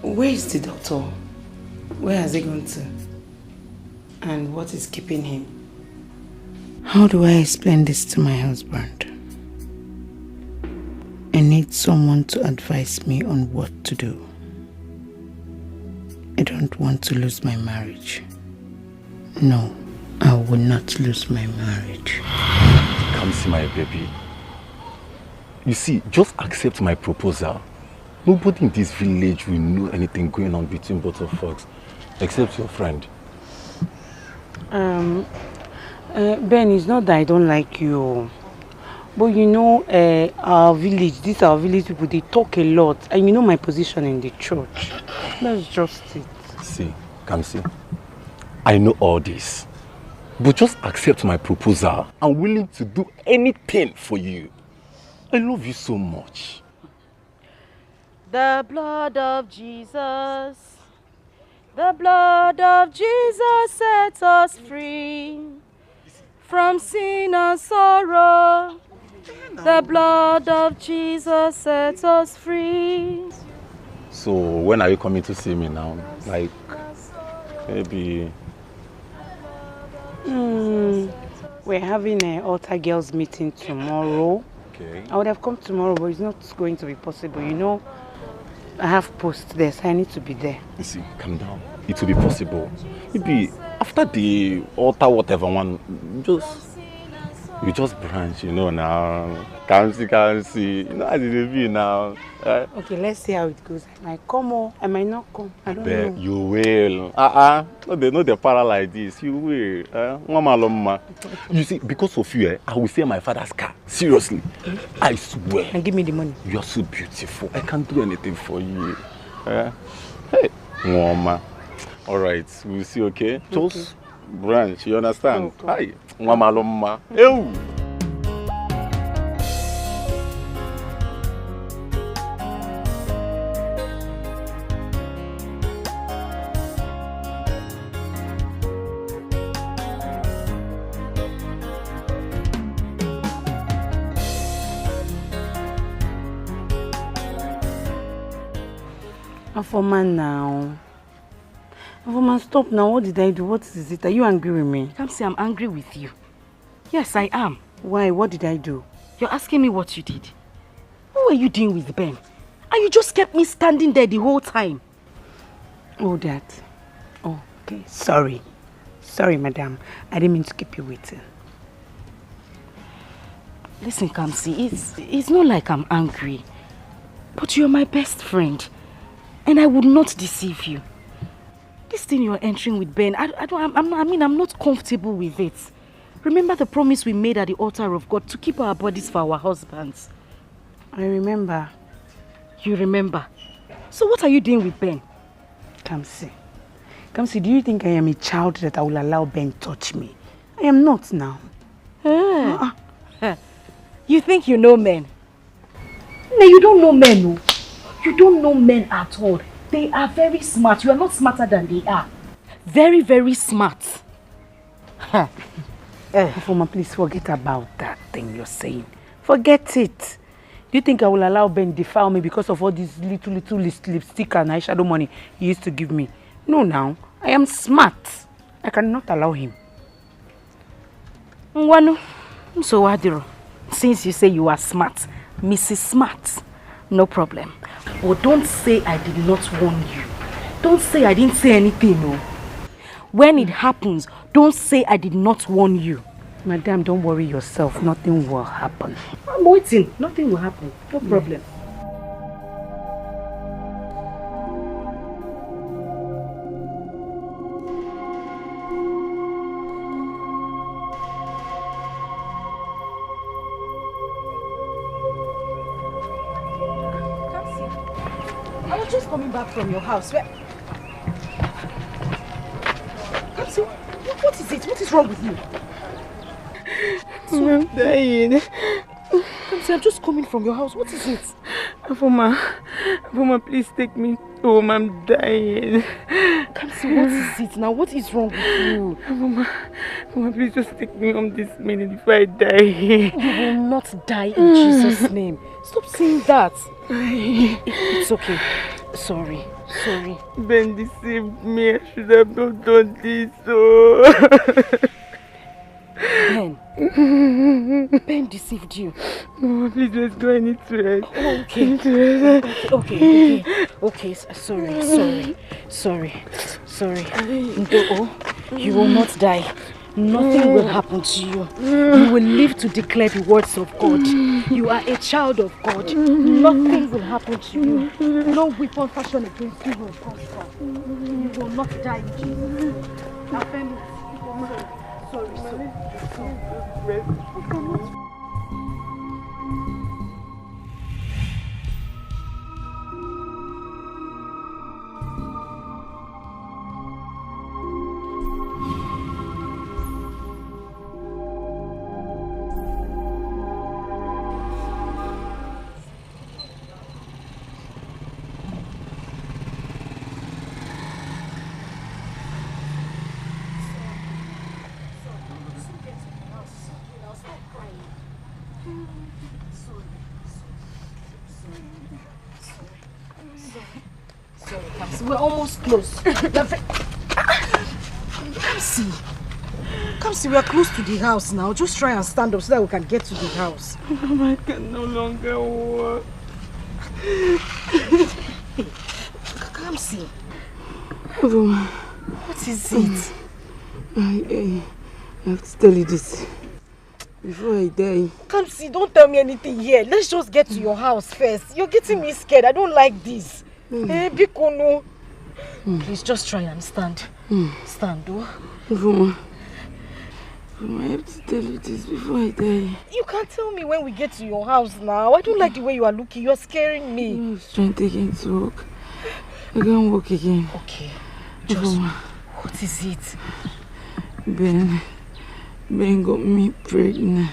Where is the doctor? Where has he gone to? And what is keeping him? How do I explain this to my husband? I need someone to advise me on what to do. I don't want to lose my marriage. No, I will not lose my marriage.
Come see my baby. You see, just accept my proposal. Nobody in this village will know anything going on between both of us, except your friend.
Ben, it's not that I don't like you. But you know, our village people, they talk a lot. And you know my position in the church. That's just it.
See, Kamsi, I know all this. But just accept my proposal. I'm willing to do anything for you. I love you so much.
The blood of Jesus, the blood of Jesus sets us free from sin and sorrow. The blood of Jesus sets us free.
So when are you coming to see me now? Like, maybe...
We're having an altar girls meeting tomorrow.
Okay.
I would have come tomorrow, but it's not going to be possible. You know, I have post there, so I need to be there.
You see, calm down. It will be possible. Maybe after the altar, whatever one, you just branch, you know now. Can't see. You know how it will be now.
Okay, let's see how it goes. I might come or I might not come. I don't know.
You will. No, they know the para like this. You will. You see, because of you, I will sell my father's car. Seriously. I swear.
And give me the money.
You are so beautiful. I can't do anything for you. Hey, Mama. All right, we'll see, okay? Just branch, you understand? Hi, Mama Loma. Ew.
Afoman now. Afoman, stop now. What did I do? What is it? Are you angry with me?
Come see, I'm angry with you. Yes, I am.
Why? What did I do?
You're asking me what you did. What were you doing with Ben? And you just kept me standing there the whole time.
Oh, that. Oh, okay. Sorry. Sorry, madam. I didn't mean to keep you waiting.
Listen, Kamsi, it's not like I'm angry. But you're my best friend. And I would not deceive you. This thing you're entering with Ben, I'm not comfortable with it. Remember the promise we made at the altar of God to keep our bodies for our husbands?
I remember.
You remember? So what are you doing with Ben?
Kamsi, do you think I am a child that I will allow Ben to touch me? I am not now.
You think you know men? No, you don't know men. No. You don't know men at all. They are very smart. You are not smarter than they are. Very, very smart.
Mama, please forget about that thing you're saying. Forget it. Do you think I will allow Ben defile me because of all this little lipstick and eyeshadow money he used to give me? No, now. I am smart. I cannot allow him.
Nwanu, so Wadiro, since you say you are smart,
Mrs. Smart, no problem. But don't say I did not warn you. Don't say I didn't say anything, no. When it happens, don't say I did not warn you.
Madam, don't worry yourself. Nothing will happen.
I'm waiting. Nothing will happen. No problem. I was just coming back from your house. Kamsi, what is it? What is wrong with you?
I'm dying.
Kamsi, I'm just coming from your house. What is it?
Afoma, please take me home. I'm dying.
Kamsi, what is it now? What is wrong with you?
Afoma, please just take me home this minute before I die.
You will not die in Jesus' name. Stop saying that. It's okay. Sorry.
Ben deceived me. I should have not done this. Oh.
Ben deceived you.
No, please, let's go. I need to rest.
Okay.
I need to rest.
Okay. Sorry. You will not die. Nothing will happen to you. You will live to declare the words of God. You are a child of God. Nothing will happen to you. No weapon fashioned against you will prosper. You will not die in Jesus. Affirm it. Sorry. We're almost close. Kamsi, we are close to the house now. Just try and stand up so that we can get to the house.
I can no longer walk.
Kamsi.
What
What is it?
I have to tell you this before I die.
Kamsi, don't tell me anything here. Let's just get to your house first. You're getting me scared. I don't like this. Biko, no. Please just try and stand. Stand, oh.
I have to tell you this before I die.
You can't tell me when we get to your house now. I don't like the way you are looking. You're scaring me.
I was trying again to walk. I can't walk again.
Okay. Just, what is it?
Ben got me pregnant.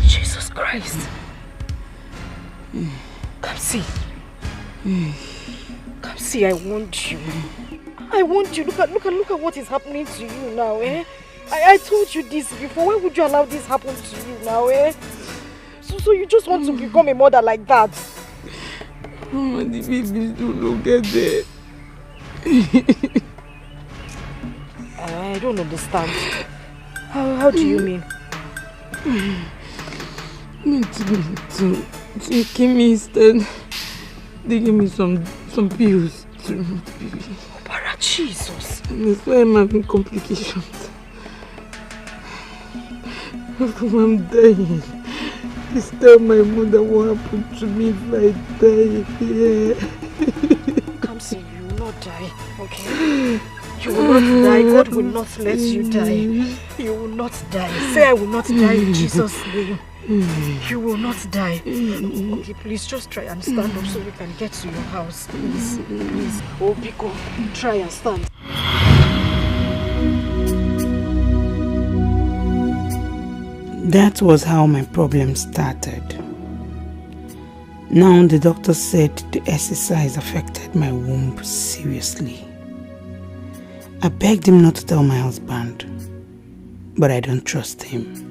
Jesus Christ. Kamsi. Kamsi, I want you. I want you. Look at what is happening to you now, eh? I told you this before. Why would you allow this happen to you now, eh? So you just want to become a mother like that?
Mama, the babies don't get there.
I don't understand. How do you mean?
To give me instead. They give me some pills to remove the baby.
Para Jesus.
And that's why I'm having complications. I'm dying. Please tell my mother what happened to me if I die here.
Kamsi, you will not die, okay? You will not die. God will not let you die. You will not die. Say I will not die in Jesus' name. You will not die. Okay, please just try and stand up so we can get to your house. Please. Oh, Biko, try and stand.
That was how my problem started. Now the doctor said the exercise affected my womb seriously. I begged him not to tell my husband, but I don't trust him.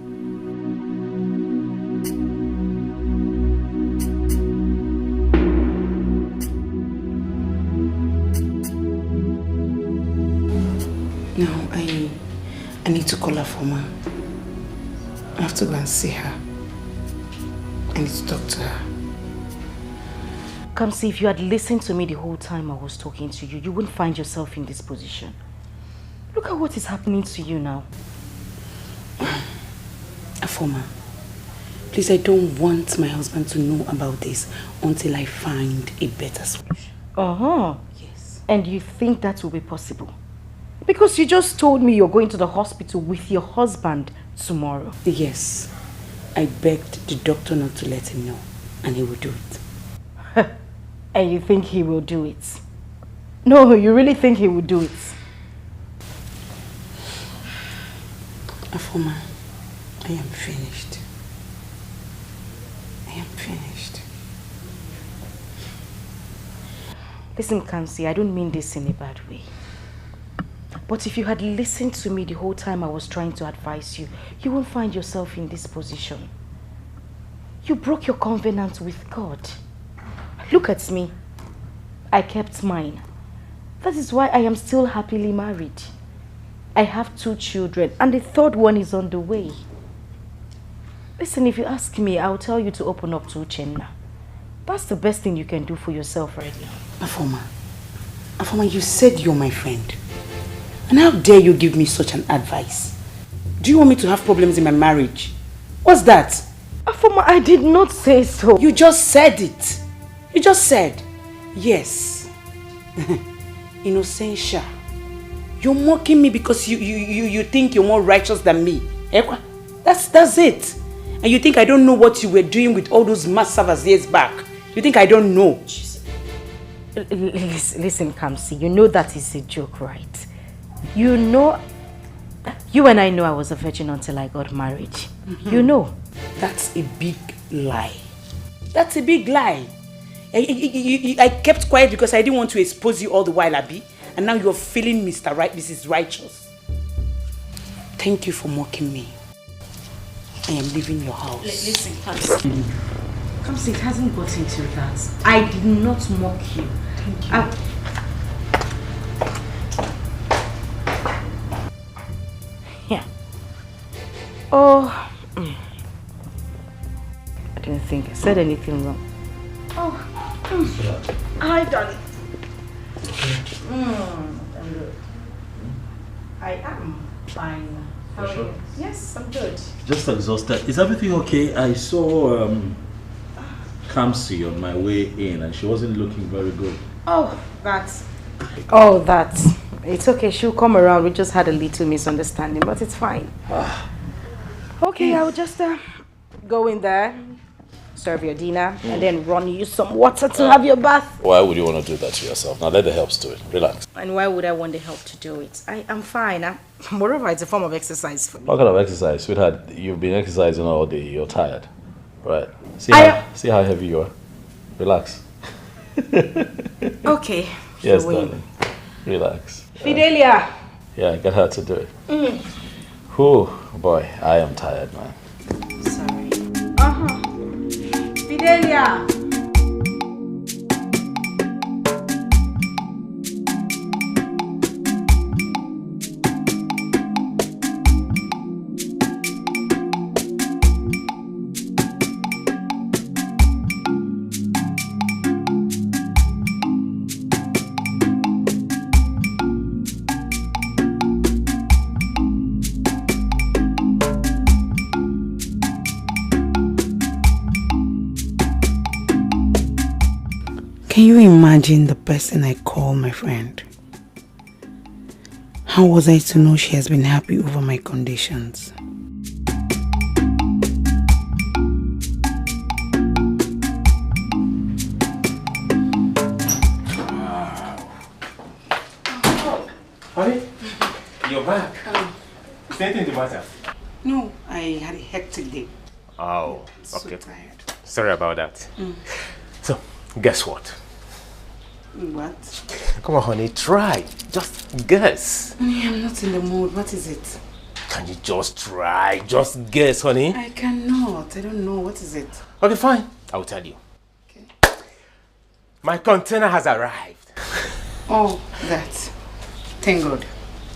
Now I need to call her for me. I have to go and see her.
I need to talk to her.
Come see, if you had listened to me the whole time I was talking to you, you wouldn't find yourself in this position. Look at what is happening to you now.
Afoma, please, I don't want my husband to know about this until I find a better solution.
Yes. And you think that will be possible? Because you just told me you're going to the hospital with your husband tomorrow.
Yes. I begged the doctor not to let him know, and he will do it.
And you think he will do it? No, you really think he will do it?
Afoma, I am finished. I am finished.
Listen, Kamsi, I don't mean this in a bad way. But if you had listened to me the whole time I was trying to advise you, you won't find yourself in this position. You broke your covenant with God. Look at me. I kept mine. That is why I am still happily married. I have 2 children and the 3rd one is on the way. Listen, if you ask me, I'll tell you to open up to Uchenna. That's the best thing you can do for yourself right now.
Afoma, you said you're my friend. And how dare you give me such an advice? Do you want me to have problems in my marriage? What's that?
Afoma, I did not say so.
You just said it. You just said, yes. Innocentia. You're mocking me because you think you're more righteous than me. That's it. And you think I don't know what you were doing with all those mass servers years back. You think I don't know?
Listen, Kamsi, you know that is a joke, right? You know, you and I know I was a virgin until I got married. You know.
That's a big lie. That's a big lie. I kept quiet because I didn't want to expose you all the while, Abi. And now you're feeling Mrs. Righteous. Thank you for mocking me. I am leaving your house.
Listen, Kamsi. Kamsi, it hasn't gotten to that. I did not mock you. Thank you. Yeah. Oh. I didn't think I said anything wrong. Oh. Hi, darling. I am fine. How are you? Yes, I'm good.
Just exhausted. Is everything okay? I saw Kamsi on my way in and she wasn't looking very good.
Oh, that's... It's okay. She'll come around. We just had a little misunderstanding, but it's fine. Okay, I'll just go in there, serve your dinner, and then run you some water to have your bath.
Why would you want to do that to yourself? Now let the helps do it. Relax.
And why would I want the help to do it? I'm fine. Moreover, it's a form of exercise for me.
What kind of exercise? Sweetheart, you've been exercising all day. You're tired. Right. See how heavy you are. Relax.
Okay.
Yes, darling. Relax.
Fidelia.
Yeah, get her to do it. Whew, boy, I am tired, man.
Sorry. Fidelia.
Can you imagine the person I call my friend? How was I to know she has been happy over my conditions?
Honey, you're back. Is anything the matter?
No, I had a hectic day.
Oh,
So
okay.
tired.
Sorry about that. So, guess what?
What?
Come on, honey, try. Just guess.
Honey, I'm not in the mood. What is it?
Can you just try? Just guess, honey.
I cannot. I don't know. What is it?
Okay, fine. I'll tell you.
Okay.
My container has arrived.
Oh, that. Thank God.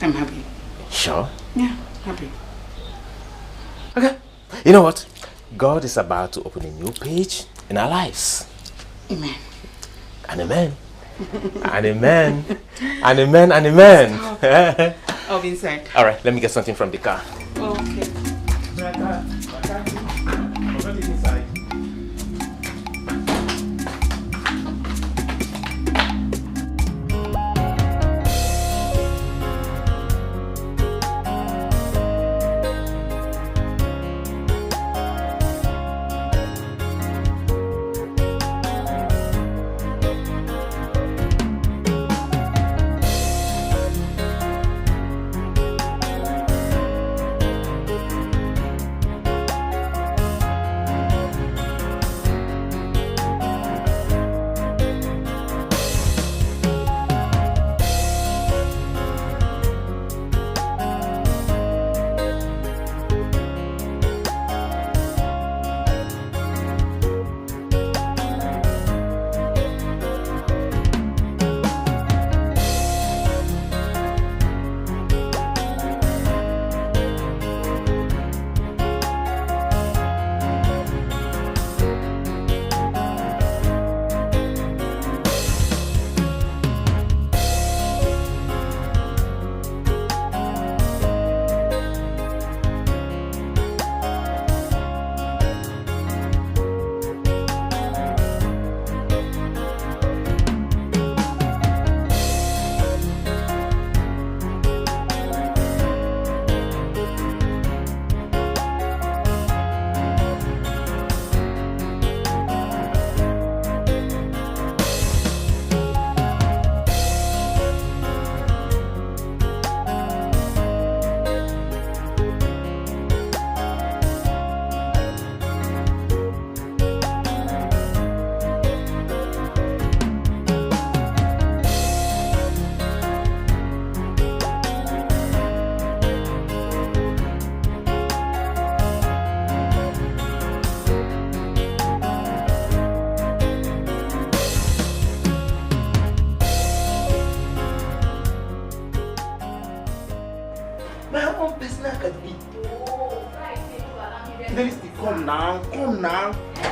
I'm happy.
Sure?
Yeah, happy.
Okay. You know what? God is about to open a new page in our lives.
Amen.
And amen. And amen. And amen and amen.
I'll be inside.
All right, let me get something from the car.
Okay.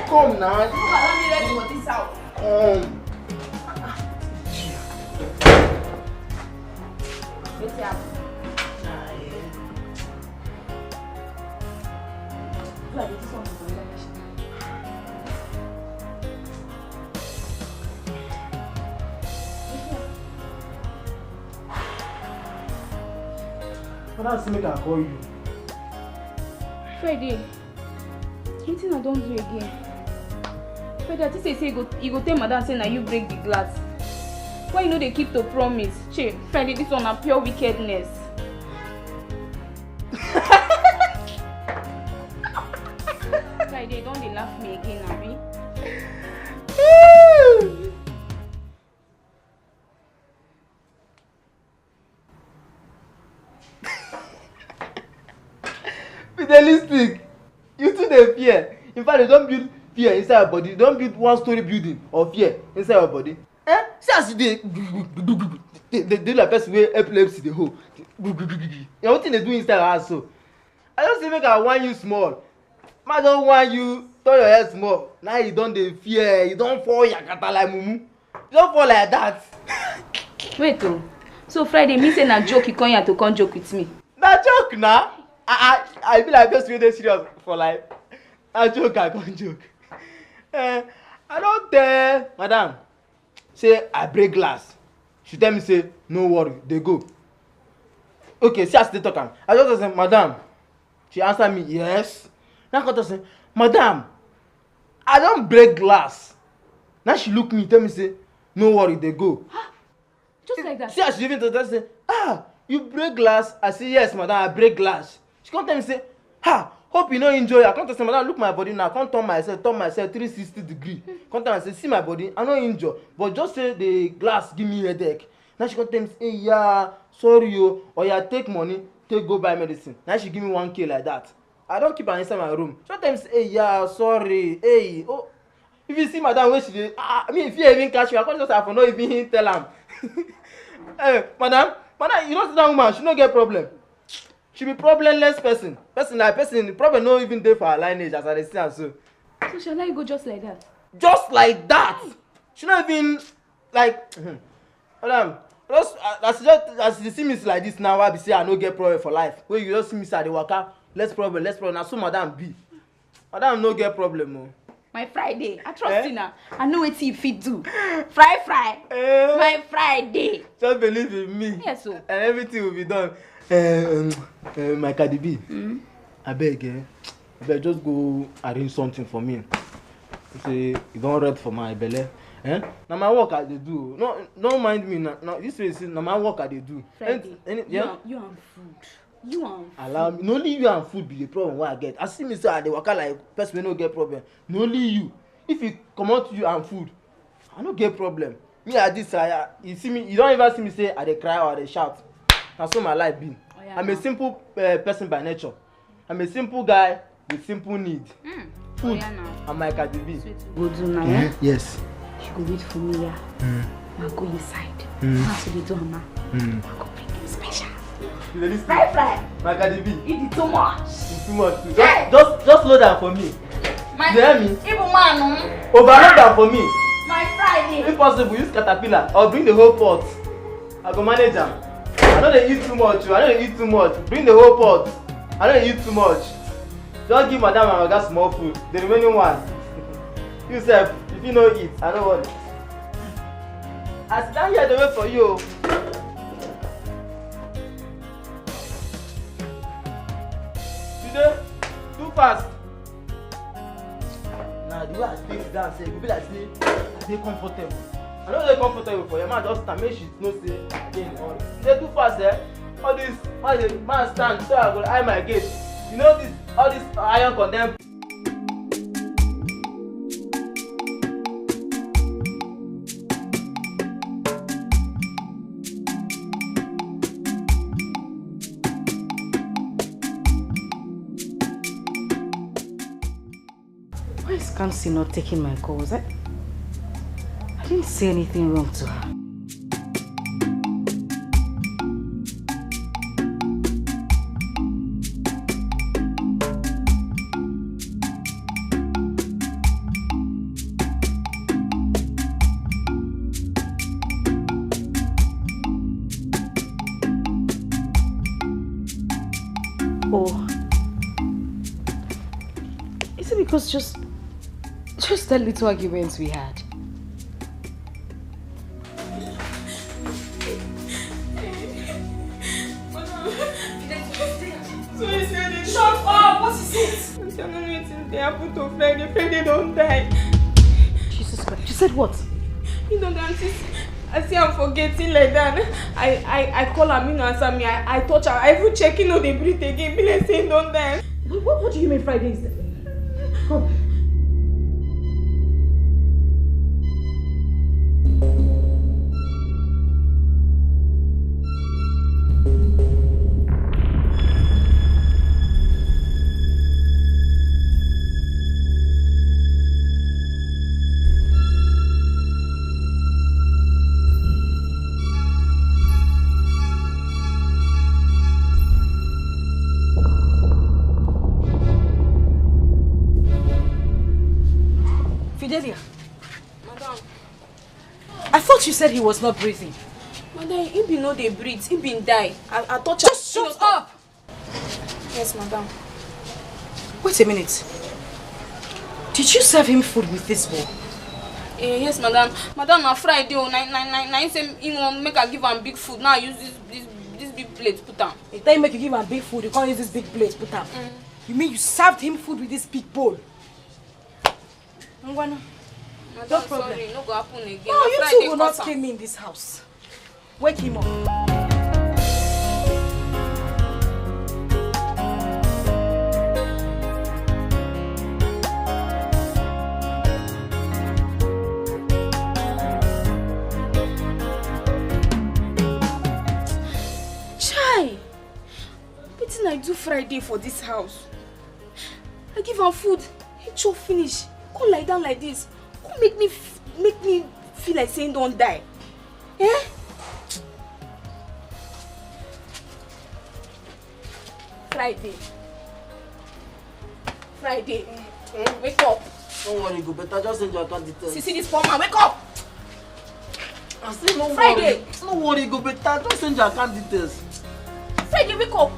Come now. I'm ready for this house. Come. What's happening? What else make I call you?
Friday, anything I don't do again. Friday, I just say you go tell madam say na you break the glass. Why you know they keep to promise? Che, Friday, this one a pure wickedness. Friday, don't they laugh me again, Abi?
Fidelistic, you too dey fear. In fact, they don't build fear inside your body. They don't build one-story building of fear inside your body. Eh? See as you they do like person wey epilepsy dey hold. You know wetin they do inside your house so? I just say make I warn you small. I don't want you turn your head small. Now you don't dey fear. You don't fall yakata like mumu. You don't fall like that.
Wait oh. So Friday, me say na joke you come here to come joke with me.
Na joke na. I be like person wey dey serious for life. Na joke I come joke. I don't tell madam say I break glass. She tell me say no worry, they go. Okay, see as they talk am. I just say madam. She answer me yes. Now I say madam, I don't break glass. Now she look me tell me say no worry, they go.
Just like that.
See as she even tell say you break glass. I say yes madam, I break glass. She come tell me say hope you no enjoy. I come tell say madam look my body now. I come turn myself 360 degree. Come tell me say see my body, I no injure, but just say the glass give me headache. Now she come tell me say hey, yeah sorry yo, or yeah take money take go buy medicine. Now she give me 1K like that. I don't keep her inside my room. Sometimes hey yeah sorry hey oh if you see madam wey she dey I mean if you even catch me I come just have for no even tell am. Hey madam you know see that woman she no get problem. She be problemless person. The problem no even there for her lineage as I dey see am so.
So shall I go just like that?
Just like that? She not even like madam, just as you see me like this now, I be say I no get problem for life. When you just see me say I dey waka, less problem. Now so madam be. Madam no get problem o.
My Friday, I trust you now. I know what you fit do. Fry. My Friday.
Just believe in me.
Yes, so.
And everything will be done. My Cardi B, I beg just go arrange something for me. You say you don't read for my belly. Now my work I dey do. No, don't mind me now. This way, now my work I dey do.
Friday, you and food. You and food.
Allow me. No only you and food be the problem what I get. I see me say I dey waka like person wey no get problem. No only you. If you come out you and food, I no get problem. Me at this you see me. You don't even see me say I dey cry or I dey shout. That's so my life be. Oh, yeah, I'm a simple person by nature. I'm a simple guy with simple need. Food. Oh, yeah, and my Cardi B.
Go do now.
Yes.
She go wait for me, yeah. Now go inside. That's what they do, Mama. I go bring you special. Fry.
My Cardi B.
Eat it too much.
It's too much. Just load that for me.
My,
you hear me?
Even man,
overload that for me.
My Friday.
If possible, use caterpillar or bring the whole pot. I go manage them. I know they eat too much. Bring the whole pot. I know they eat too much. Just give madam and oga small food. The remaining one. You sef, if you no eat, I don't want it. I sit down here to wait for you. Today, too fast. Now the way I stay down, say, it will be like say I dey comfortable. I know they're comfortable for your man just stand, make she know say again on. They too fast, all this man stand so I go eye my gate. You know this all this iron condemn.
Why is Kamsi not taking my calls? I didn't say anything wrong to her. Oh, is it because just that little arguments we had?
Shut up! What is it? I don't know anything. They happened to Friday. Friday don't die.
Jesus Christ. You said what?
You don't answer. I see I'm forgetting like that. I call her, me no answer me. I touch her. I even check, they breathe again. Be like saying don't die.
What do you mean Friday is dead? Come.
Madam.
I thought you said he was not breathing.
Madam, he be no dey breathe. He been die. I touch
Just shut up!
Yes, madam.
Wait a minute. Did you serve him food with this bowl?
Yes, madam. Madam, on Friday, he say he want make I give him big food. Now I use this big plate put am.
He tell you make you give him big food, you can't use this big plate put am. You mean you served him food with this big bowl?
Madam,
no problem.
Sorry, no go happen again.
No, you two will not kill me in this house. Wake him up.
Chai! Wetin I do Friday for this house? I give her food, he chop finish. Come lie down like this. Come make me feel like saying don't die. Friday. Friday. Wake up.
Don't worry, go better. Just send your account details.
See this poor man. Wake up.
I say no
Friday.
worry. No worry, go better. Just send your account details.
Friday, wake up.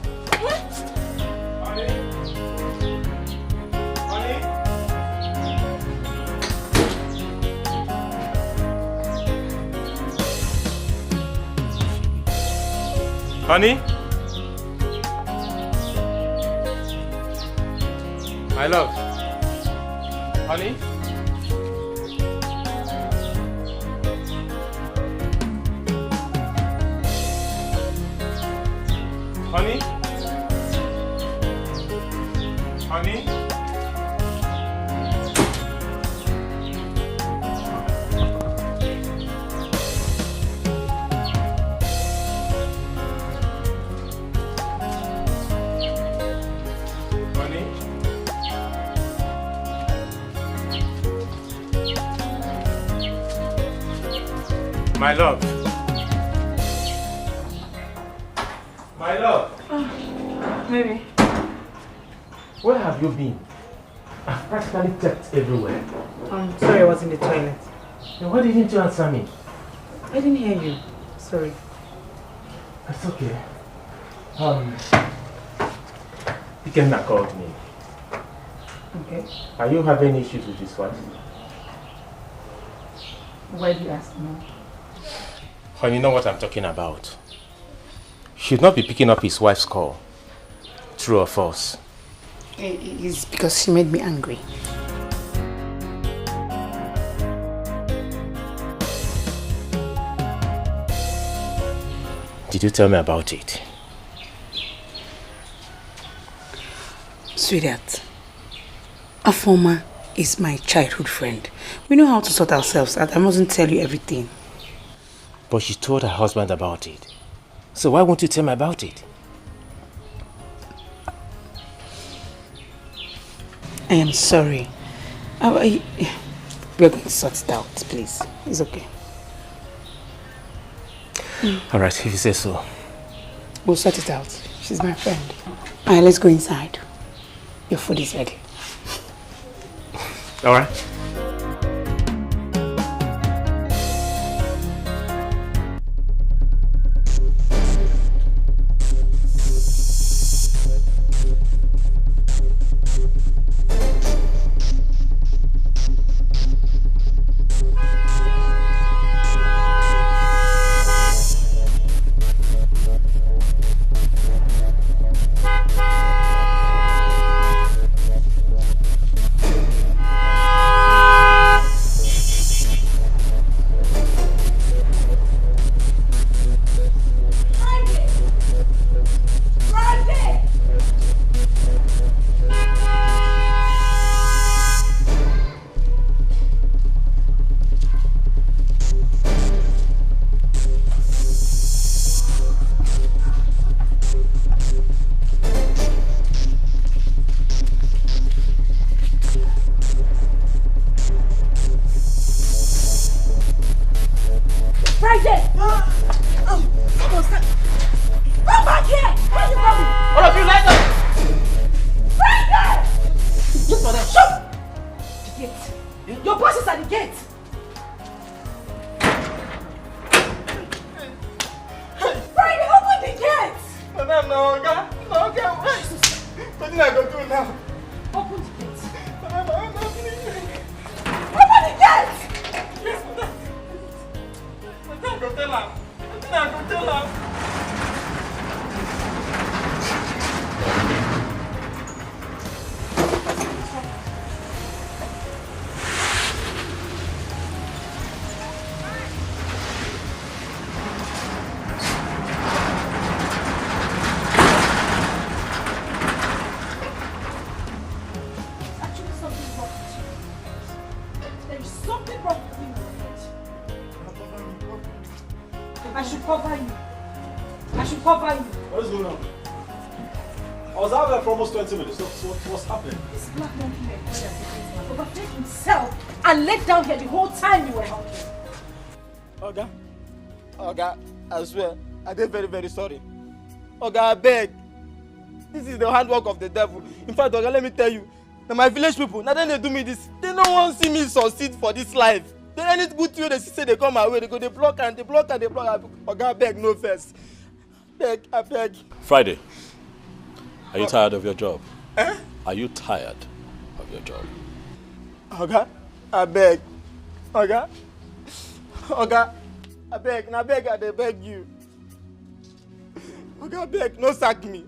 Honey? My love. Honey? Honey? Honey? My love. My love.
Maybe.
Where have you been? I've practically checked everywhere.
I'm sorry I was in the toilet.
Then why didn't you answer me?
I didn't hear you. Sorry.
It's okay. Ikenna called me.
Okay.
Are you having issues with his wife?
Why do you ask me?
Oh, you know what I'm talking about. Should not be picking up his wife's call. True or false?
It's because she made me angry.
Did you tell me about it?
Sweetheart, Afoma is my childhood friend. We know how to sort ourselves out. I mustn't tell you everything.
But she told her husband about it. So why won't you tell me about it?
I am sorry. We're going to sort it out, please. It's okay.
Alright, if you say so.
We'll sort it out. She's my friend. Alright, let's go inside. Your food is ready.
Alright.
What's happening?
This black monkey overplayed himself and let down here the whole time you were hungry.
Oga, I swear, I did very, very sorry. Oga, I beg. This is the handwork of the devil. In fact, Oga, let me tell you, now my village people, now then they do me this, they don't want to see me succeed for this life. They any good to you, they say they come my way, they go, they block and they block and they block. Oga, beg, no first. Beg, I beg.
Friday, are you tired of your job? Are you tired of your job?
Oga, I beg. Oga, I beg, I beg you. Oga, beg, no sack me.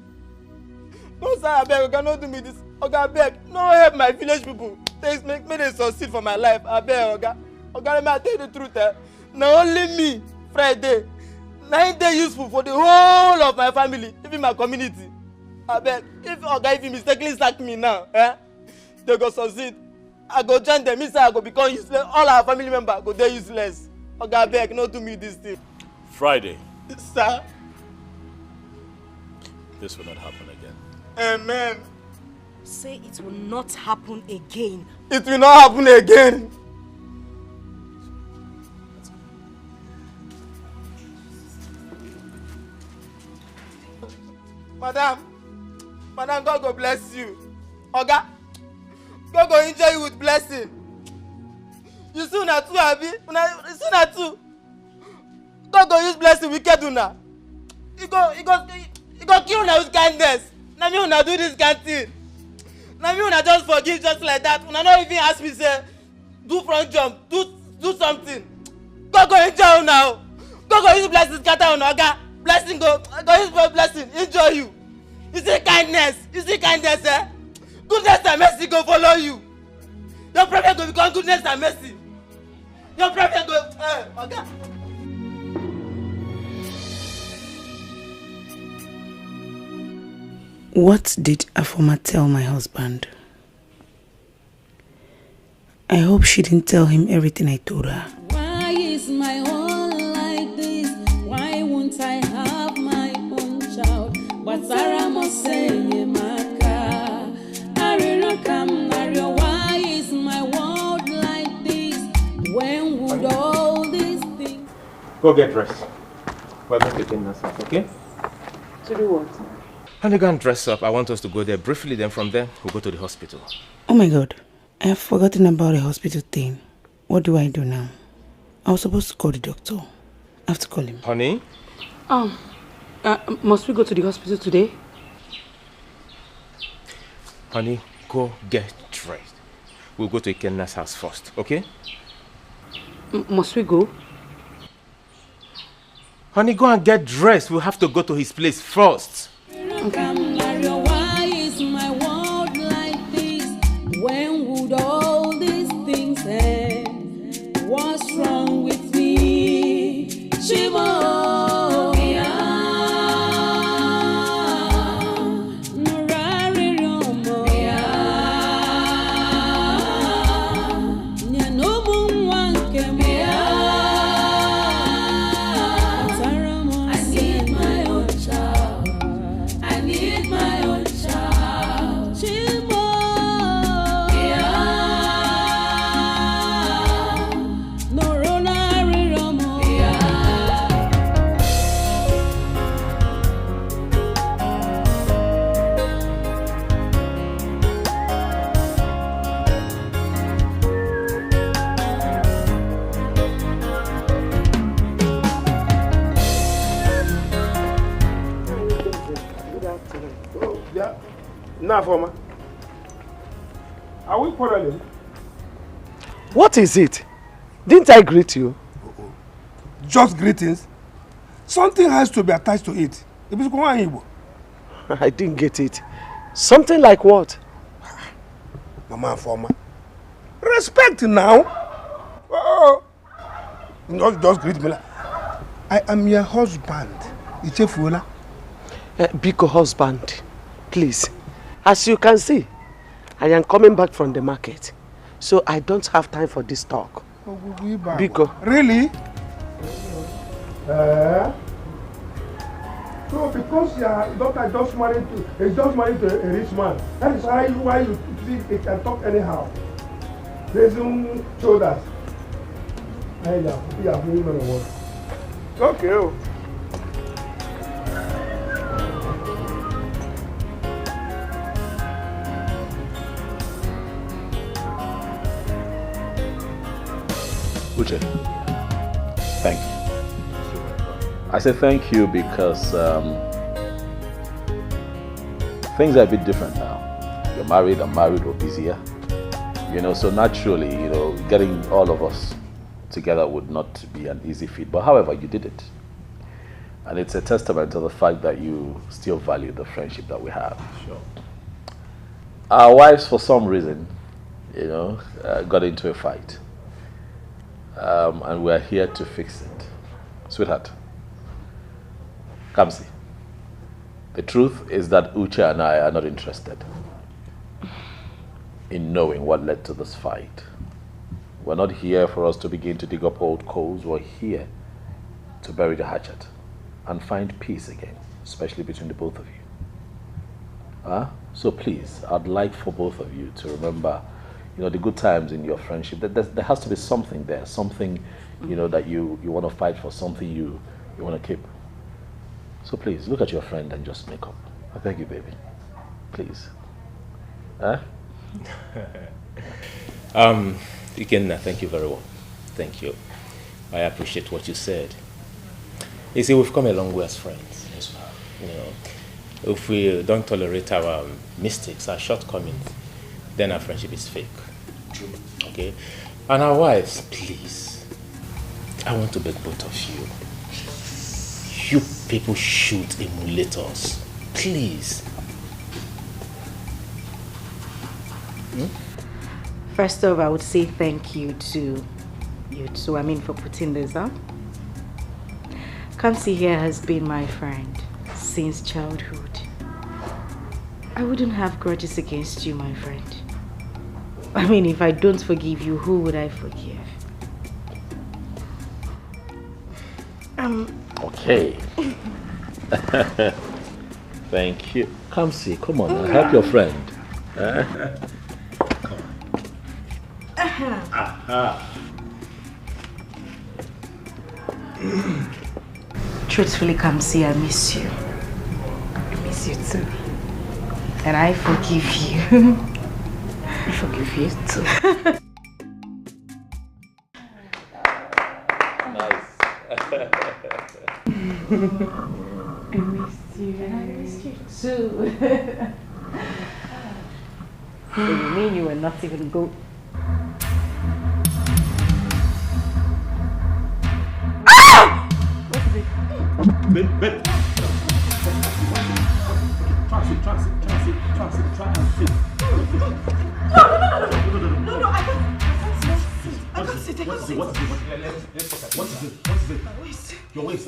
No, sir, I beg, Oga, no do me this. Oga, I beg, no help my village people. Make me succeed for my life. I beg, Oga. Oga, let me tell you the truth. Now only me, Friday, 9 days useful for the whole of my family, even my community. I beg, if Oga, if he mistakenly sack me now, they go succeed. I go join them, I go become useless. All our family members go there useless. Oga, I beg, no do me this thing.
Friday.
Sir.
This will not happen again.
Amen.
Say it will not happen again.
It will not happen again. Madam, God go bless you. Oga, God go enjoy you with blessing. You soon are too happy. You soon are too. God go use blessing wicked una. You go kill una with kindness. Now me una do this kind thing. Now me una just forgive just like that. Una not even ask me say do front jump, do something. God go enjoy you now. God go use blessing scatter una. Oga, blessing go use blessing enjoy you. You see kindness, Goodness and mercy go follow you. Your prophet go become goodness and mercy. Your prophet go, Oga.
What did Afoma tell my husband? I hope she didn't tell him everything I told her.
Why is my own like this? Why won't I have my own child? But Sarah must say, Maka, why is my world like this? When would all these things...
Go get dressed. We're going to Kenna's house, okay?
To do what?
Honey, go and dress up. I want us to go there briefly, then from there, we'll go to the hospital.
Oh my God. I have forgotten about the hospital thing. What do I do now? I was supposed to call the doctor. I have to call him.
Honey?
Must we go to the hospital today?
Honey, go get dressed. We'll go to Ikenna's house first, okay?
Must we go?
Honey, go and get dressed. We'll have to go to his place first.
Why is my world like this? When would all these things end? What's wrong with me? Shimo.
Former. Are we quarreling?
What is it? Didn't I greet you?
Just greetings. Something has to be attached to it.
I didn't get it. Something like what?
Mama Former. Respect now. Oh. Just greet me. I am your husband. Ichefula.
Biko husband. Please. As you can see, I am coming back from the market, so I don't have time for this talk. Biko.
Really? So because your daughter just married to a rich man, that is why you think they can talk anyhow. Raising shoulders. Okay.
Uche, thank you. I say thank you because things are a bit different now. You're married, I'm married, we're busier. You know, so naturally, you know, getting all of us together would not be an easy feat. But however, you did it. And it's a testament to the fact that you still value the friendship that we have. Sure. Our wives, for some reason, you know, got into a fight. And we're here to fix it. Sweetheart, Kamsi, the truth is that Uche and I are not interested in knowing what led to this fight. We're not here for us to begin to dig up old coals. We're here to bury the hatchet and find peace again, especially between the both of you. So please, I'd like for both of you to remember, you know, the good times in your friendship. There has to be something there, something, you know, that you want to fight for, something you want to keep. So please, look at your friend and just make up. I beg you, baby. Please.
Ikenna, thank you very well. Thank you. I appreciate what you said. You see, we've come a long way as friends. Yes, we have. You know, if we don't tolerate our mistakes, our shortcomings, then our friendship is fake. True. Okay? And our wives, please, I want to beg both of you. You people should emulate us. Please.
First off, I would say thank you to you two, for putting this up. Kamsi here has been my friend since childhood. I wouldn't have grudges against you, my friend. If I don't forgive you, who would I forgive?
Okay. Thank you. Kamsi, come on, now, help your friend.
Truthfully, Kamsi, I miss you. I miss you too. And I forgive you. I forgive you too.
Nice.
I miss you. And I miss you too. So you mean you were not even good?
Babe. Try and sit.
No, I can't sit.
What is it? What is it?
My waist.
Your waist.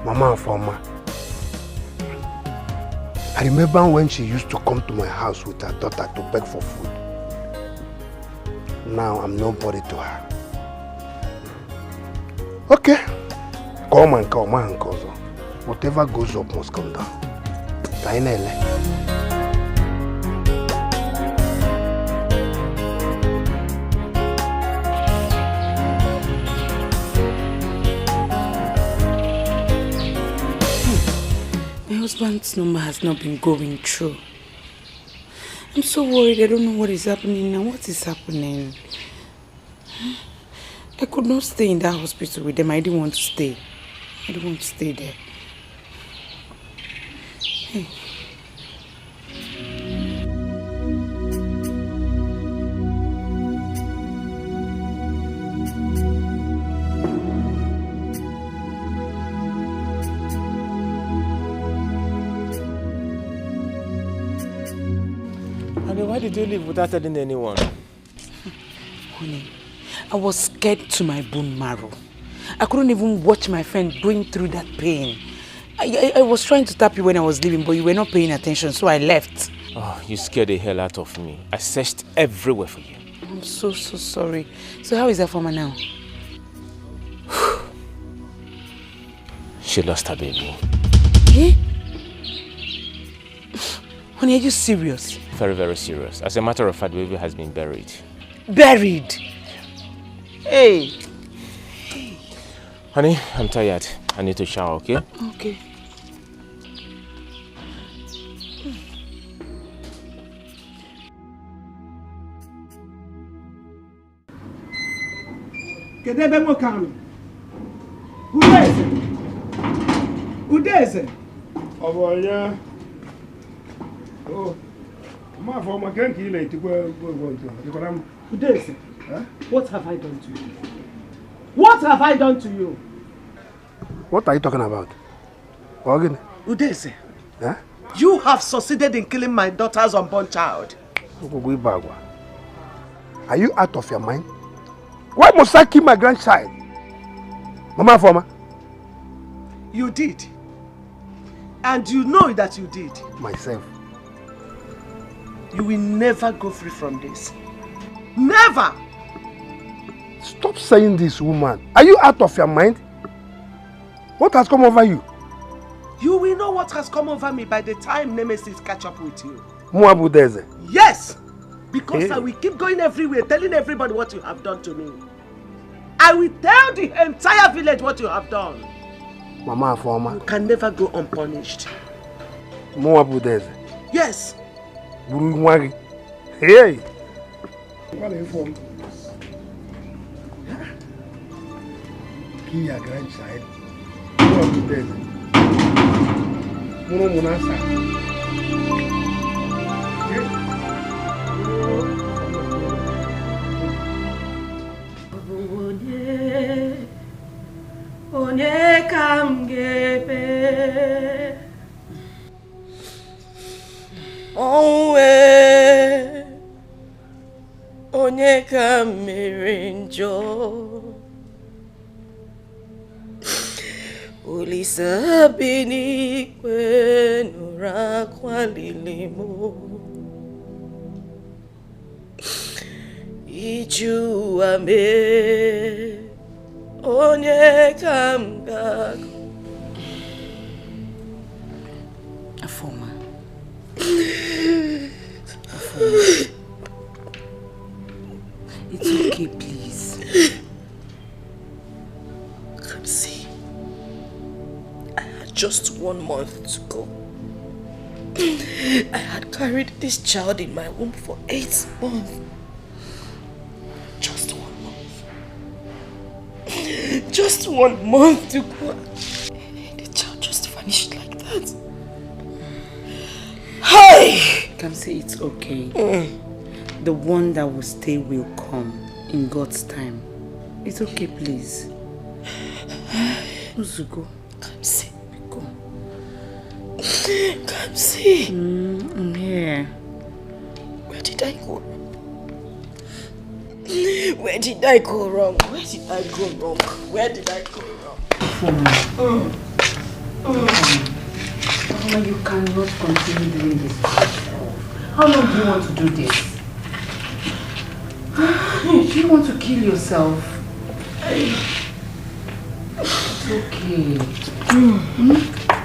Mama and Forma. I remember when she used to come to my house with her daughter to beg for food. Now I'm nobody to her. Okay. Come and come on, cousin. Whatever goes up must come down. Tainele.
My husband's number has not been going through. I'm so worried. I don't know what is happening now. What is happening? I could not stay in that hospital with them. I didn't want to stay. I didn't want to stay there. Hey.
Why did you leave without telling anyone?
Honey, I was scared to my bone marrow. I couldn't even watch my friend going through that pain. I was trying to tap you when I was leaving, but you were not paying attention, so I left.
Oh, you scared the hell out of me. I searched everywhere for you.
I'm so sorry. So how is that for me now?
She lost her baby.
Eh? Honey, are you serious?
Very, very serious. As a matter of fact, the baby has been buried.
Buried? Hey.
Honey, I'm tired. I need to shower, okay?
Okay.
Kedebe Mokami. Udeze. Udeze. Oboya. Oh. Ma for my ganki late to go to.
Udeze. What have I done to you? What have I done to you?
What are you talking about? Again?
Udeze.
Huh?
You have succeeded in killing my daughter's unborn child.
Are you out of your mind? Why must I kill my grandchild? Mama Forma?
You did. And you know that you did.
Myself.
You will never go free from this. Never!
Stop saying this, woman. Are you out of your mind? What has come over you?
You will know what has come over me by the time Nemesis catch up with you.
Nwabunike.
Yes! Because
Hey.
I will keep going everywhere telling everybody what you have done to me. I will tell the entire village what you have done.
Mama Forma.
You can never go unpunished.
Nwabunike.
Yes.
Buruwari. Hey! What is from? Kill your grandchild. Nwabunike. Muno Munasa.
Onye kam gebe
Onwe Onye kam mere njọ Olisa bi n'ikpe nụrụ akwa lili mụ Iju ame Onye kam gago Afoma. It's okay, please. Come see. I had just 1 month to go. I had carried this child in my womb for 8 months. Just 1 month. Just 1 month to go. The child just vanished like that. Hi! Come say it's okay. The one that will stay will come in God's time. It's okay, please. Uzugo. Come see. Go. Come see. I'm here. Where did I go wrong? Where did I go wrong? Where did I go wrong? Where did I go wrong? Mama, you cannot continue doing this by yourself. How long do you want to do this? Do you want to kill yourself? It's okay.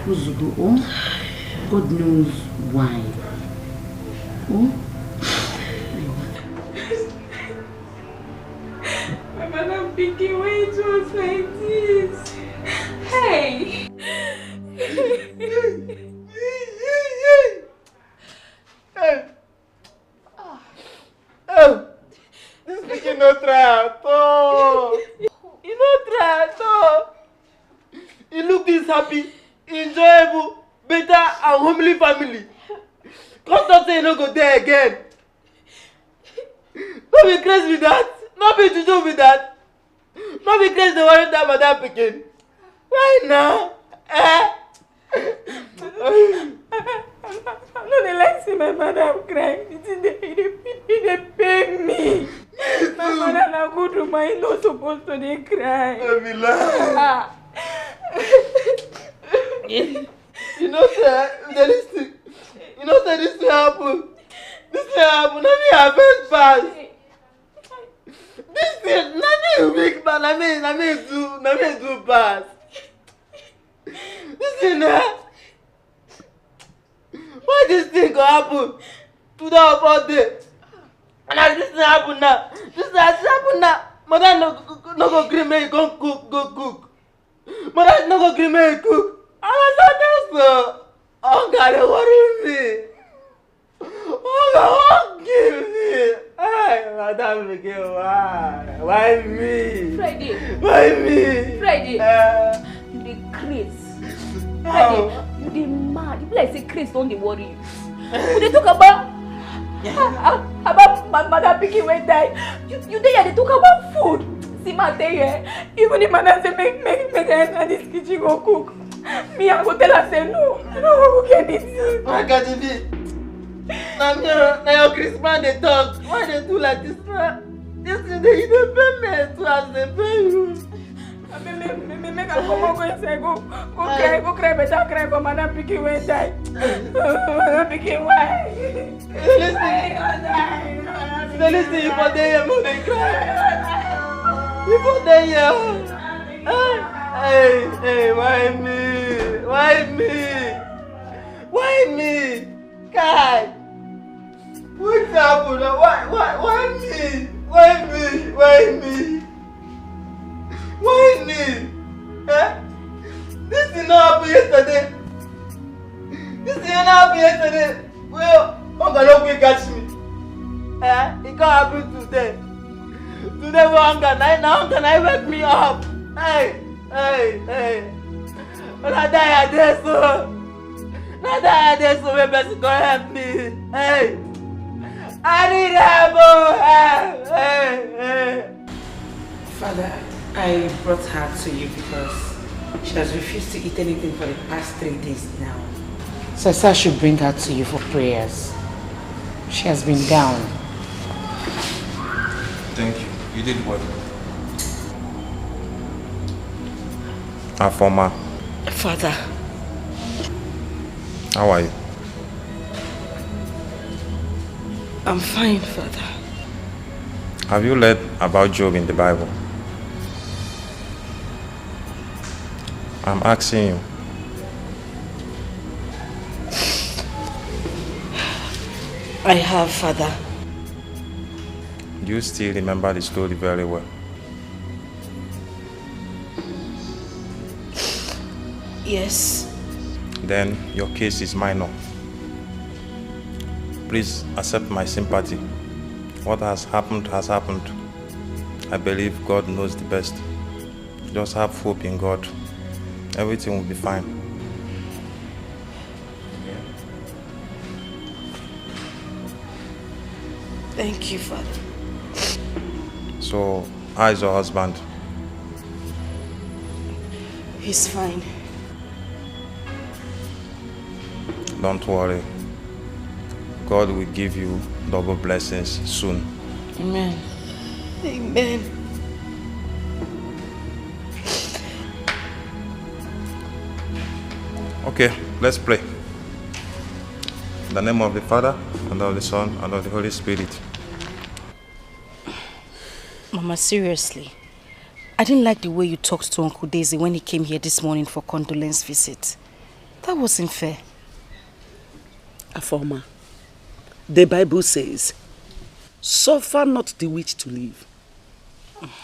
Uzugo, God knows why.
My mother thinking when it was like this. Hey!
This pikin no try at all. He no try at all. He look this happy, enjoyable, better and homely family. Come talk say he no go there again. No be crazy with that. No be to do with that. No be crazy to worry that madam pikin. Why now?
I'm not like see my mother crying. They pay me. My mother na good woman. He not supposed to dey cry.
You know say this thing. You know say this thing happen. This thing happen. Let me have first pass. This thing nothing weak man. I mean do pass. Listen, why this thing go happen to that birthday? And as this thing happen now, mother no go gree me go cook. Mother no go gree me cook. And I said so. Oh God, they worry me. Oh God, give me. Hey, madam again, why? Why me?
Friday.
Why me?
Friday. You dey craze. Friday, you dey mad. You be like say craze don't dey worry you. We dey talk about mother pikin wey die. You dey here dey talk about food. See ma tell you, even if mother say make her enter this kitchen go cook, me I go tell her say no. I no go cook anything.
Why can't it be? Now your Christmas they talk. Why they do like this? This thing they pay me too as they pay you.
Make her come on go inside go cry better cry for madam pikin wey die. Madam pikin why?
Listen, you for there more than cry. You for there. Hey, why me? Why me? God, what's happened? Why me? Why me? Eh? This did not happen yesterday. Well, Uncle will catch me. It can't happen today. Today for hunger. Now can I wake me up? Hey. When I die at this, so. Now that I so my best go help me. Hey, I need help. Hey.
Father, I brought her to you because she has refused to eat anything for the past 3 days now. So I said I should bring her to you for prayers. She has been down.
Thank you. You did well. Afoma.
Father.
How are you?
I'm fine, Father.
Have you read about Job in the Bible? I'm asking you.
I have, Father.
Do you still remember the story very well?
Yes.
Then your case is minor. Please accept my sympathy. What has happened has happened. I believe God knows the best. Just have hope in God. Everything will be fine.
Thank you, Father.
So, how is your husband?
He's fine.
Don't worry. God will give you double blessings soon.
Amen. Amen.
Okay, let's pray. In the name of the Father, and of the Son, and of the Holy Spirit.
Mama, seriously. I didn't like the way you talked to Uncle Daisy when he came here this morning for condolence visit. That wasn't fair.
Afoma, the Bible says, suffer not the witch to live.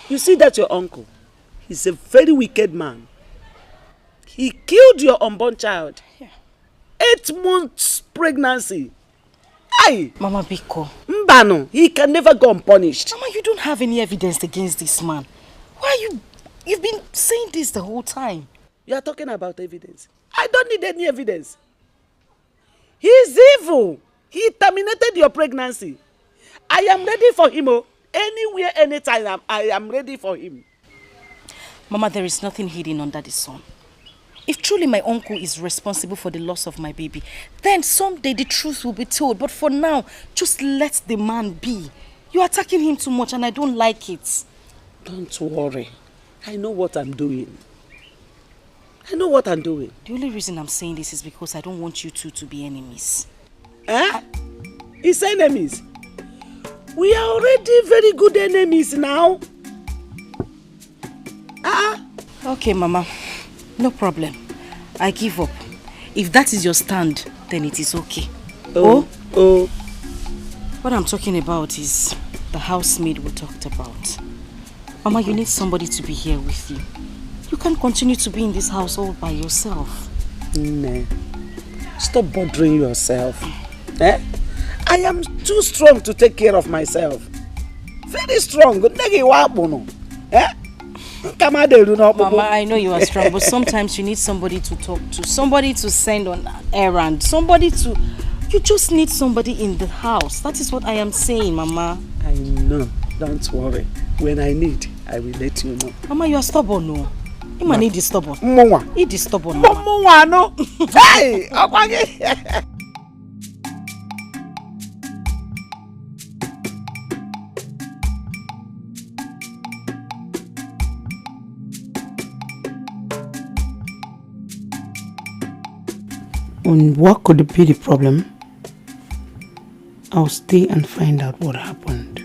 You see that your uncle, he's a very wicked man. He killed your unborn child.
Yeah.
8 months pregnancy. Aye.
Mama Biko.
Mbano, he can never go unpunished.
Mama, you don't have any evidence against this man. Why are you... You've been saying this the whole time.
You are talking about evidence. I don't need any evidence. He's evil. He terminated your pregnancy. I am ready for him. Anywhere, anytime, I am ready for him.
Mama, there is nothing hidden under the sun. If truly my uncle is responsible for the loss of my baby, then someday the truth will be told. But for now, just let the man be. You're attacking him too much and I don't like it.
Don't worry. I know what I'm doing. I know what I'm doing.
The only reason I'm saying this is because I don't want you two to be enemies.
It's enemies? We are already very good enemies now.
Okay, Mama. No problem.
I give up. If that is your stand, then it is okay.
Oh.
What I'm talking about is the housemaid we talked about. Mama, you need somebody to be here with you. You can't continue to be in this house all by yourself.
Nah. Stop bothering yourself. I am too strong to take care of myself. Very strong.
Mama, I know you are strong, but sometimes you need somebody to talk to, somebody to send on an errand, you just need somebody in the house. That is what I am saying, Mama.
I know. Don't worry. When I need, I will let you know.
Mama, you are stubborn, no? You might need the stubborn. He is stubborn.
Mama, no. Hey!
And what could be the problem? I'll stay and find out what happened.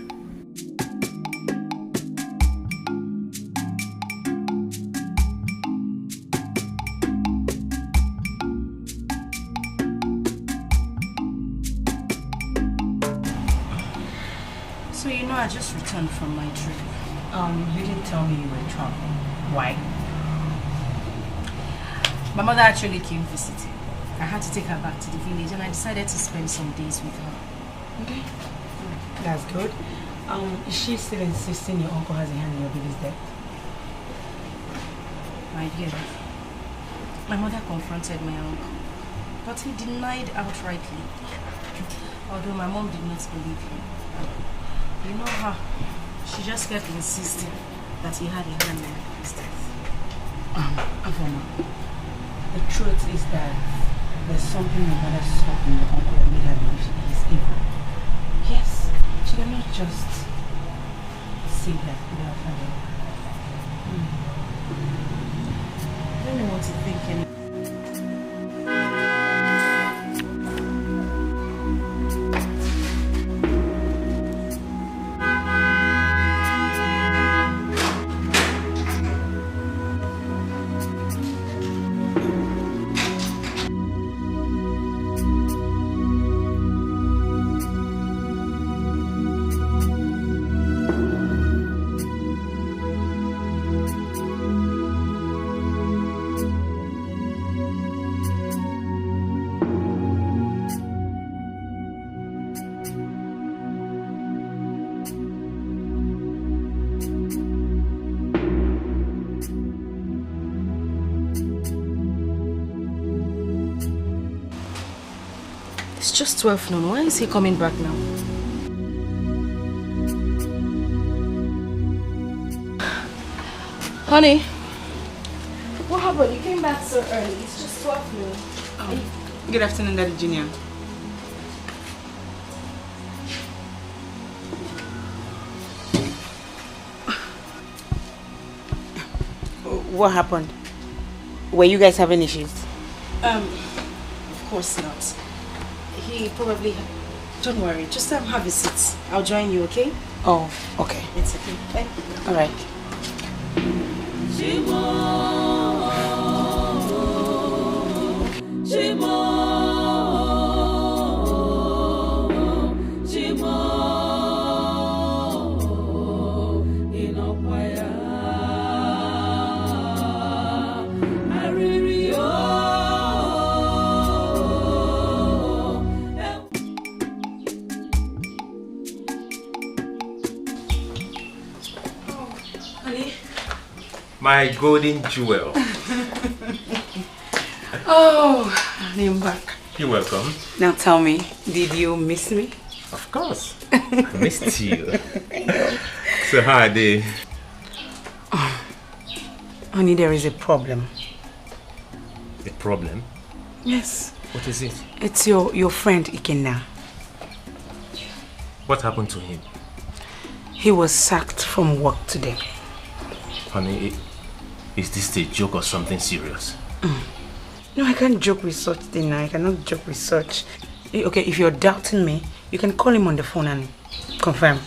So you know, I just returned from my trip. You didn't tell me you were traveling. Why? My mother actually came visiting. I had to take her back to the village and I decided to spend some days with her.
Okay. That's good. Is she still insisting your uncle has a hand in your baby's death?
My dear, my mother confronted my uncle, but he denied outrightly. Although my mom did not believe him. You know her. She just kept insisting that he had a hand in his death.
Avoma, the truth is that there's something your mother saw in your uncle that made her believe he is evil. Yes, she cannot just say that without having.
I don't know what to think anymore. It's just 12 noon. Why is he coming back now? Honey, what happened? You came back so early. It's just 12 noon.
Good afternoon, Daddy Junior.
What happened? Were you guys having issues? Of course not. He probably... Don't worry, just have a seat. I'll join you, okay?
Oh, okay.
It's okay. Bye.
All right.
My golden jewel.
Oh, I'm back.
You're welcome.
Now tell me, did you miss me?
Of course. I missed you. So how are they?
Oh, honey, there is a problem.
A problem?
Yes.
What is it?
It's your friend Ikenna.
What happened to him?
He was sacked from work today.
Honey, is this a joke or something serious?
No, I can't joke with such thing. I cannot joke with such. Okay, if you're doubting me, you can call him on the phone and confirm.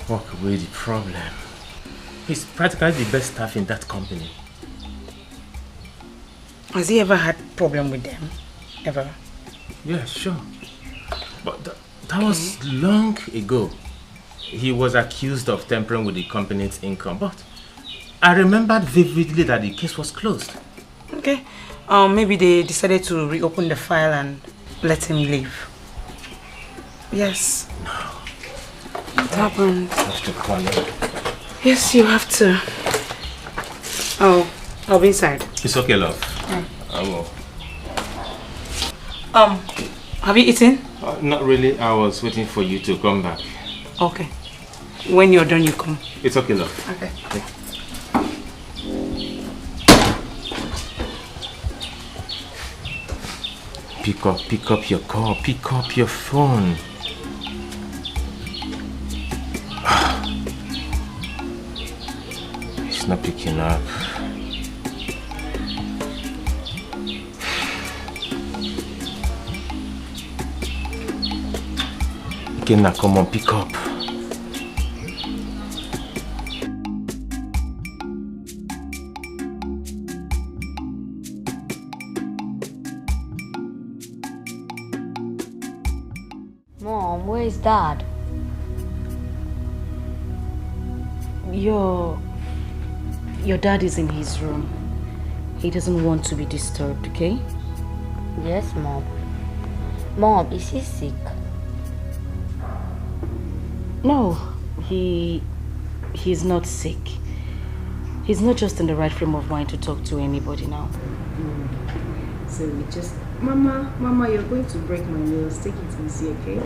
What could be the problem? He's practically the best staff in that company.
Has he ever had problem with them? Ever?
Yeah, sure. But that was long ago. He was accused of tampering with the company's income, but I remembered vividly that the case was closed.
Okay. Maybe they decided to reopen the file and let him leave. Yes.
No.
What happened?
I have to call him.
Yes, you have to. Oh, I'll be inside.
It's okay, love.
Mm.
I will.
Have you eaten?
Not really. I was waiting for you to come back.
Okay. When you're done, you come.
It's okay, love.
Okay.
Pick up your call. Pick up your phone. He's not picking up. Okay, now come on, pick up.
Mom, where is Dad?
Your dad is in his room. He doesn't want to be disturbed, okay?
Yes, Mom. Mom, is he sick?
No, he's not sick. He's not just in the right frame of mind to talk to anybody now.
So we just... Mama, you're going to break my nails. Take it easy, okay?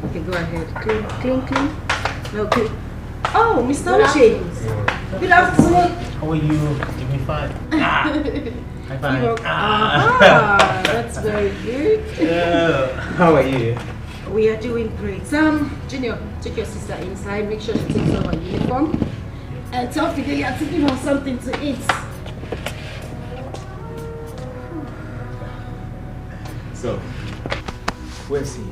Okay, go ahead. Clean. Okay. Oh, Mr. Uche. Good afternoon.
How are you? Give me 5. High five.
That's very good.
How are you?
We are doing great. Junior, take your sister inside. Make sure she takes off her uniform. And tell Fidelia to give her something to eat.
So, where's he?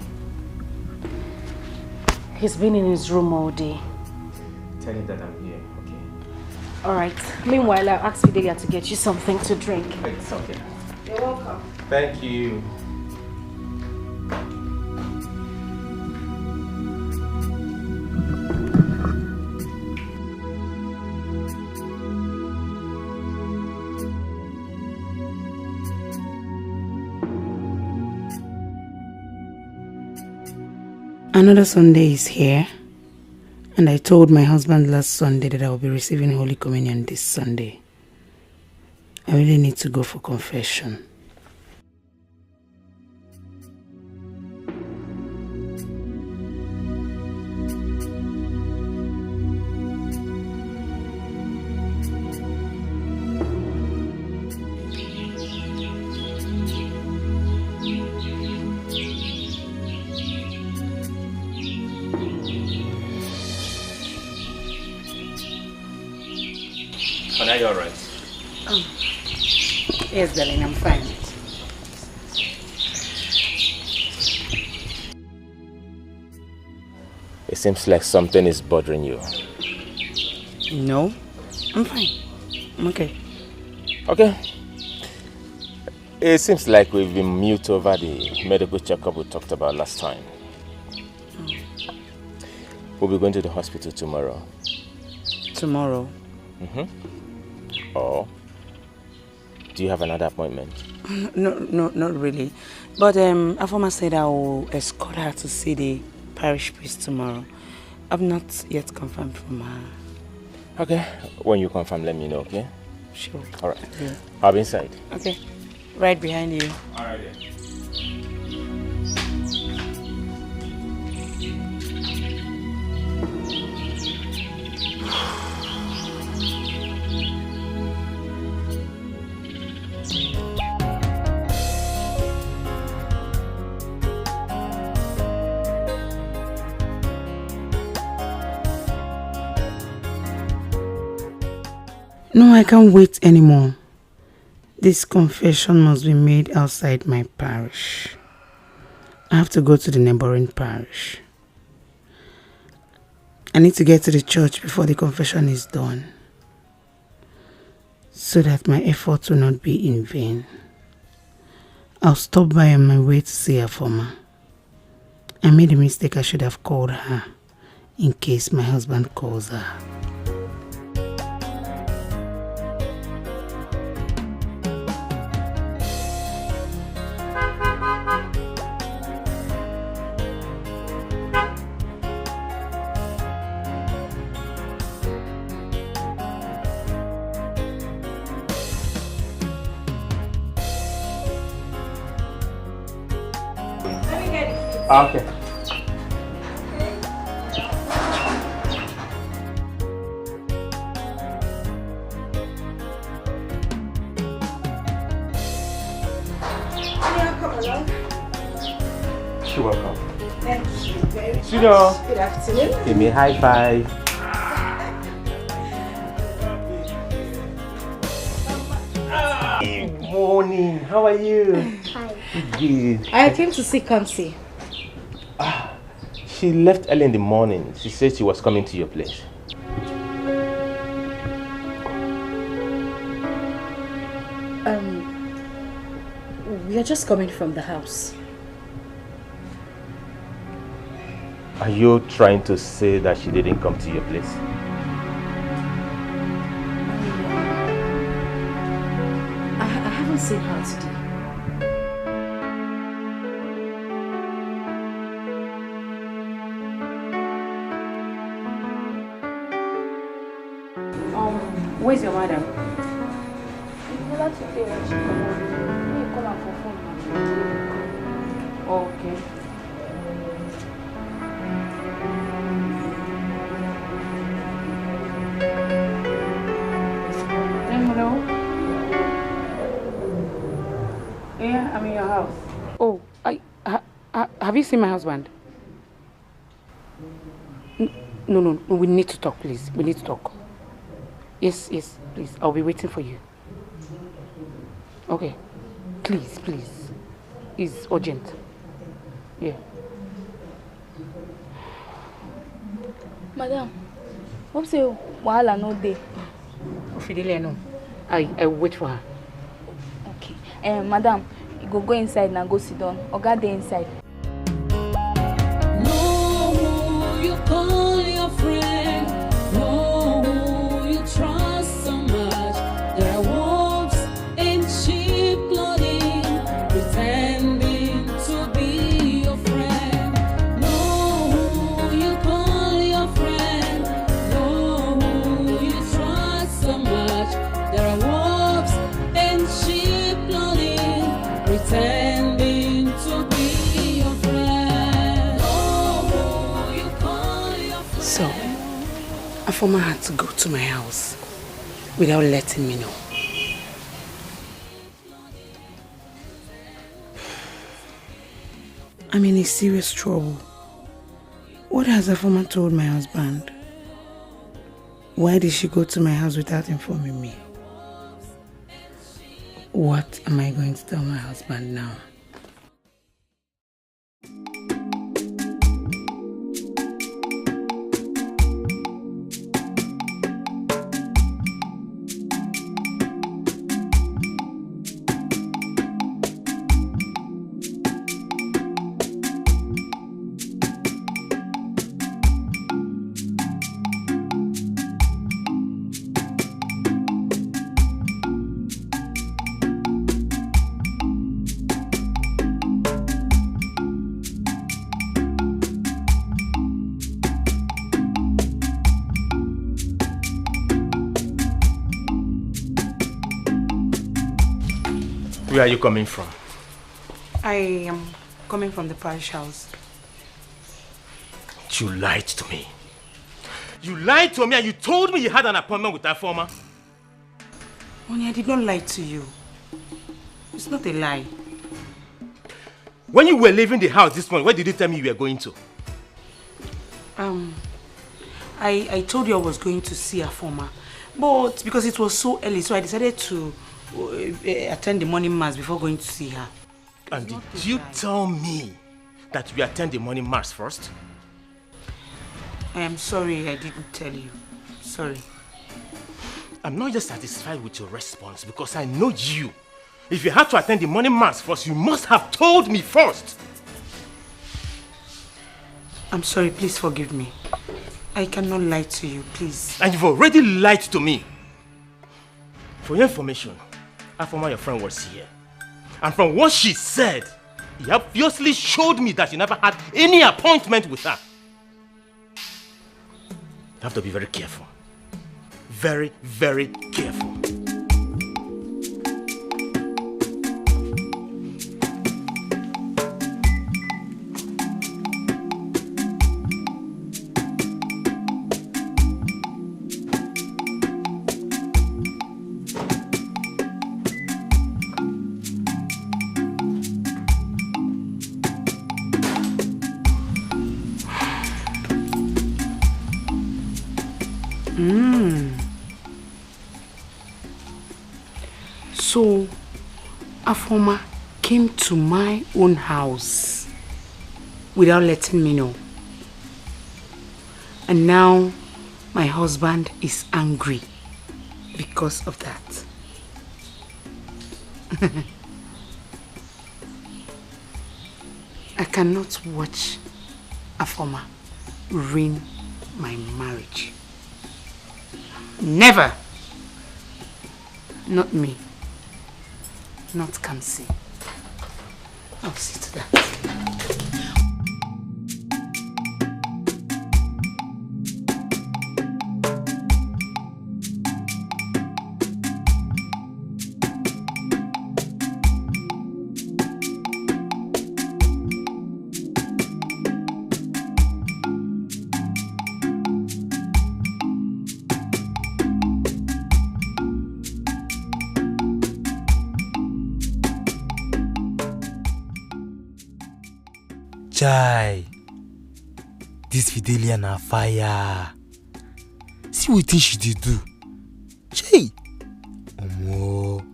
He's been in his room all day.
Tell him that I'm here, okay?
Alright. Meanwhile, I'll ask Fidelia to get you something to drink.
It's okay.
You're welcome.
Thank you.
Another Sunday is here, and I told my husband last Sunday that I will be receiving Holy Communion this Sunday. I really need to go for confession.
Are you alright?
Yes, darling, I'm fine.
It seems like something is bothering you.
No, I'm fine. I'm okay.
Okay. It seems like we've been mute over the medical checkup we talked about last time. We'll be going to the hospital tomorrow.
Tomorrow?
Or do you have another appointment?
No, not really. But Afoma said I will escort her to see the parish priest tomorrow. I've not yet confirmed from her.
Okay. When you confirm, let me know, okay?
Sure.
Alright.
Yeah.
I'll be inside.
Okay. Right behind you.
Alright then.
No, I can't wait anymore. This confession must be made outside my parish. I have to go to the neighboring parish. I need to get to the church before the confession is done, so that my efforts will not be in vain. I'll stop by on my way to see her former. I made a mistake. I should have called her in case my husband calls her.
Okay. You're welcome.
Thank you very much.
Sweetheart.
Good afternoon.
Give me a high five. Good morning. How are you?
Hi.
Good.
I came to see Kamsi.
She left early in the morning. She said she was coming to your place.
We are just coming from the house.
Are you trying to say that she didn't come to your place?
I haven't seen her today.
Where's your madam? Okay. Hello? Yeah, I'm in your house. Oh, have you seen my husband? No, we need to talk, please. We need to talk. Yes, please. I'll be waiting for you. Okay. Please. It's urgent. Yeah.
Madam, hope say wahala no dey.
Fidelia, no. I wait for her.
Okay. Madam, you go inside now, go sit down. Oga dey inside.
Know who you call your friend. Know who you trust so much. There are wolves in sheep clothing, pretending to be your friend. Know who you call your friend. Know who you trust so much. There are wolves in sheep clothing, pretending to be your friend. Know who you call your friend.
So, Afoma had to go to my house without letting me know. I'm in a serious trouble. What has Afoma told my husband? Why did she go to my house without informing me? What am I going to tell my husband now?
Where are you coming from?
I am coming from the parish house.
You lied to me. You lied to me and you told me you had an appointment with that former.
Honey, I did not lie to you. It's not a lie.
When you were leaving the house this morning, where did you tell me you were going to?
I told you I was going to see a former, but because it was so early, so I decided to attend the morning mass before going to see her.
And did you tell me that you attend the morning mass first?
I am sorry I didn't tell you. Sorry.
I'm not just satisfied with your response because I know you. If you had to attend the morning mass first, you must have told me first.
I'm sorry, please forgive me. I cannot lie to you, please.
And you've already lied to me. For your information, Afoma, your friend, was here. And from what she said, he obviously showed me that you never had any appointment with her. You have to be very careful. Very, very careful.
So, Afoma came to my own house without letting me know. And now my husband is angry because of that. I cannot watch Afoma ruin my marriage. Never. Not me. Not Kamsi. I'll see to that.
Chai, this Fidelia na fire. See what she did do. Chai, omo.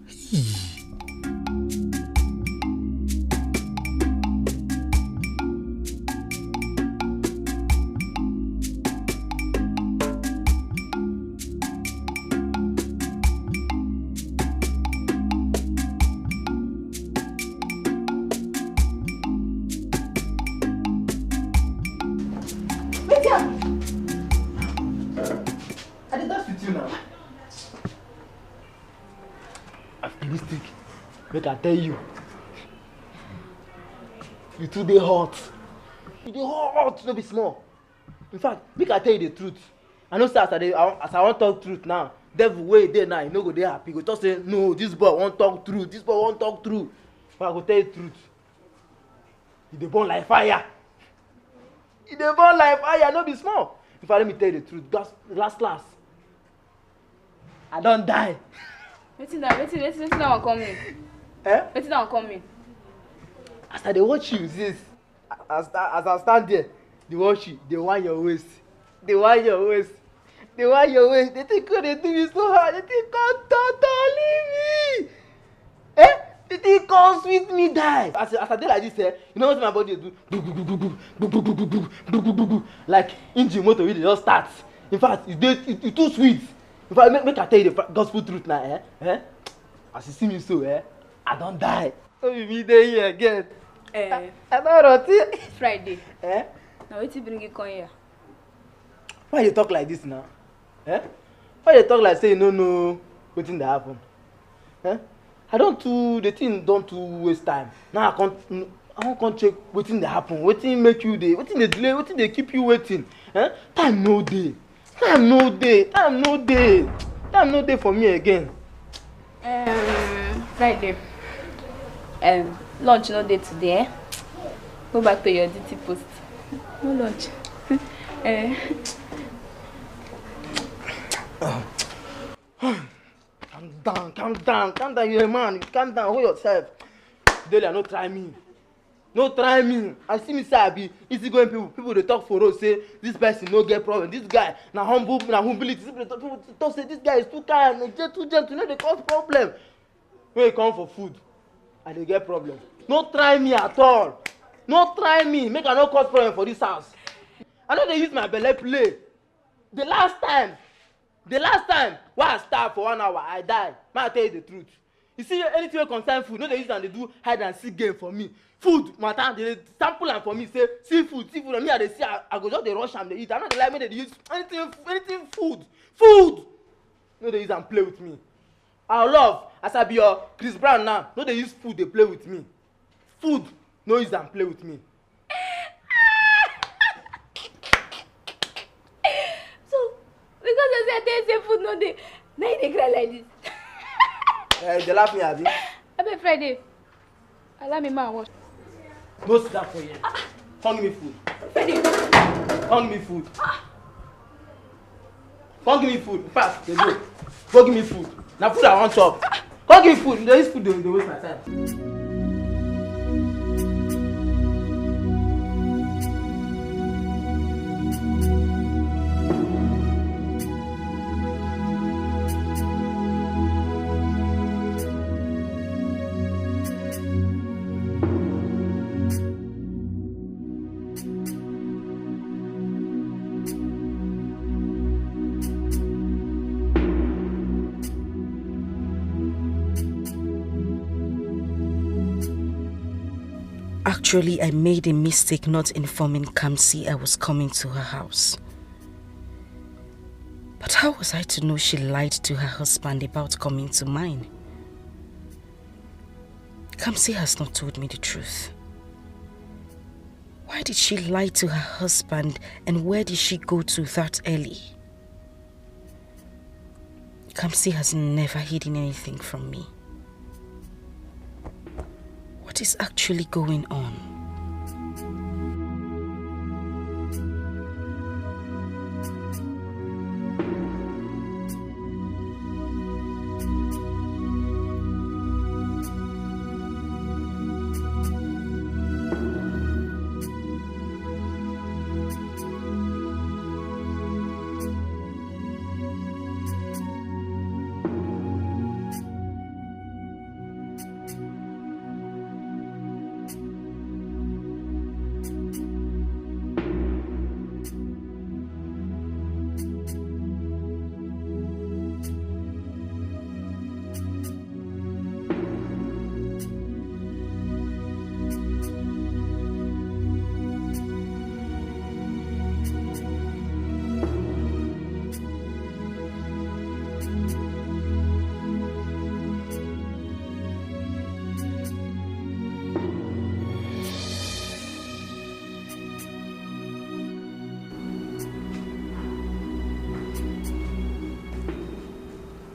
Make I tell you, you too dey hot. You dey hot, no be small. In fact, make I tell you the truth. I know say as I want talk truth now, devil wey dey now, he no go dey happy. He go just say, no, this boy won't talk truth. This boy won't talk truth. But I go tell you the truth. He dey burn like fire. He dey burn like fire, no be small. In fact, let me tell you the truth. Last, I don't die.
Wetin that one come in? Wetin that one come in?
As I dey watch you, sis, as I stand there, dey watch you, dey wind your waist. Dey wind your waist. Dey wind your waist. They think they do me so hard. They think God totally me. They think God sweet me die. As I dey like this, you know what my body dey do? Like engine motor wey dey just start. In fact, it too sweet. In fact, make I tell you the gospel truth now, As you see me so, I don't die. So you be there here again. I don't rot it.
Friday. Now wetin bring you come here?
Why you talk like this now? Why you talk like say you no know wetin dey happen? The thing don't too waste time. Now I won't check wetin dey happen. Wetin make you dey? Wetin dey delay? Wetin dey keep you waiting? Time no dey. Time no dey for me again.
Friday. Lunch no day today. Go back to your duty post. No lunch.
Calm down, you're a man. Calm down, hold yourself. Delia, no try me. I see me say I be easygoing people they talk for us, say this person no get problem. This guy na humility. People talk say this guy is too kind, too gentle, no they cause problem. When you come for food, and they get problem. No try me at all. No try me. Make I no cause problem for this house. I know they use my belly play. The last time, why I starve for 1 hour, I die. May I tell you the truth. You see, anything wey concern food, no dey use am dey do hide and seek game for me. Food matter, they sample am for me. Say seafood, and me I dey see, I go just dey rush am dey eat. I no dey like make they use anything food. No dey use am play with me. I love as I be your Chris Brown now. No dey use food dey play with me. Food, no use am play with me.
So because you say food no dey, now you dey cry like this.
They laugh me, abi.
Abeg Friday, allow me ma wash.
No sit down for here. Come give me food.
Friday.
Come give me food. Come give me food. Pass, dey go. Go give me food. Na food I wan chop. Come give me food. You dey use food dey waste my time.
Actually, I made a mistake not informing Kamsi I was coming to her house. But how was I to know she lied to her husband about coming to mine? Kamsi has not told me the truth. Why did she lie to her husband, and where did she go to that early? Kamsi has never hidden anything from me. What is actually going on?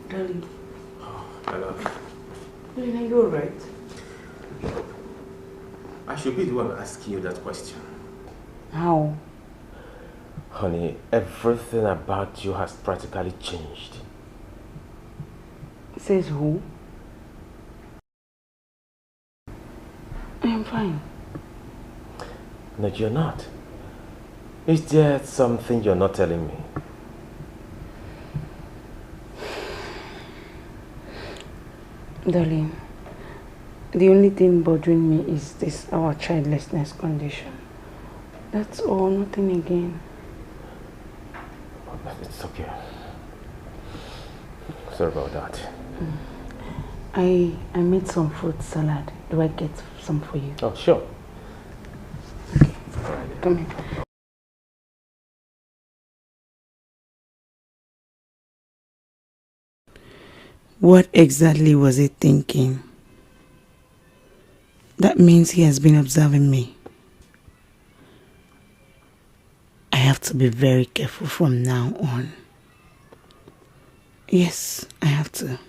Darling. Oh, I love you. Are you alright? I should be the one asking you that question.
How?
Honey, everything about you has practically changed.
Says who? I am fine.
No, you're not. Is there something you're not telling me?
Darling, the only thing bothering me is this, our childlessness condition. That's all, nothing again.
It's okay. Sorry about that.
I made some fruit salad. Do I get some for you?
Oh, sure.
Okay, come here. What exactly was he thinking? That means he has been observing me. I have to be very careful from now on. Yes, I have to.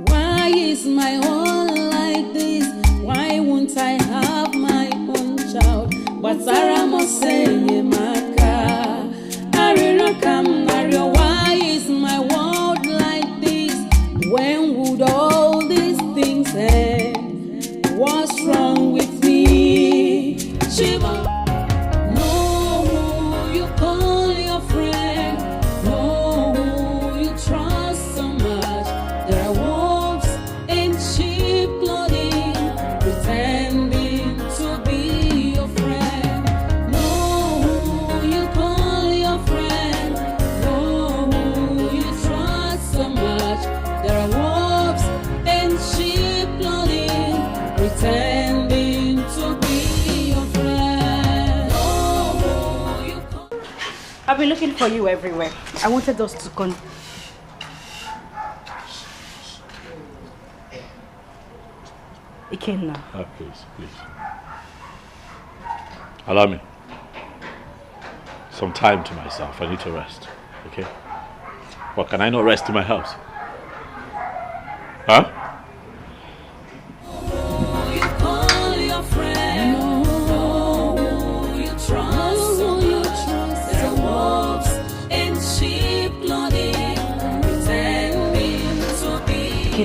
Why is my own like this? Why won't I have my own child? But Sarah must say, Maka, why is my world like this? When would all these things end? What's wrong with me? Shiva, know who you call your friend, know who you trust so much. There are wolves in sheep clothing, pretending to be your friend. Know who
I've been looking for you everywhere. I wanted us to con... Ikenna.
Please. Allow me. Some time to myself. I need to rest. Okay? What, can I not rest in my house? Huh?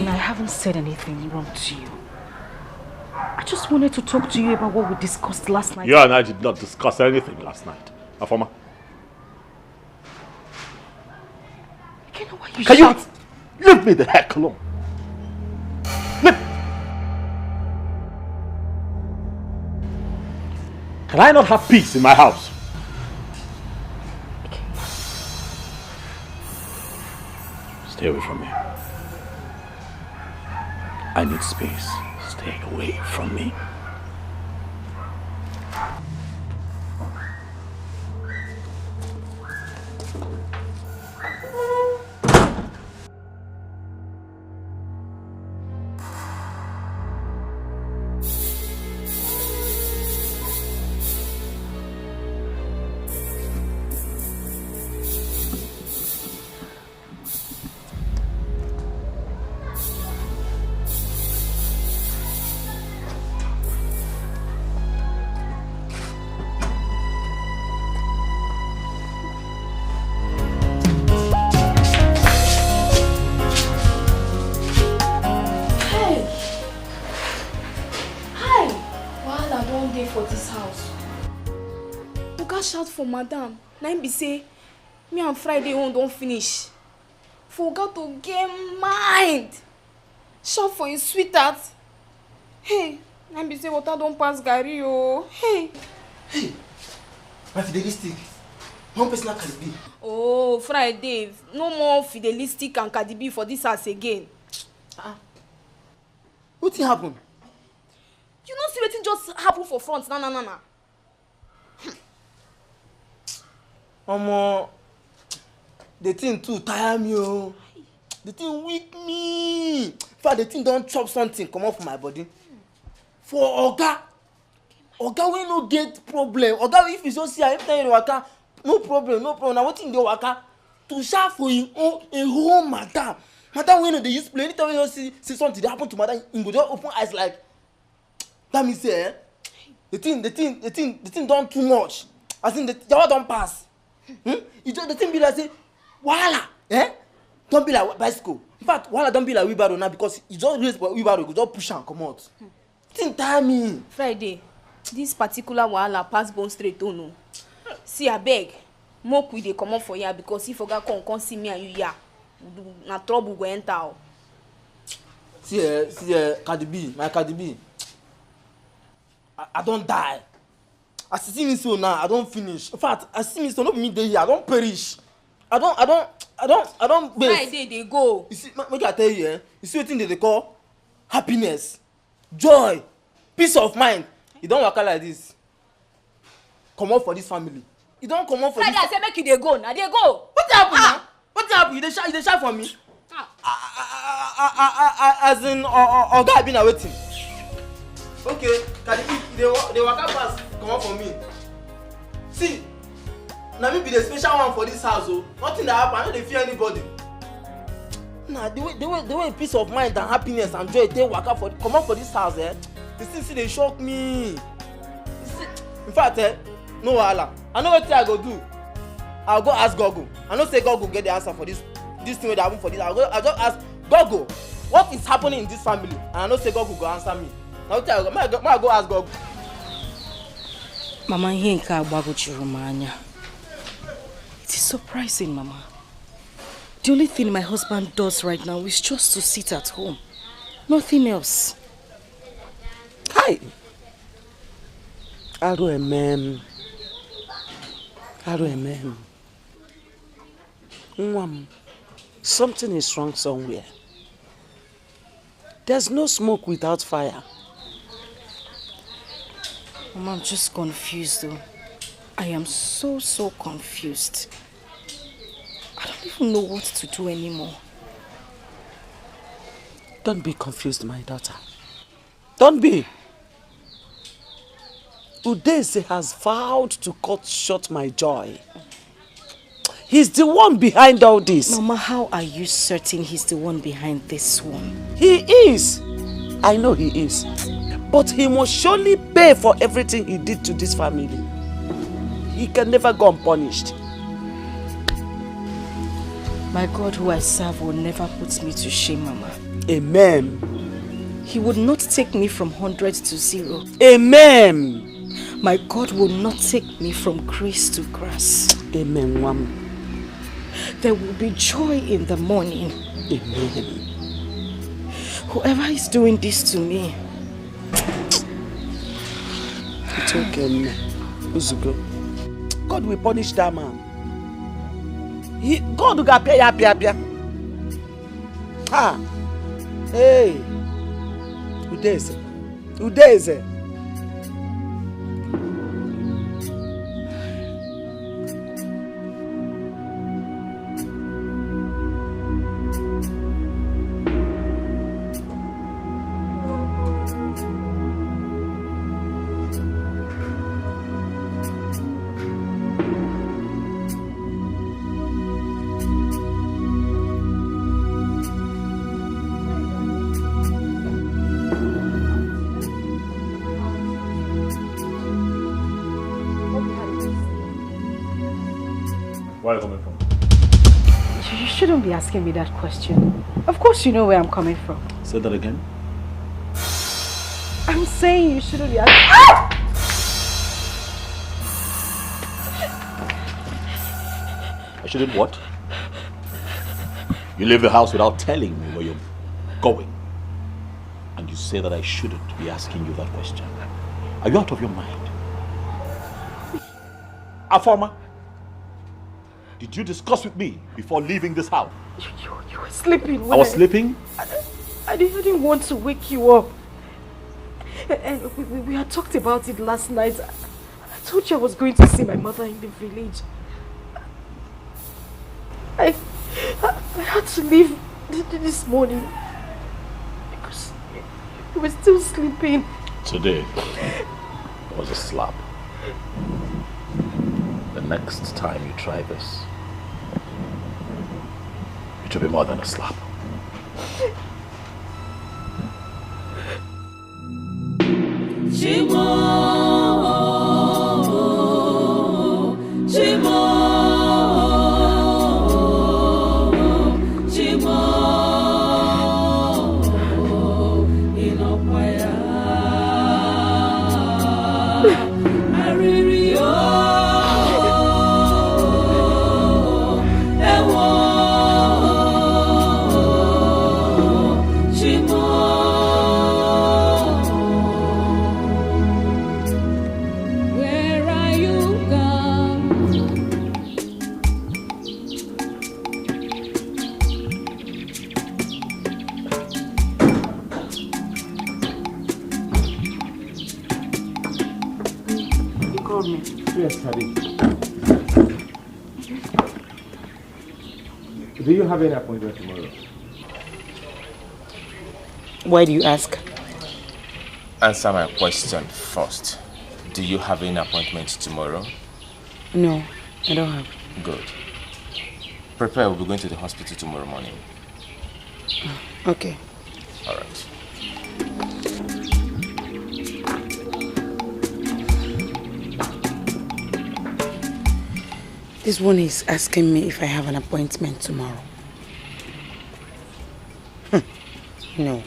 I haven't said anything wrong to you. I just wanted to talk to you about what we discussed last night.
You and I did not discuss anything last night. Afoma.
Why
Can shout? You leave me the heck alone? Can I not have peace in my house? Stay away from me. I need space. Stay away from me.
For madam, na him be say me and Friday own don't finish. Forgot to get mind. Shout for his sweetheart. Hey, na him be say water don't pass Gary oh. Hey,
my fidelistic. One personal Cardi B.
Oh, Friday, no more fidelistic and Cardi B for this house again.
What thing happen?
You know see wetin just happen for front na.
Omo, the thing too tire me oh. The thing weak me. In fact, the thing don't chop something come off my body. For Oga we no get problem. Oga if you so see every time you waka, no problem. Now what thing dey waka to shout for him own a whole madam. Madam we no dey use play. Anytime you see something dey happen to madam, he go just open eyes like. That means say the thing done too much. As in the hour don't pass. You just the thing be like say, wahala, don't be like bicycle. In fact, wahala don't be like wheelbarrow now because you just raise wheelbarrow, you just push and come out. Thing tire me.
Friday, this particular wahala pass bone straight oh no. See abeg, make we dey comot for here because if Oga come see me and you here, na trouble go enter oh.
See, Cardi B, my Cardi B. I don't die. As you see me so now, I don't finish. In fact, as you see me so, not me dey here, I don't perish. I don't base.
Friday they go.
You see, make I tell you, you see what thing they call happiness, joy, peace of mind. You don't work out like this. Come out for this family. You don't come out for
Friday,
this.
I say make you dey go. Now they go.
What happened now? What happened? You dey shout for me? As in, Oga I been waiting. Okay, Cardi B, they walk out fast, come out for me. See, now me be the special one for this house, oh. Nothing that happen, I don't fear anybody. Nah, the way peace of mind and happiness and joy they walk out for, come out for this house, The thing see they shock me. In fact, no wahala. I know what I go do. I'll go ask Gogo. I know say Gogo get the answer for this thing that happen for this. I'll just ask Gogo, what is happening in this family? And I know say Gogo go answer me. Now I go ask Gogo.
Mama, here nka agbagochuru m anya. It is surprising, Mama. The only thing my husband does right now is just to sit at home. Nothing else.
Hi. RMM. Something is wrong somewhere. There's no smoke without fire.
Mama, I'm just confused though.
I am so confused. I don't even know what to do anymore.
Don't be confused, my daughter. Don't be. Udeze has vowed to cut short my joy. He's the one behind all this.
Mama, how are you certain he's the one behind this one?
He is. I know he is. But he must surely pay for everything he did to this family. He can never go unpunished.
My God who I serve will never put me to shame, Mama.
Amen.
He would not take me from 100 to 0.
Amen.
My God will not take me from grace to grass.
Amen, Mom.
There will be joy in the morning.
Amen.
Whoever is doing this to me.
It's okay, Uzugo. God will punish that man. God will pay ya. Ha! Hey! Udeze.
Where are you coming from?
You shouldn't be asking me that question. Of course you know where I'm coming from.
Say that again.
I'm saying you shouldn't be asking.
I shouldn't what? You leave the house without telling me where you're going. And you say that I shouldn't be asking you that question. Are you out of your mind? Afoma, did you discuss with me before leaving this house?
You were sleeping.
I was sleeping?
I didn't want to wake you up. And we had talked about it last night. I told you I was going to see my mother in the village. I had to leave this morning because you were still sleeping.
Today was a slap. The next time you try this, it will be more than a slap.
Do you have any appointment tomorrow?
Why do you ask?
Answer my question first. Do you have any appointment tomorrow?
No, I don't have.
Good. Prepare, we'll be going to the hospital tomorrow morning.
Okay.
All right.
This one is asking me if I have an appointment tomorrow. No.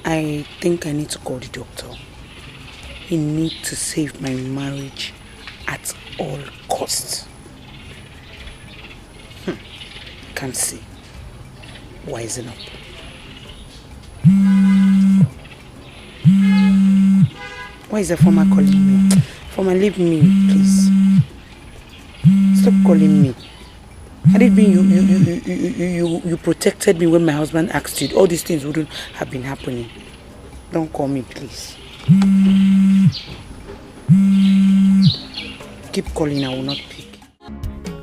I think I need to call the doctor. He needs to save my marriage at all costs. Can't see. Wisen up. Why is the former calling me? Former, leave me, please. Stop calling me. Had it been you protected me when my husband asked you, all these things wouldn't have been happening. Don't call me, please. keep calling, I will not pick.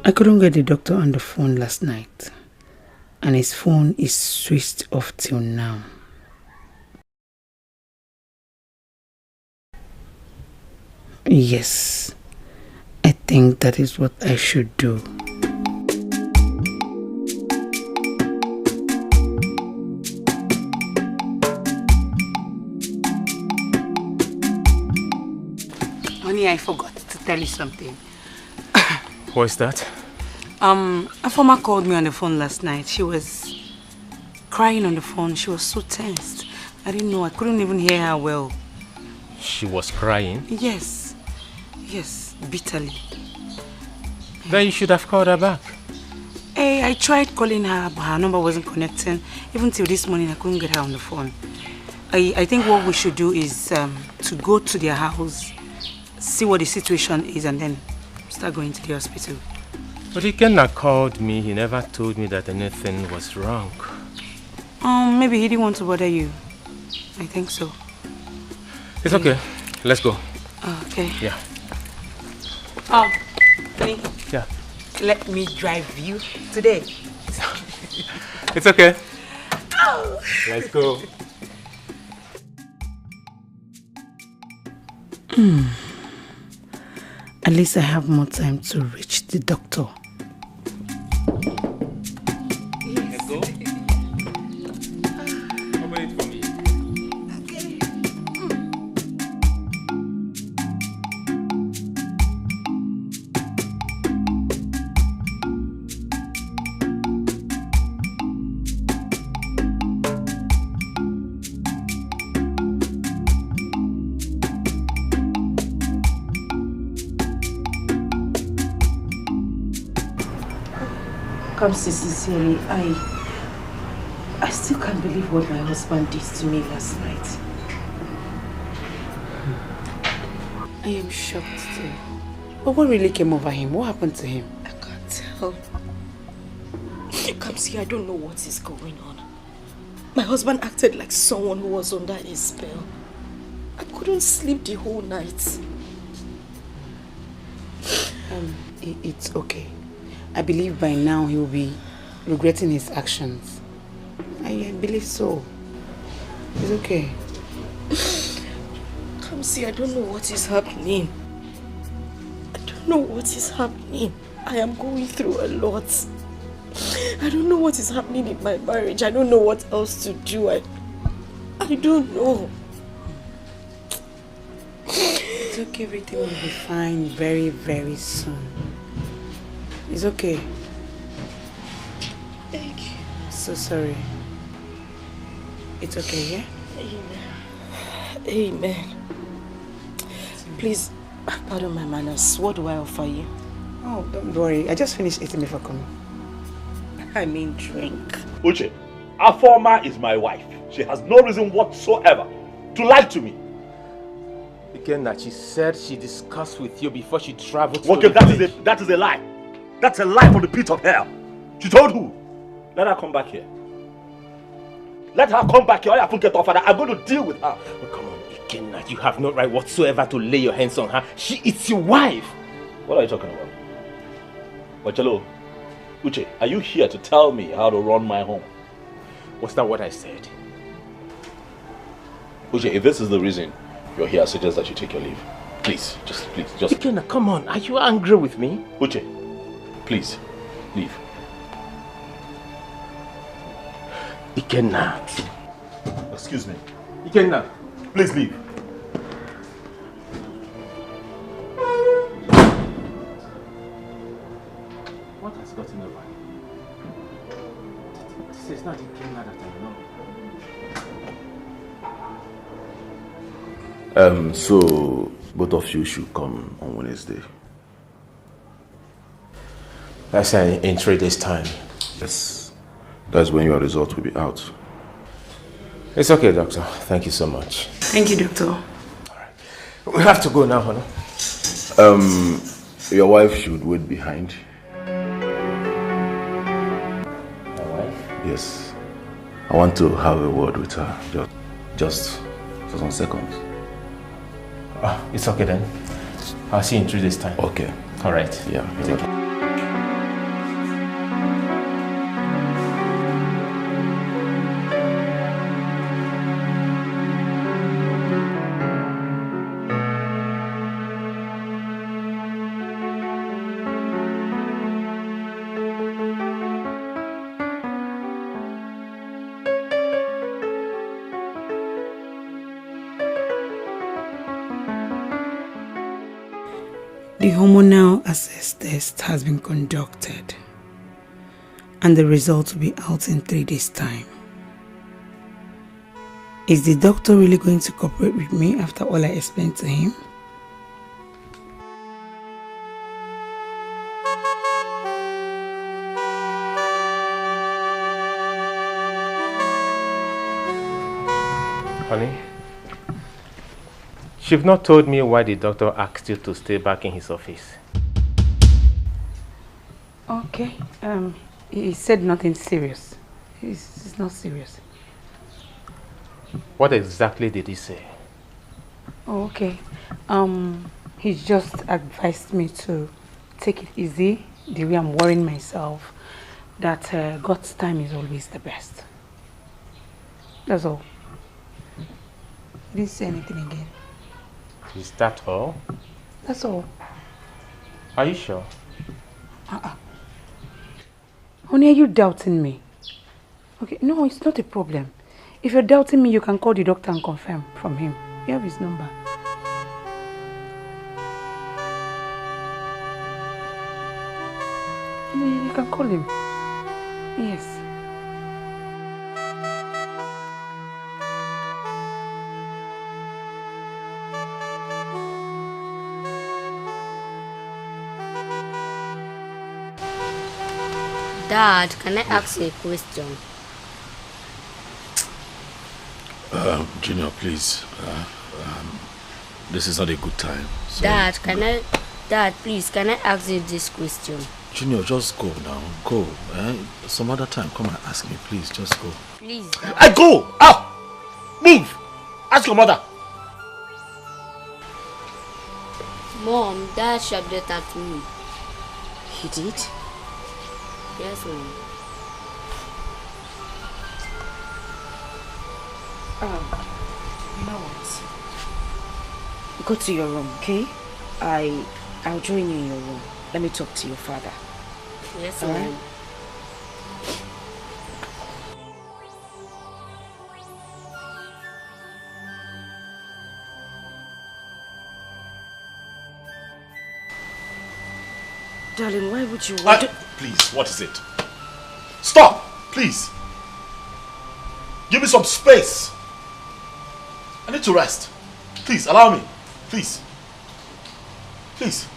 I couldn't get the doctor on the phone last night. And his phone is switched off till now. Yes, I think that is what I should do. Honey, I forgot to tell you something.
What's that?
A former called me on the phone last night. She was crying on the phone. She was so tensed. I didn't know. I couldn't even hear her well.
She was crying?
Yes. Yes, bitterly.
Then you should have called her back.
Hey, I tried calling her, but her number wasn't connecting. Even till this morning, I couldn't get her on the phone. I think what we should do is to go to their house, see what the situation is, and then start going to the hospital.
But Ikenna called me. He never told me that anything was wrong.
Maybe he didn't want to bother you. I think so.
It's okay. Let's go.
Okay.
Yeah.
Honey.
Yeah.
Let me drive you today.
It's okay. Let's go.
At least I have more time to reach the doctor.
Let's go. Open it for me.
Sincerely, I still can't believe what my husband did to me last night. I am shocked too. But what really came over him? What happened to him?
I can't tell. Kamsi, I don't know what is going on. My husband acted like someone who was under a spell. I couldn't sleep the whole night.
It's okay. I believe by now he will be regretting his actions. I believe so. It's okay.
Kamsi, I don't know what is happening. I don't know what is happening. I am going through a lot. I don't know what is happening in my marriage. I don't know what else to do. I don't know.
It's okay, everything will be fine very, very soon. It's okay.
Thank you.
So sorry. It's okay, yeah?
Amen. Amen. Please, pardon my manners. What do I offer you?
Oh, don't worry. I just finished eating before coming. I mean drink.
Uche, Afoma is my wife. She has no reason whatsoever to lie to me.
Ikenna, she said she discussed with you before she traveled
Okay,
to the village.
that is a lie. That's a lie from the pit of hell. She told who? Let her come back here. Let her come back here. I have get off her. I'm going to deal with her.
Oh, come on, Ikenna. You have no right whatsoever to lay your hands on her. She is your wife.
What are you talking about? Wachalo, Uche, are you here to tell me how to run my home?
Was that what I said?
Uche, if this is the reason you're here, I suggest that you take your leave. Please, just.
Ikenna, come on. Are you angry with me?
Uche, please, leave.
Ikenna.
Excuse me.
Ikenna.
Please leave.
What has gotten over you? This is not Ikenna that I know.
So both of you should come on Wednesday.
That's in 3 days' time.
Yes. That's when your result will be out.
It's okay, doctor. Thank you so much.
Thank you, doctor.
Alright. We have to go now, Honor.
Your wife should wait behind.
My wife?
Yes. I want to have a word with her. Just for some seconds.
It's okay then. I'll see you in 3 days' time.
Okay.
All right.
Yeah.
Take care.
The hormonal assess test has been conducted and the results will be out in 3 days' time. Is the doctor really going to cooperate with me after all I explained to him?
Honey, you've not told me why the doctor asked you to stay back in his office.
Okay. He said nothing serious. It's not serious.
What exactly did he say?
Oh, okay. He just advised me to take it easy, the way I'm worrying myself, that God's time is always the best. That's all. He didn't say anything again.
Is that all?
That's all.
Are you sure?
Honey, are you doubting me? Okay, no, it's not a problem. If you're doubting me, you can call the doctor and confirm from him. You have his number. You can call him. Yes.
Dad, can I ask you a question?
Junior, please. This is not a good time. So,
Dad, please, can I ask you this question?
Junior, just go now. Go. Some other time, come and ask me, please. Just go.
Please.
I go! Out! Move! Ask your mother.
Mom, Dad shouted at me.
He did?
Yes, Mom.
You know what? Go to your room, okay? I'll join you in your room. Let me talk to your father.
Yes,
All
Mom.
right? Darling, why would you want to...
Please, what is it? Stop! Please! Give me some space! I need to rest. Please, allow me. Please. Please.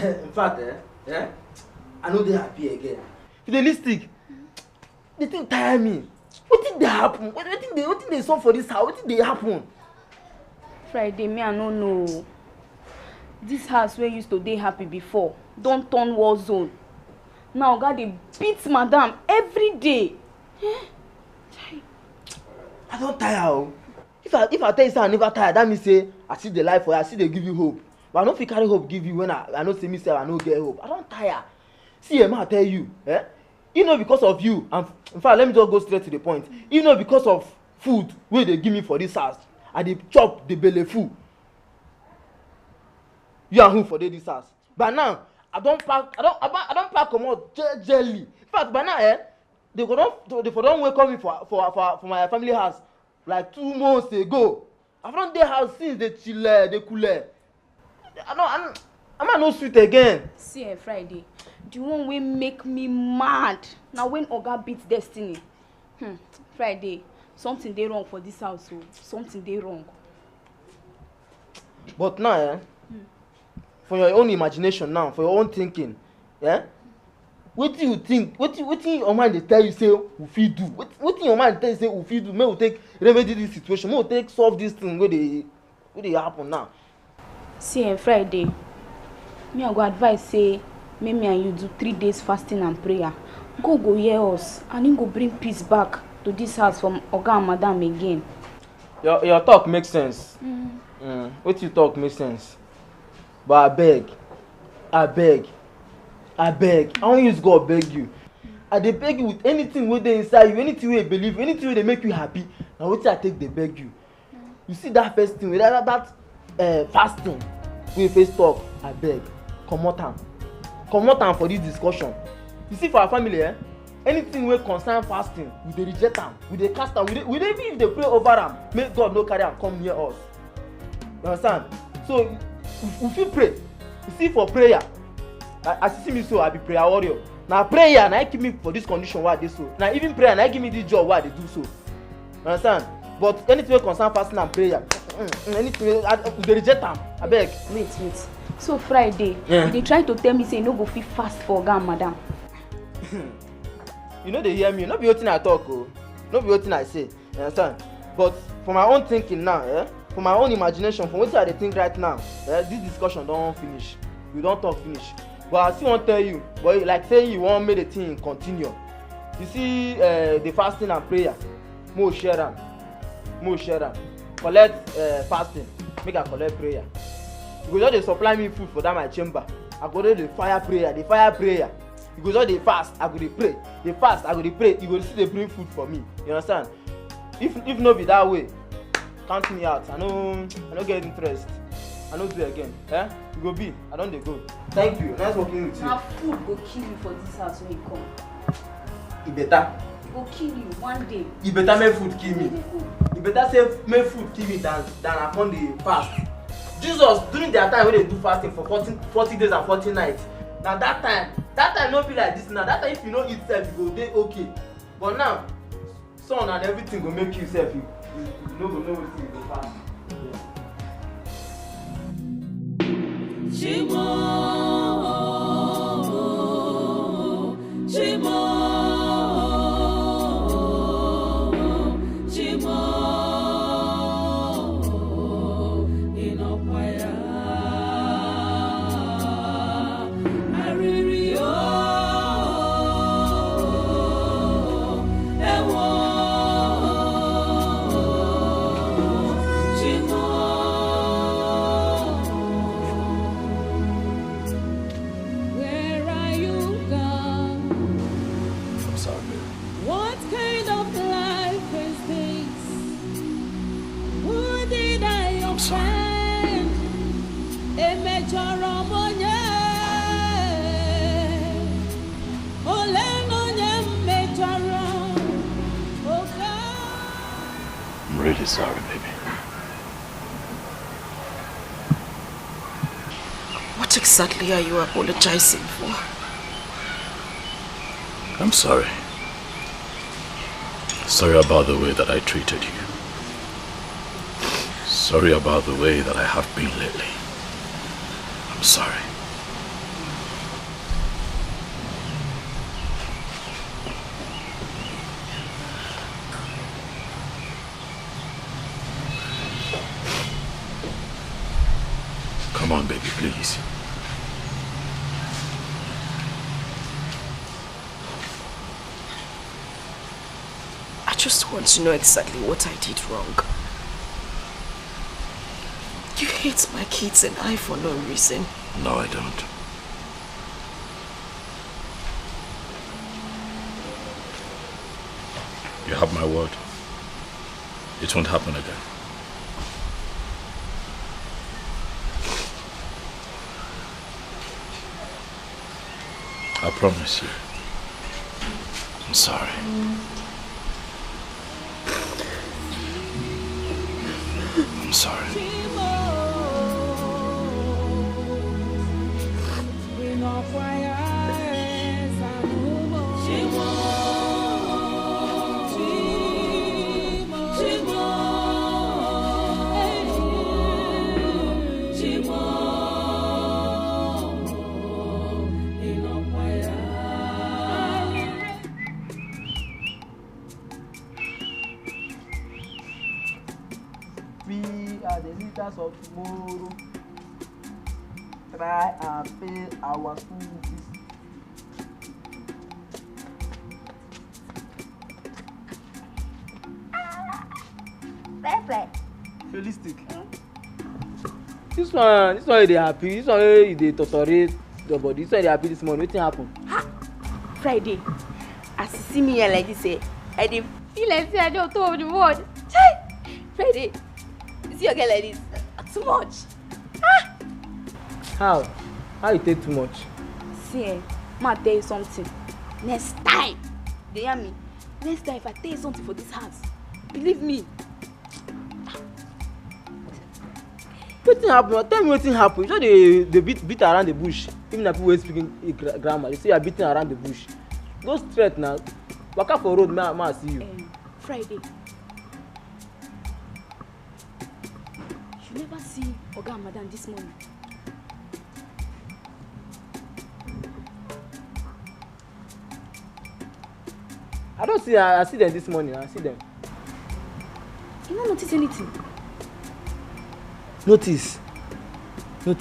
In fact, I know they happy again. Realistic. The thing tire me. What did they happen? What did they saw for this house? What did they happen?
Friday, me I don't know. This house where used to dey happy before don't turn war zone. Now God they beat madam every day.
I don't tire. If I tell you say I never tire, that means say I see the life for you, I see they give you hope. But I don't feel carry hope give you when I know say me say I don't get hope. I don't tire. See, I tell you, you know because of you, and in fact let me just go straight to the point. You know because of food where they give me for this house, I dey chop the belly full. You and who for this house? But now I don't pack comot jelly. In fact, by now they don't welcome me for my family house like 2 months ago. I've not dey house since they chill, they cool. I I'm not sweet again.
See, Friday, the one wey make me mad. Now when Oga beats Destiny. Friday, something dey wrong for this house. So something dey wrong.
But now, for your own imagination now, for your own thinking, what do you think? What your mind dey tell you say we fit do? What your mind tell you say we fit do? May we take remedy this situation. May we take solve this thing where they happen now.
See, Friday, me I go advise say make me and you do 3 days fasting and prayer. God go hear us and he go bring peace back to this house from Oga and Madam again.
Your talk makes sense. What you talk makes sense. But I beg. I won't use God beg you. I dey beg you with anything wey dey inside you, anything wey you believe, anything wey dey make you happy. Now what I take dey beg you. You see that first thing, that fasting wey first talk, I beg, comot am for this discussion. You see for our family, anything wey concern fasting, we dey reject am, we dey cast am, we dey even if dey pray over am, make God no carry am come near us. You understand? So we fit pray. You see for prayer, as you see me so, I be prayer warrior. Now prayer na keep me for this condition wey I dey so. Now even prayer na give me this job wey I dey do so. You understand? But anything wey concern fasting and prayer, anything we dey reject am. Abeg.
Wait. So Friday, you dey try to tell me say you no go fit fast for Oga and Madam.
You know they hear me. No be wetin I talk o. No be wetin I say. You understand? But for my own thinking now, for my own imagination, from wetin I dey think right now, this discussion don finish. We don talk finish. But I still wan tell you, but like say you wan make the thing continue. You see the fasting and prayer, mo share am. Collect fasting, make I collect prayer. You go just dey supply me food for that my chamber. I go dey fire prayer. You go just dey fast, I go dey pray. Dey fast, I go dey pray. You go still dey bring food for me. You understand? If no be that way, count me out. I no get interest. I no do again. You go be. I don dey go. Thank you. Nice working with you.
Na food go kill you for this house when you come.
E better.
It go kill you one day.
E better make food kill me. E better say make food kill me than I come dey fast. Jesus during their time wey dey do fasting for 40 days and 40 nights. Na that time no be like this now. That time if you no eat sef you go dey okay. But now sun and everything go make you sef you no go know wetin you go fast.
I'm really sorry, baby.
What exactly are you apologizing for?
I'm sorry. Sorry about the way that I treated you. Sorry about the way that I have been lately. I'm sorry. Come on, baby, please.
I just want to know exactly what I did wrong. You hate my kids and I for no reason.
No, I don't. You have my word. It won't happen again. I promise you. I'm sorry. I'm sorry.
the leaders of tomorrow. Try and pay our school fees. Realistic. This one they happy. This one they tolerate the body. This one they happy this morning. What happen?
Friday, as you see me here like this, I dey feel like say I don't talk the word. Friday, you see your girl like this? Too much.
How? How you take too much?
See, ma tell you something. Next time, they hear me. Next time, if I tell you something for this house, believe me.
Wetin happen? Tell me wetin happen. You know they beat around the bush. Even if people speaking grammar, they say you are beating around the bush. Go straight now. Walk up for road, ma see you.
Friday. You never see Oga and Madam this morning.
I don't see. I see them this morning. I see them.
You don't notice anything?
Notice. You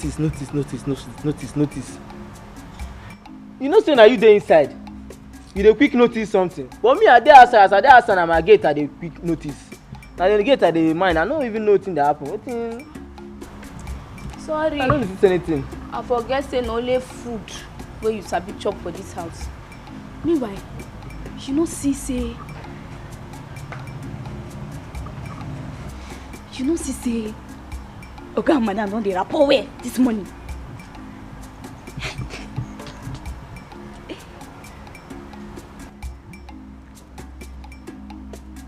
know, say now you there inside. You dey quick notice something. But me, I dey outside. As I dey outside, na my gate I dey quick notice. Na the gate I dey mind. I no even know wetin dey happen. Wetin?
Sorry.
I don't notice anything.
I forget say na only food wey you sabi chop for this house. Meanwhile, you no see say Oga and Madam don dey rapport well this morning.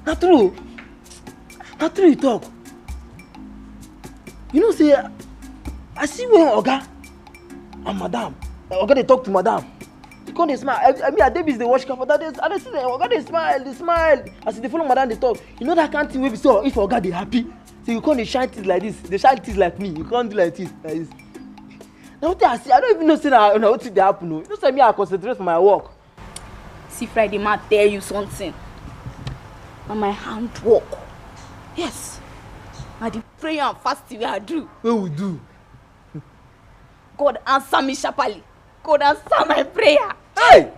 Na true you talk. You know say I see when Oga and Madam, Oga dey talk to Madam. He come dey smile. I mean, Davis dey watch for that day. I dey see them. Oga dey smile. As they follow Madam dey talk. You know that kind of thing wey be so if Oga dey happy, so you come dey shine teeth like this. Dey shine teeth like me. You come do like this. Now wetin I see, I don't even know say na wetin dey happen o. You know say me I concentrate for my work.
See Friday, ma tell you something. Na my handwork. Yes. Na the prayer and fasting wey I do.
Wey we do?
God answer me sharply. God answer my prayer.
Hey!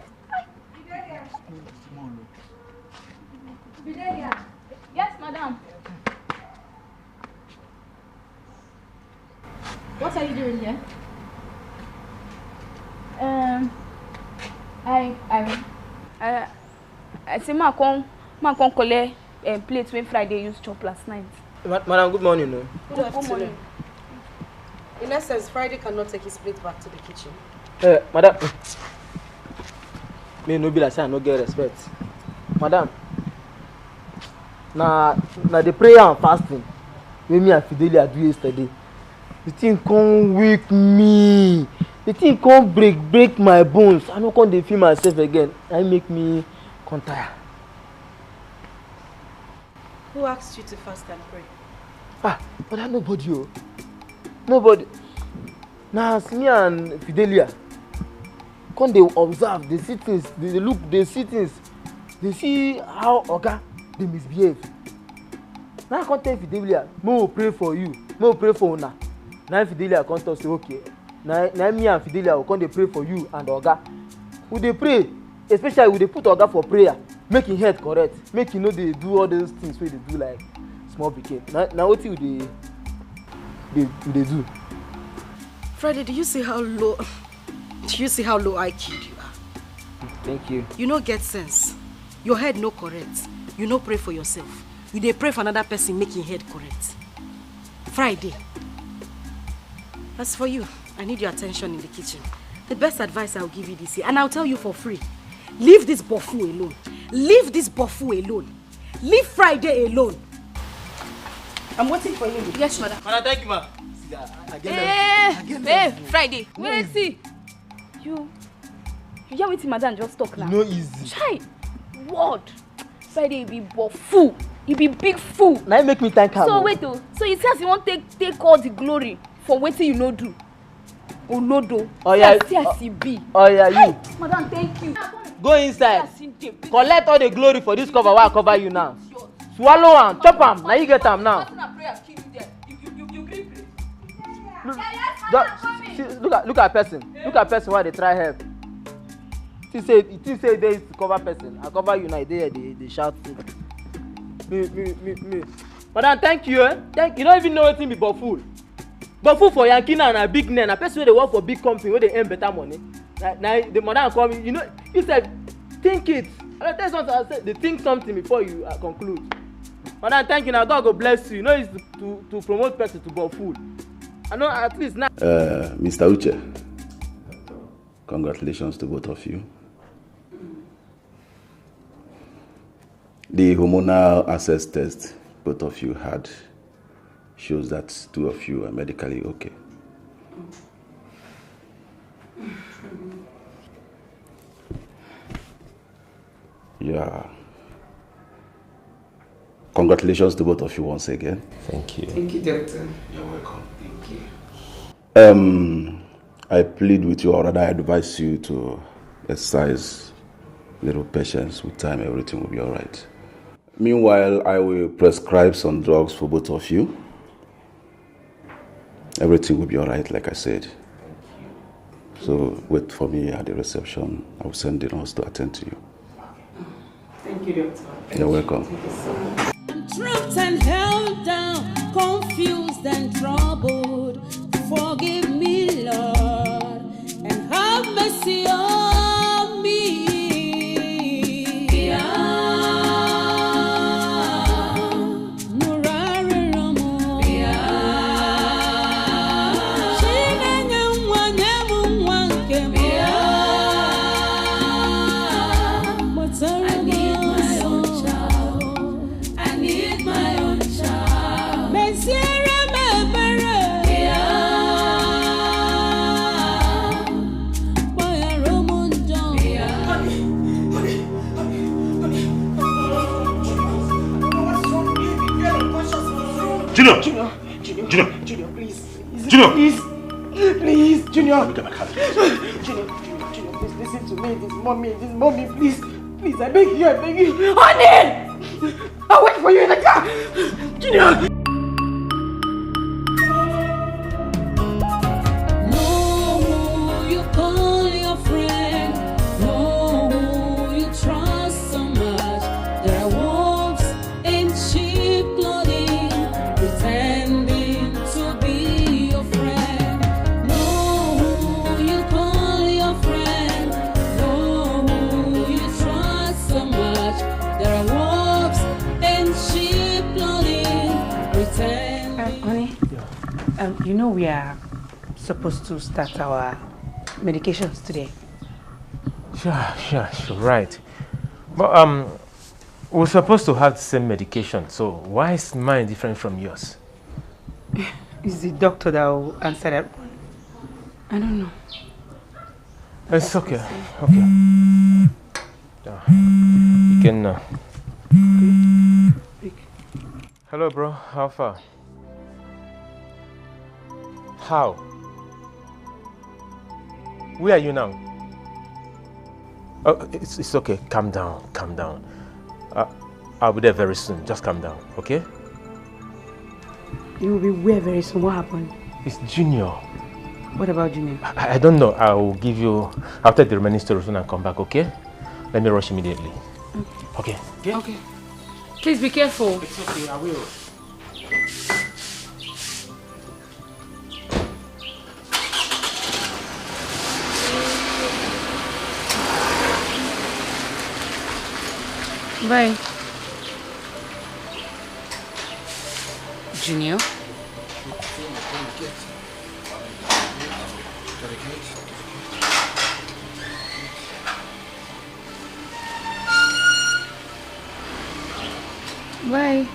Bidelia. Yes, madam. What are you doing here? I say ma come collect plate when Friday used chop last night.
Madam, good morning. No?
Good morning. In essence, Friday cannot take his plate back to the kitchen.
Madam, me no be like say I no get respect. Madam, na the prayer and fasting wey me and Fidelia do yesterday. The thing come weak me. The thing come break my bones. I no come dey feel myself again. That make me come tire.
Who asked you to fast and pray?
But that nobody. Nobody. Now as me and Fidelia come dey observe, they see things, they look, they see things, they see how Oga dey misbehave. Now I come tell Fidelia, me will pray for you, me will pray for una. Now Fidelia come talk say okay. Now me and Fidelia will come dey pray for you and Oga. We dey pray, especially we dey put Oga for prayer, make him head correct, make him no dey do all those things wey dey do like small pikin. Now wetin we dey do?
Friday, do you see how low IQ you are?
Thank you.
You no get sense. Your head no correct. You no pray for yourself. You dey pray for another person making head correct. Friday. As for you, I need your attention in the kitchen. The best advice I'll give you this year, and I'll tell you for free. Leave this bofu alone. Leave this bofu alone. Leave Friday alone. I'm waiting for you. Yes, madam.
Madam, thank you, ma.
Hey, Friday. Wait, see. You hear wetin madam just talk now?
No easy.
Chai. What? Friday be bofu. He be big fool.
Now make me thank her.
So wait oh. So you say as you want take all the glory for wetin you no do. Olodo.
Oh yeah.
See as he be.
Oh yeah, you.
Hey, madam, thank you.
Go inside. Collect all the glory for this cover. Why I cover you now? Swallow am, chop am. Now you get am now.
You
look at person. Look at person while they try help. He say they is to cover person. I cover you now. They shout. Me. Madam, thank you. Thank you. Don't even know what thing be but fool. But fool for Yankee and a big name. A person where they work for big company where they earn better money. Now the madam come. You know, you said think it. I tell you something. I said they think something before you conclude. Madam, thank you. Now God go bless you. You know it's to promote person to be fool. I know at least now.
Mr. Uche, congratulations to both of you. The hormonal access test both of you had shows that two of you are medically okay. Yeah. Congratulations to both of you once again.
Thank you.
Thank you, doctor.
You're welcome.
Thank you.
I plead with you, or rather I advise you to exercise little patience. With time, everything will be all right. Meanwhile, I will prescribe some drugs for both of you. Everything will be all right, like I said. So wait for me at the reception. I will send the nurse to attend to you.
Thank you, doctor.
You're welcome.
Thank you so much.
Trapped and held down, confused and troubled. Forgive me, Lord, and have mercy on me.
Junior,
please.
Junior.
Please, Junior.
Let me get my card.
Junior, please listen to me. This mommy, please, I beg you. Honey! I'll wait for you in the car. Junior.
You know we are supposed to start our medications today.
Sure, right. But we're supposed to have the same medication, so why is mine different from yours?
It's the doctor that will answer that one. I don't know.
It's okay. You can Hello, bro. How far? How? Where are you now? Oh, it's okay. Calm down. I'll be there very soon. Just calm down, okay?
You will be where very soon? What happened?
It's Junior.
What about Junior?
I don't know. I'll take the remaining stories when I come back, okay? Let me rush immediately. Okay.
Please be careful.
It's okay, I will.
Bye. Junior? Bye.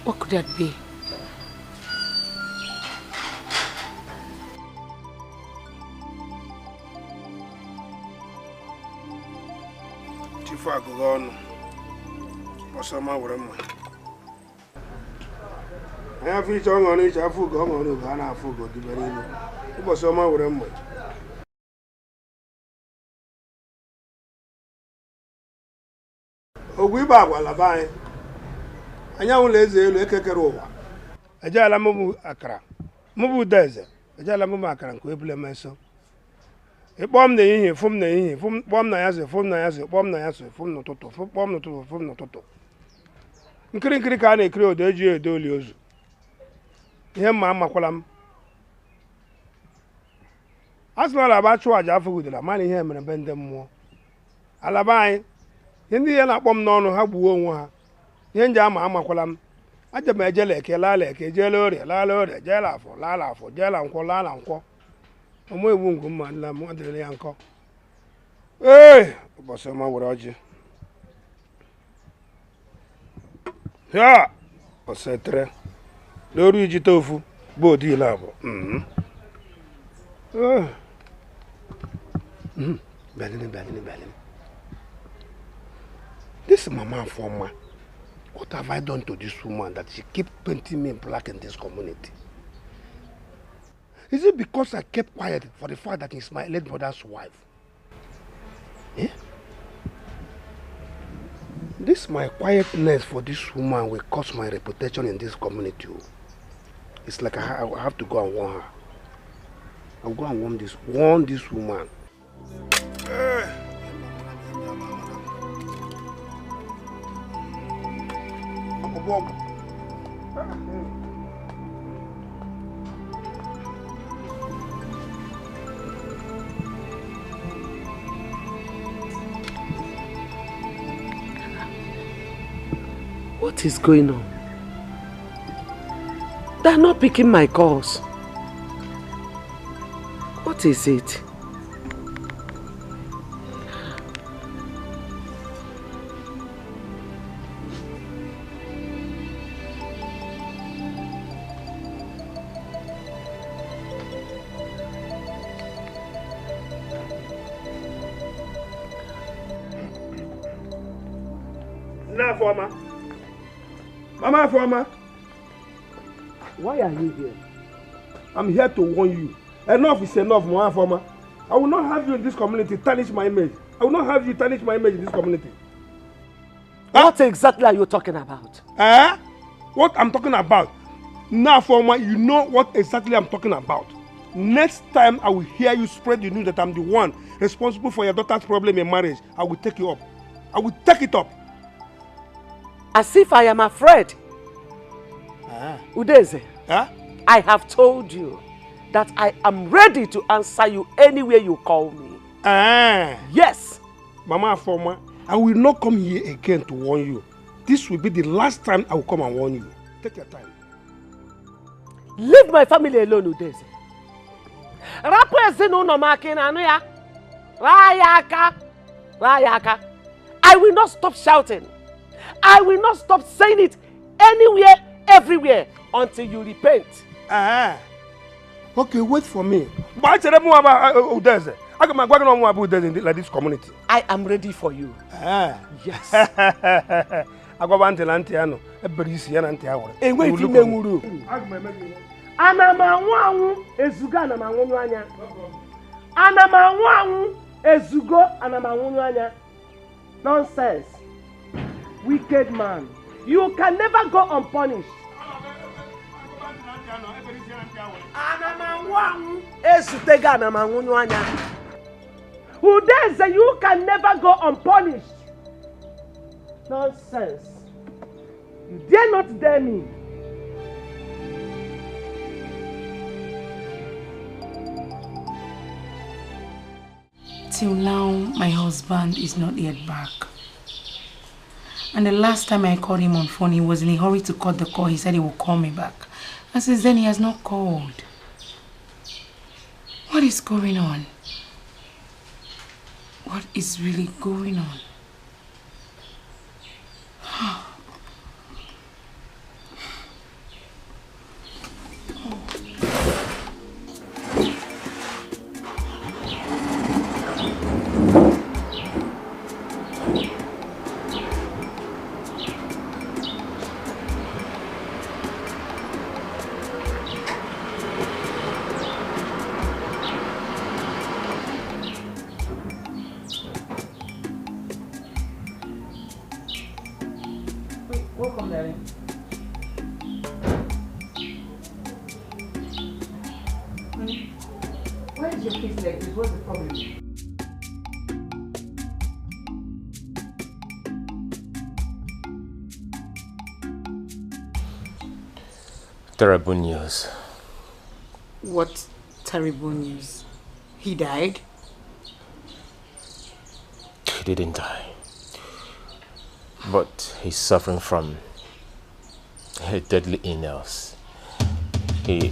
What could that be?
Chifu agụghị ọnụ ọsọma were mma anyị afọ iche ọṅụ n'iche afọ ugo ọṅụ n'oge a na-afọ ugo dibere ilu ụbọchị ọma were mma ogwu ibe agwala be anyị anya ụlọ eze elu ekekere ụwa ejela m akara m bụ deze ejela m akara nke ebule meso ịkpọọ m n'ehihie fụ m n'ehihie kpọọ m na ya sị fụ m na ya sị kpọọ m na ya sị fụ m n'ụtụtụ kpọọ m n'ụtụtụ fụ m n'ụtụtụ nkiri nkiri ka a na-ekiri odo eji edo oli ozu ihe mma amakwala m a sị na alaba chụọ aja afọ gudela mana ihe mere be ndị mmụọ alaba anyị ihe ndị ihe na-akpọ m n'ọnụ ha gbuo onwe ha ihe nji ama amakwala m aja m ejela eke laala eke jeela orie laala orie jeela afọ laala afọ jeela nkwọ laala nkwọ ọmụ ewu ngwu mma nla m adịrịla ya nkọ ụbọchị ọma were ọjị ya ọsetere n'oru iji tofu bụ odi ile abụọ Berlin. This mama for ma. What have I done to this woman that she keep painting me black in this community? Is it because I kept quiet for the fact that he's my late brother's wife? Eh? This my quietness for this woman will cost my reputation in this community. It's like I have to go and warn her. I'll go and warn this woman.
What is going on? They're not picking my calls. What is it?
Mama Forma.
Why are you here?
I'm here to warn you. Enough is enough, Mama Forma. I will not have you in this community tarnish my image. I will not have you tarnish my image in this community.
What exactly are you talking about?
What I'm talking about? Now, Forma, you know what exactly I'm talking about. Next time I will hear you spread the news that I'm the one responsible for your daughter's problem in marriage, I will take you up. I will take it up.
As if I am afraid. Udeze, I have told you that I am ready to answer you anywhere you call me. Yes.
Mama Forma, I will not come here again to warn you. This will be the last time I will come and warn you. Take your time.
Leave my family alone, Udeze. Rayaka. I will not stop shouting. I will not stop saying it anywhere, everywhere, until you repent.
Okay, wait for me. Like this community.
I am ready for you. Yes. Nonsense. Wicked man. You can never go unpunished. Udeze, you can never go unpunished. Nonsense. You dare not dare me.
Till now, my husband is not yet back. And the last time I called him on phone, he was in a hurry to cut the call. He said he would call me back. And since then, he has not called. What is going on? What is really going on?
Welcome, darling.
what's the problem?
Terrible news.
What terrible news? He died?
He didn't die. But he's suffering from a deadly illness. He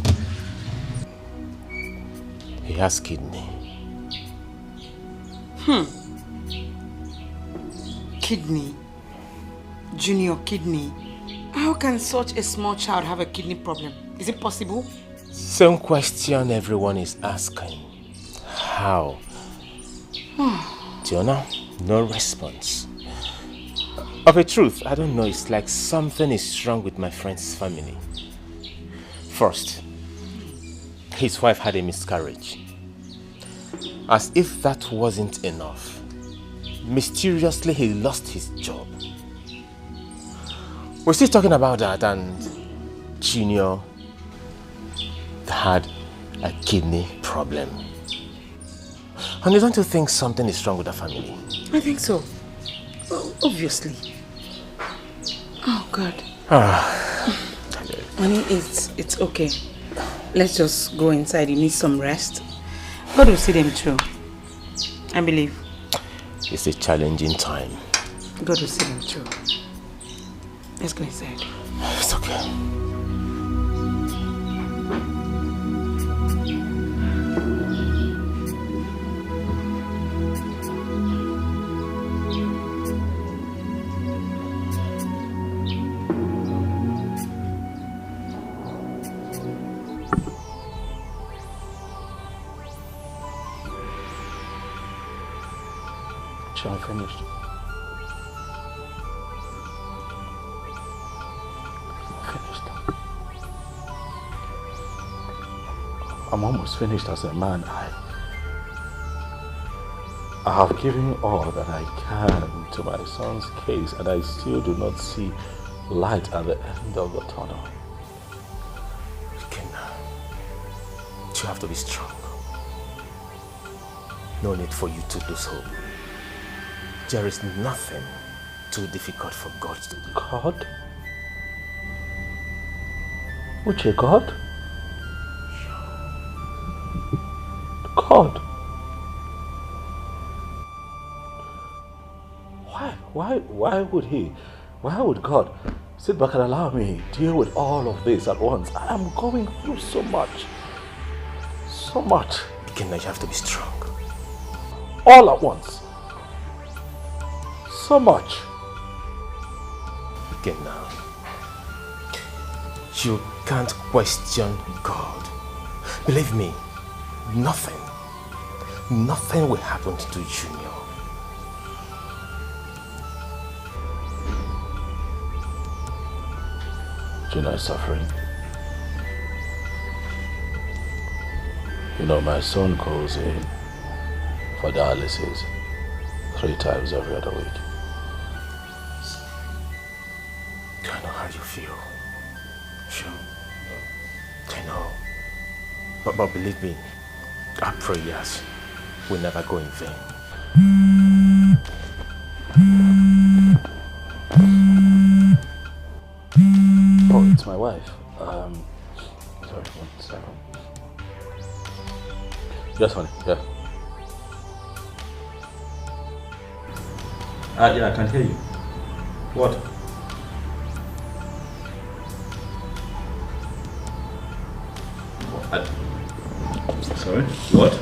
has kidney.
Kidney? Junior, kidney? How can such a small child have a kidney problem? Is it possible?
Same question everyone is asking. How? Tiona, no response. Of a truth, I don't know. It's like something is wrong with my friend's family. First, his wife had a miscarriage. As if that wasn't enough, mysteriously he lost his job. We're still talking about that, and Junior had a kidney problem. And don't you think something is wrong with the family?
I think so. Obviously. Oh God. Honey, it's okay. Let's just go inside. You need some rest. God will see them through. I believe.
It's a challenging time.
God will see them through. Let's go inside.
It's okay.
I'm finished. I'm almost finished as a man. I have given all that I can to my son's case, and I still do not see light at the end of the tunnel.
You have to be strong. No need for you to lose hope. There is nothing too difficult for God to do.
God? Uche, God? God? Why would God sit back and allow me to deal with all of this at once? I am going through so much. So much.
Again, you have to be strong.
All at once. So much.
Again now. You can't question God. Believe me, nothing will happen to Junior.
Junior is suffering. You know, my son goes in for dialysis 3 times every other week.
I know how you feel. Sure. I know. But believe me, our prayers will never go in vain.
Oh, it's my wife. Sorry, 1 second. Yes, honey, yeah. Yeah, I can hear you. What? Sorry? What?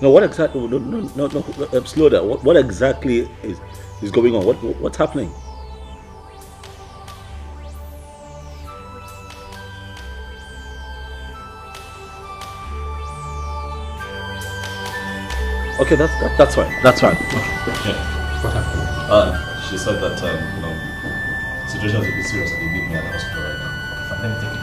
No, what exactly? No, slow down. What exactly is going on? What's happening? Okay, that's fine. That's fine.
Yeah.
What happened?
She said that situation is a bit serious and they need me at the hospital right now.
Fine, let me take it.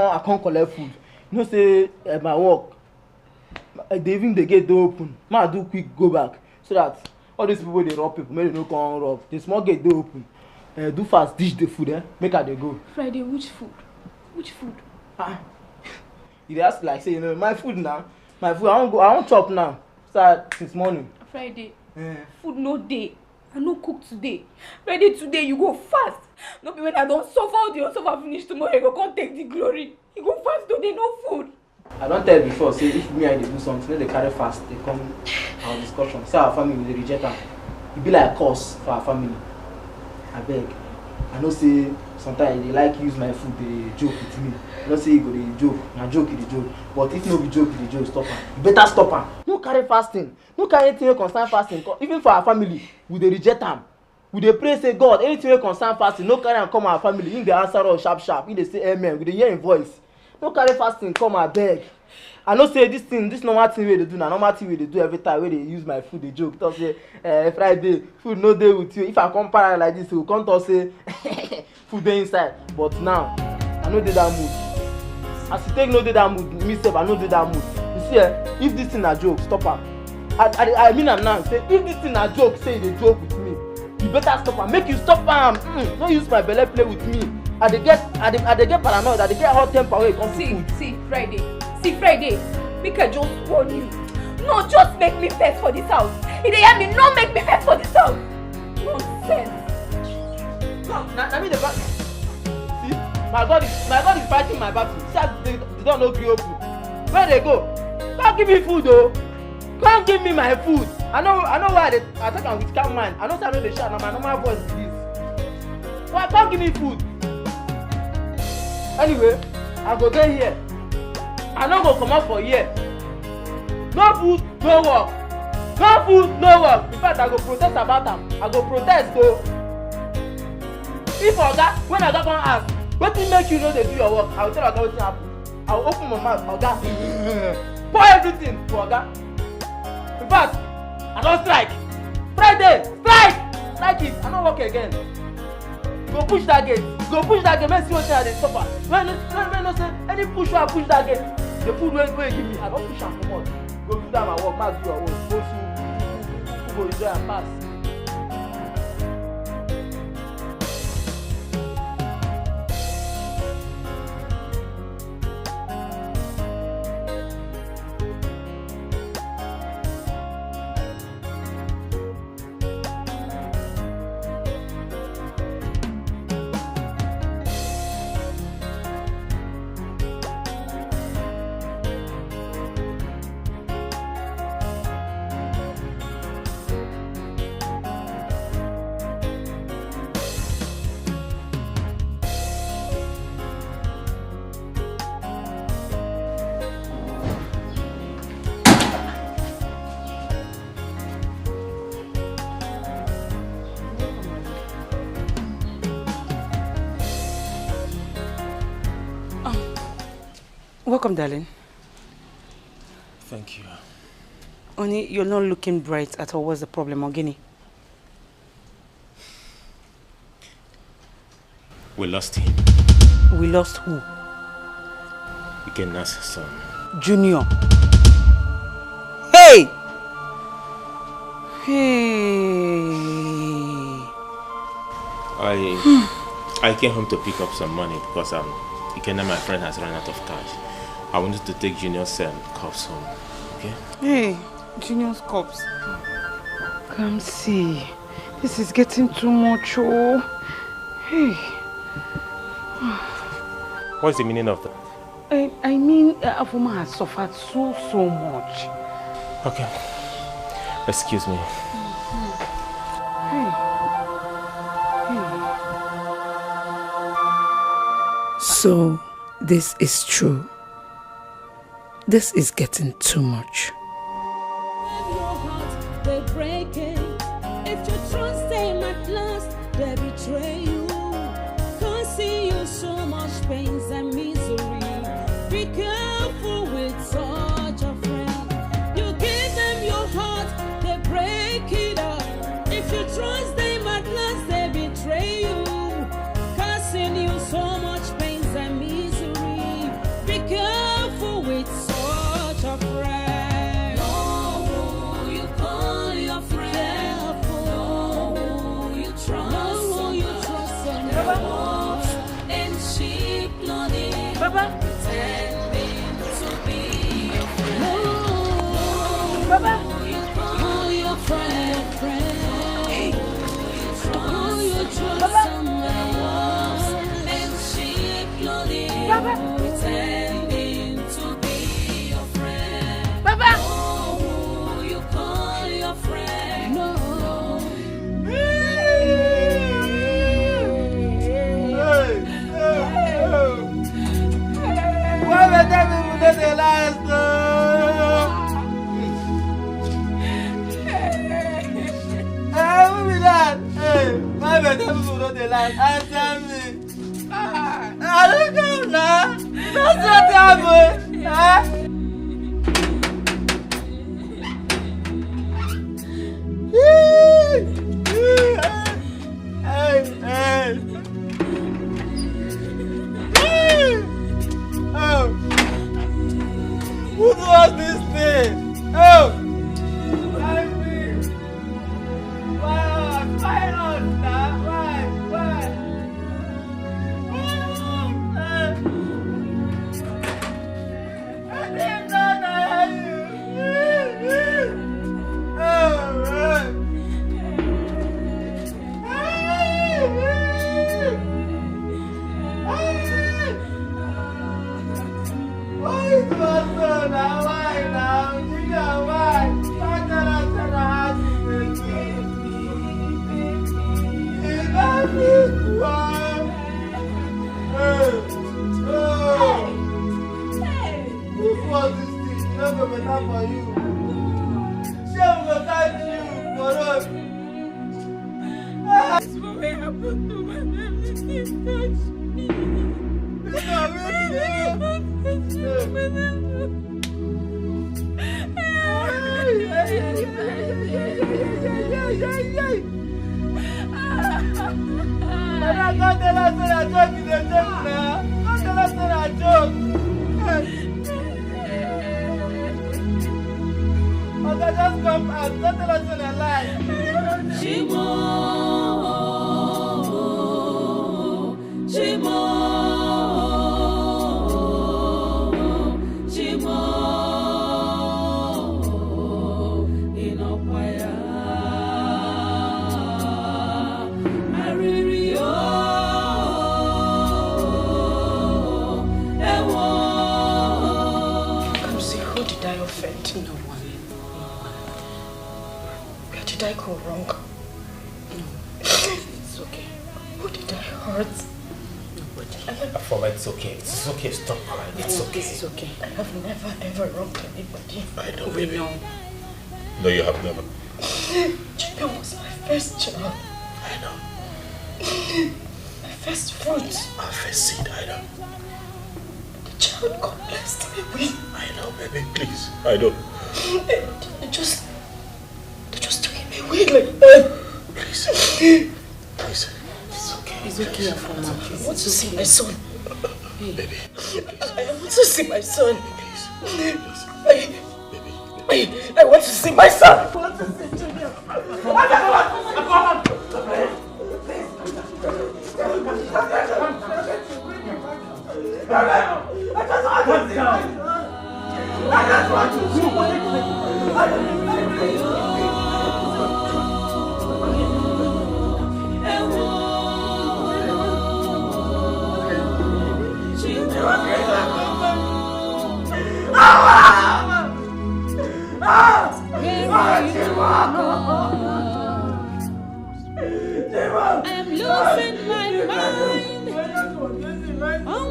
I can't collect food. You know, say my work, even the gate don't open. I do quick go back so that all these people they rob people, maybe they don't come rob. The small gate they open. Do fast, dish the food, make her they go.
Friday, which food? Which food?
You ask like say, you know, my food now. My food, I won't chop now. Start since morning.
Friday, food no day. I no cook today. Friday today you go fast. No be when I don't suffer, the don't suffer finish tomorrow. You go come take the glory. You go fast today, no food.
I don't tell before, say if me and they do something, they carry fast, they come our discussion. Say our family will reject them. It be like a curse for our family. I beg. I know say sometimes they like use my food, they joke with me. I don't say you go they joke. Now joke is the joke. But if no be joke, the joke, stop her. You better stop her. No carry fasting. No carry anything concern fasting. Even for our family, we they reject them. We dey pray say God, anything wey concern fasting, no carry am come our family. Him dey answer us sharp sharp. He dey say amen. We dey hear him voice. No carry fasting come abeg. I know say this normal thing wey dey do na normal thing wey dey do every time wey dey use my food dey joke. Talk say Friday food no dey with you. If I come para like this, we go come talk say food dey inside. But now I no dey that mood. As you take no dey that mood, me sef I no dey that mood. You see if this thing na joke, stop am. I mean am now. Say if this thing na joke, say you dey joke with me. You better stop am. Make you stop am. Don't use my belle play with me. I dey get paranoid. I dey get hot temper when it comes to food.
See Friday. Make I just warn you. No, just make me vex for this house. If they hear me, no make me vex for this house. Nonsense.
No, na me the battle. See, my God is fighting my battle. See as the door no gree open. Where they go? Come give me food though. Come give me my food. I know why I talk am with calm mind. I know say I no dey shout, na my normal voice be this. Why come give me food? Anyway, I go dey here. I no go comot for here. No food, no work. No food, no work. In fact, I go protest about am. I go protest o. If oga, when oga come ask, wetin make you no dey do your work? I go tell oga wetin happen. I go open my mouth, oga. Pour everything for oga. In fact, I don strike. Friday, strike it. I no work again. Go push that gate. Make see wetin I dey suffer. When no say any push wey I push that gate, the food wey give me, I don push am comot. Go do that my work, ma do your own. Go see who go enjoy am pass.
Welcome, darling.
Thank you.
Honey, you're not looking bright at all. What's the problem, Ogini?
We lost him.
We lost who?
Ikenna's son.
Junior. Hey!
I came home to pick up some money because Ikenna, my friend, has run out of cash. I wanted to take Junior's cups home. Okay?
Hey, Junior's cups. Come see. This is getting too much, oh. Hey.
What's the meaning of that?
I mean, Afoma has suffered so much.
Okay. Excuse me.
So, this is true. This is getting too much.
They break it. If you trust them at last, they betray you. Causing you so much pains and misery. Be careful with such a friend. You give them your heart, they break it up. If you trust them at last, they betray you. Causing you so much pains and misery.
Them people don't they like answer me. I don't know now. That's what happened. Oh, who does this thing? Oh, why me? Why not now? Why? I didn't know that you. Why is my son now? Why now? Junior, why? Why can't I tell her how to make it? Is that this one? This was this thing. It's not going to be enough for you. She will thank you for us. That's what happened to my family. Touch me. It's not really there. Don't tell us that I joke is a joke now. Don't tell us that I joke. Okay, just come out. Don't tell us that I lie. Chimo.
Did I go wrong? No. It's okay. Who did I hurt? Nobody.
It's okay. It's okay. Stop crying. It's okay.
This is okay. I have never ever wronged anybody.
I know, baby.
No.
No, you have never.
Jacob was my first child.
I know.
My first fruit.
Our first seed, I know.
The child God blessed me with.
I know, baby. Please. I know.
They just took me away like that.
Please. Please. It's okay.
It's okay, Afoma. I want to see my son.
Baby.
I want to see my son.
Please.
I want to see my son. I want to see Junior.
I'm losing my mind.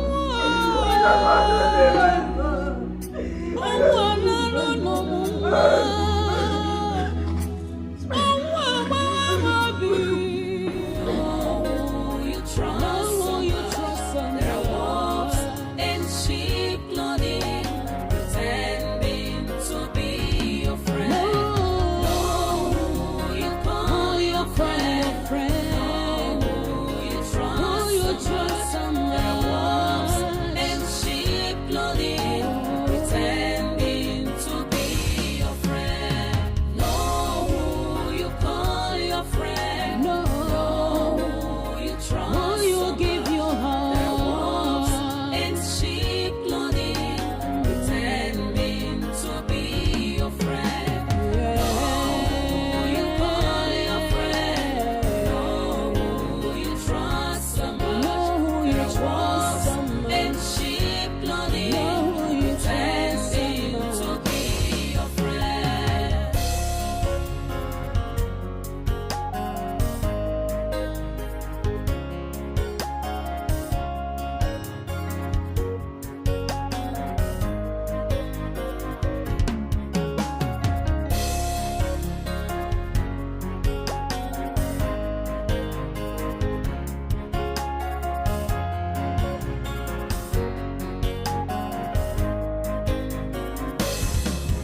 Pretending to be your friend.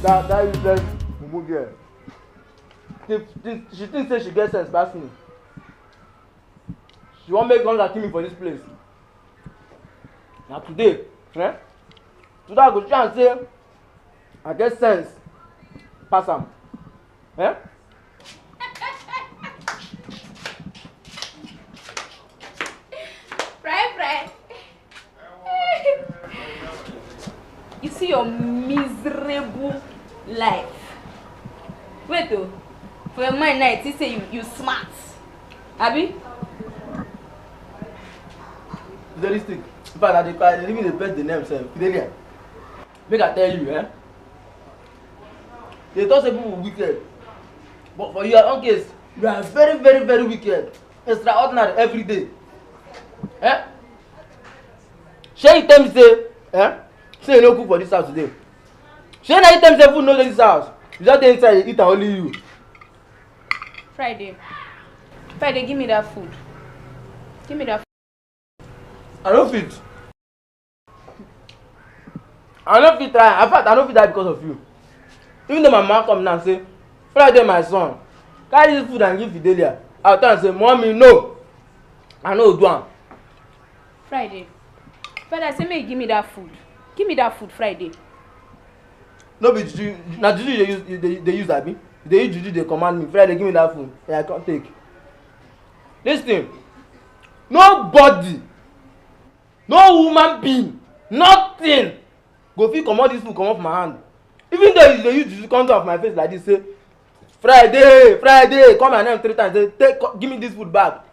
That useless mumu girl. She thinks say she gets sense past me. She won't make guns kill me for this place. Now today, eh? Today I go try and say I get sense pass am. Eh?
Fry. You see your miserable life. Wait though. For your mind now, you say you smart. Abi?
Realistic. In fact, I didn't even best the name self. Fidelia. Make I tell you, eh? They thought say people were wicked. But for your own case, you are very, very, very wicked. Extraordinary every day. Eh? Shey you tell me say, eh? Say you no cook for this house today. Shey na you tell me say food no dey this house. You just dey inside eat and only you.
Friday, give me that food. Give me that food.
I don't fit. Try. In fact, I don't fit die because of you. Even though my mom come now and say, Friday, my son, carry this food and give Fidelia. I'll tell her and say, Mommy, no. I know do am.
Friday, I say make you give me that food. Give me that food, Friday.
No be juju. Na juju they use abi. They use juju, they command me. Friday, give me that food. Yeah, I can't take. Listen. Nobody, no human being, nothing go fit comot this food comot from my hand. Even though they use juju come off my face like this, say Friday, call my name 3 times, say give me this food back.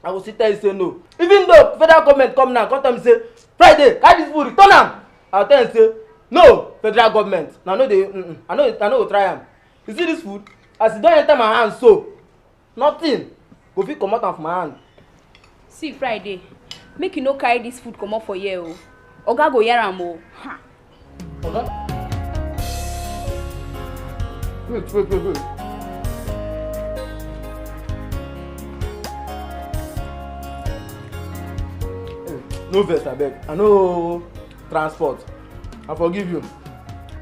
I go sit there and say no. Even though federal government come now, come tell me say Friday, carry this food, return am. I tell them say no, federal government. Now no dey, I know go try am. You see this food, as e don enter my hand so, nothing go fit comot am from my hand.
See Friday, make you no carry this food comot for here o. Oga go hear am o.
Oga? Wait. No vex abeg, I no transport. I forgive you.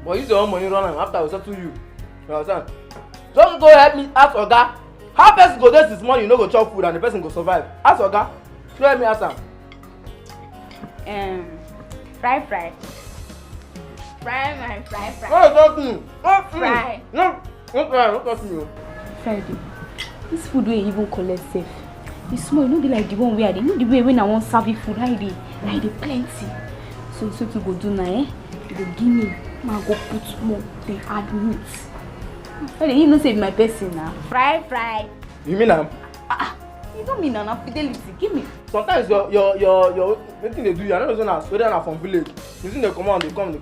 But use your own money run am after I settle you. You understand? Just go help me ask Oga. How person go dey this morning no go chop food and the person go survive? Ask Oga. Show help me ask am.
Fry. Fry my fry.
No talk me.
Fry.
No talk me.
Friday, this food wey you even collect safe. The small, you know, be like the one where I dey. You know the way when I want serve you food, I dey plenty. So to go do now, eh? You go give me, I go put more, then add meat. Friday, you know say my person now. Fry.
You mean am?
You don't mean na fidelity. Give me.
Sometimes your wetin dey do you, I don't know whether na from village. You see they come out, they come.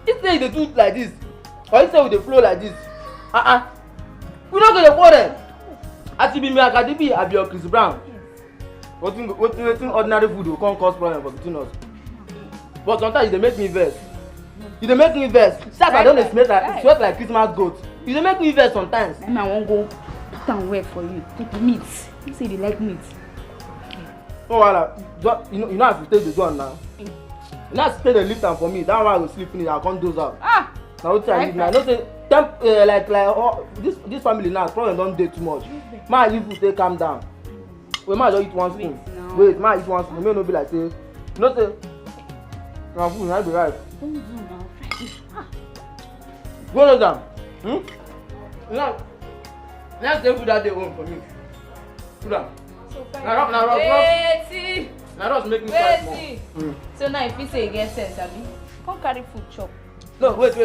If say they do it like this, or if say we dey flow like this, we no go dey quarrel. Ati be me Akadibi, I be your Chris Brown. Wetin ordinary food go come cause problem for between us. But sometimes they make me vex. See as I don dey sweat like Christmas goat. You dey make me vex sometimes.
I wan go put am well for you. Put meat. You say they like meat.
No wahala. You know as you take the gun now. You know as you take the lift am for me. That one I go sleep finish. I come doze out. Na wetin I need now. I know say this family now problem don dey too much. Ma leave food take calm down. Wait, ma just eat one spoon. Wait, ma eat one spoon. Make no be like say, you know say, na food na be right. Go no down. Now take food that day home for me. Put am. Na rush make me cry small.
So now if you say you get sense, abi, come carry food chop.
No, wait.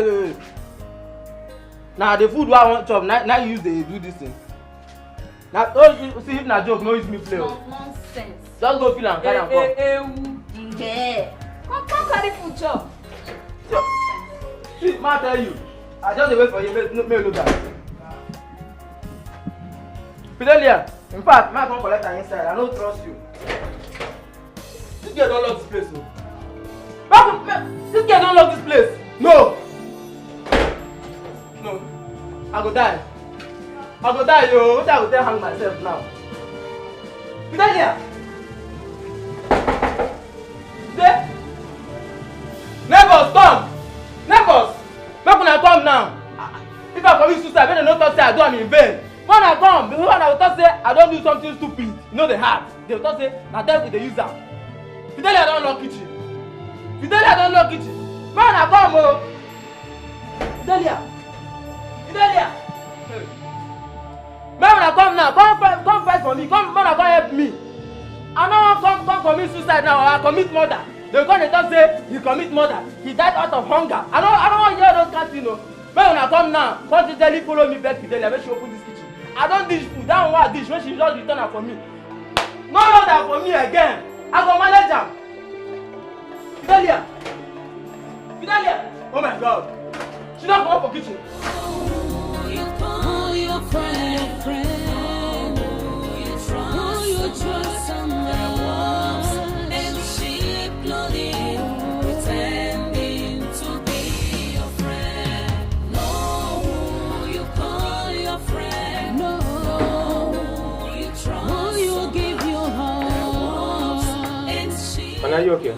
Now the food wey I want chop, now you use dey do this thing. Now see if na joke, no use me play.
Nonsense.
Just go feel am carry am
come. Come carry food chop.
See, ma tell you, I just dey wait for you. Make you look at. Fidelia, in fact, ma come collect her inside. I no trust you. This girl don lock this place o. This girl don lock this place. No, I go die, yo. What I go tell hang myself now? Fidelia! Neighbors, come! Neighbors! now. If I commit suicide, when they don't talk say I do am in vain. When I come, when I will talk say I don't do something stupid, you know the heart. They will talk say na them they use am. Fidelia don't know kitchen. Fidelia don't know kitchen. When I come, oh. Fidelia. When I come now, come fight for me. Come, when I come help me. I don't want come commit suicide now or I commit murder. They come and talk say he commit murder. He died out of hunger. I don't want to hear those kind of things, no. When I come now, come to tell you follow me back Fidelia when she open this kitchen. I don't dish food. That one dish when she just return her for me. No order for me again. I go manage her. Fidelia. Oh my God. She don't come up for kitchen.
Call your friend, who you trust someone, and she clothing, pretending to be your friend. No, you call your friend, no, you trust, who you give your heart, and she.
Are you okay?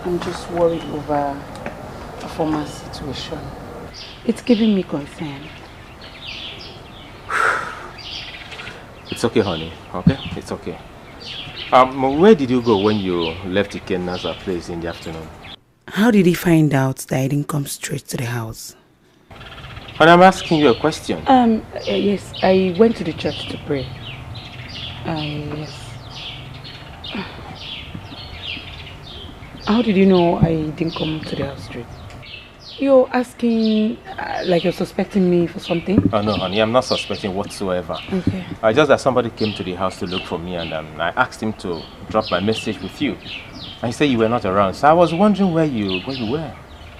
I'm just worried over a former situation. It's giving me concern.
It's okay, honey. Okay? It's okay. Where did you go when you left Ikenna's place in the afternoon?
How did he find out that I didn't come straight to the house?
And I'm asking you a question.
Yes, I went to the church to pray. Yes. How did you know I didn't come to the house straight? You're asking, like you're suspecting me for something?
Oh no, honey, I'm not suspecting whatsoever.
Okay.
Just that somebody came to the house to look for me and I asked him to drop my message with you. And he said you were not around, so I was wondering where you were.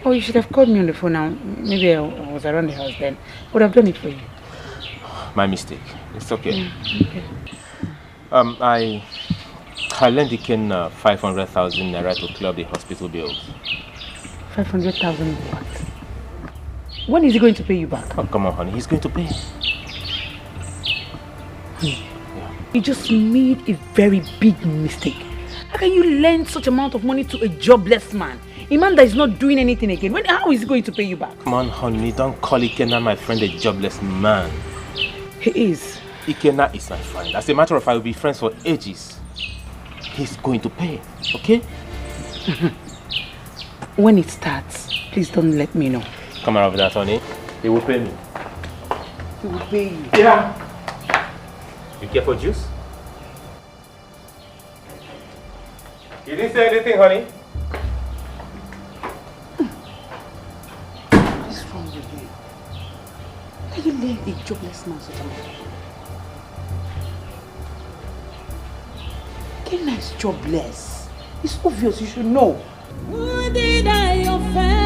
Oh, you should have called me on the phone now. Maybe I was around the house then. I would have done it for you.
My mistake. It's okay.
Okay.
I lent Iken 500,000 naira to clear the hospital bills.
500,000 what? When is he going to pay you back?
Oh, come on, honey. He's going to pay.
You just made a very big mistake. How can you lend such amount of money to a jobless man? A man that is not doing anything again. How is he going to pay you back?
Come on, honey. Don't call Ikenna my friend a jobless man.
He is.
Ikenna is my friend. As a matter of fact, we'll be friends for ages. He's going to pay, okay?
When it starts, please don't let me know.
Come around with that, honey. He will pay me.
He will pay you?
Yeah. You care for juice? You didn't say anything, honey?
What is wrong with you? How can you lend a jobless man such a money? Kenna is jobless. It's obvious, you should know.
Who did I offend?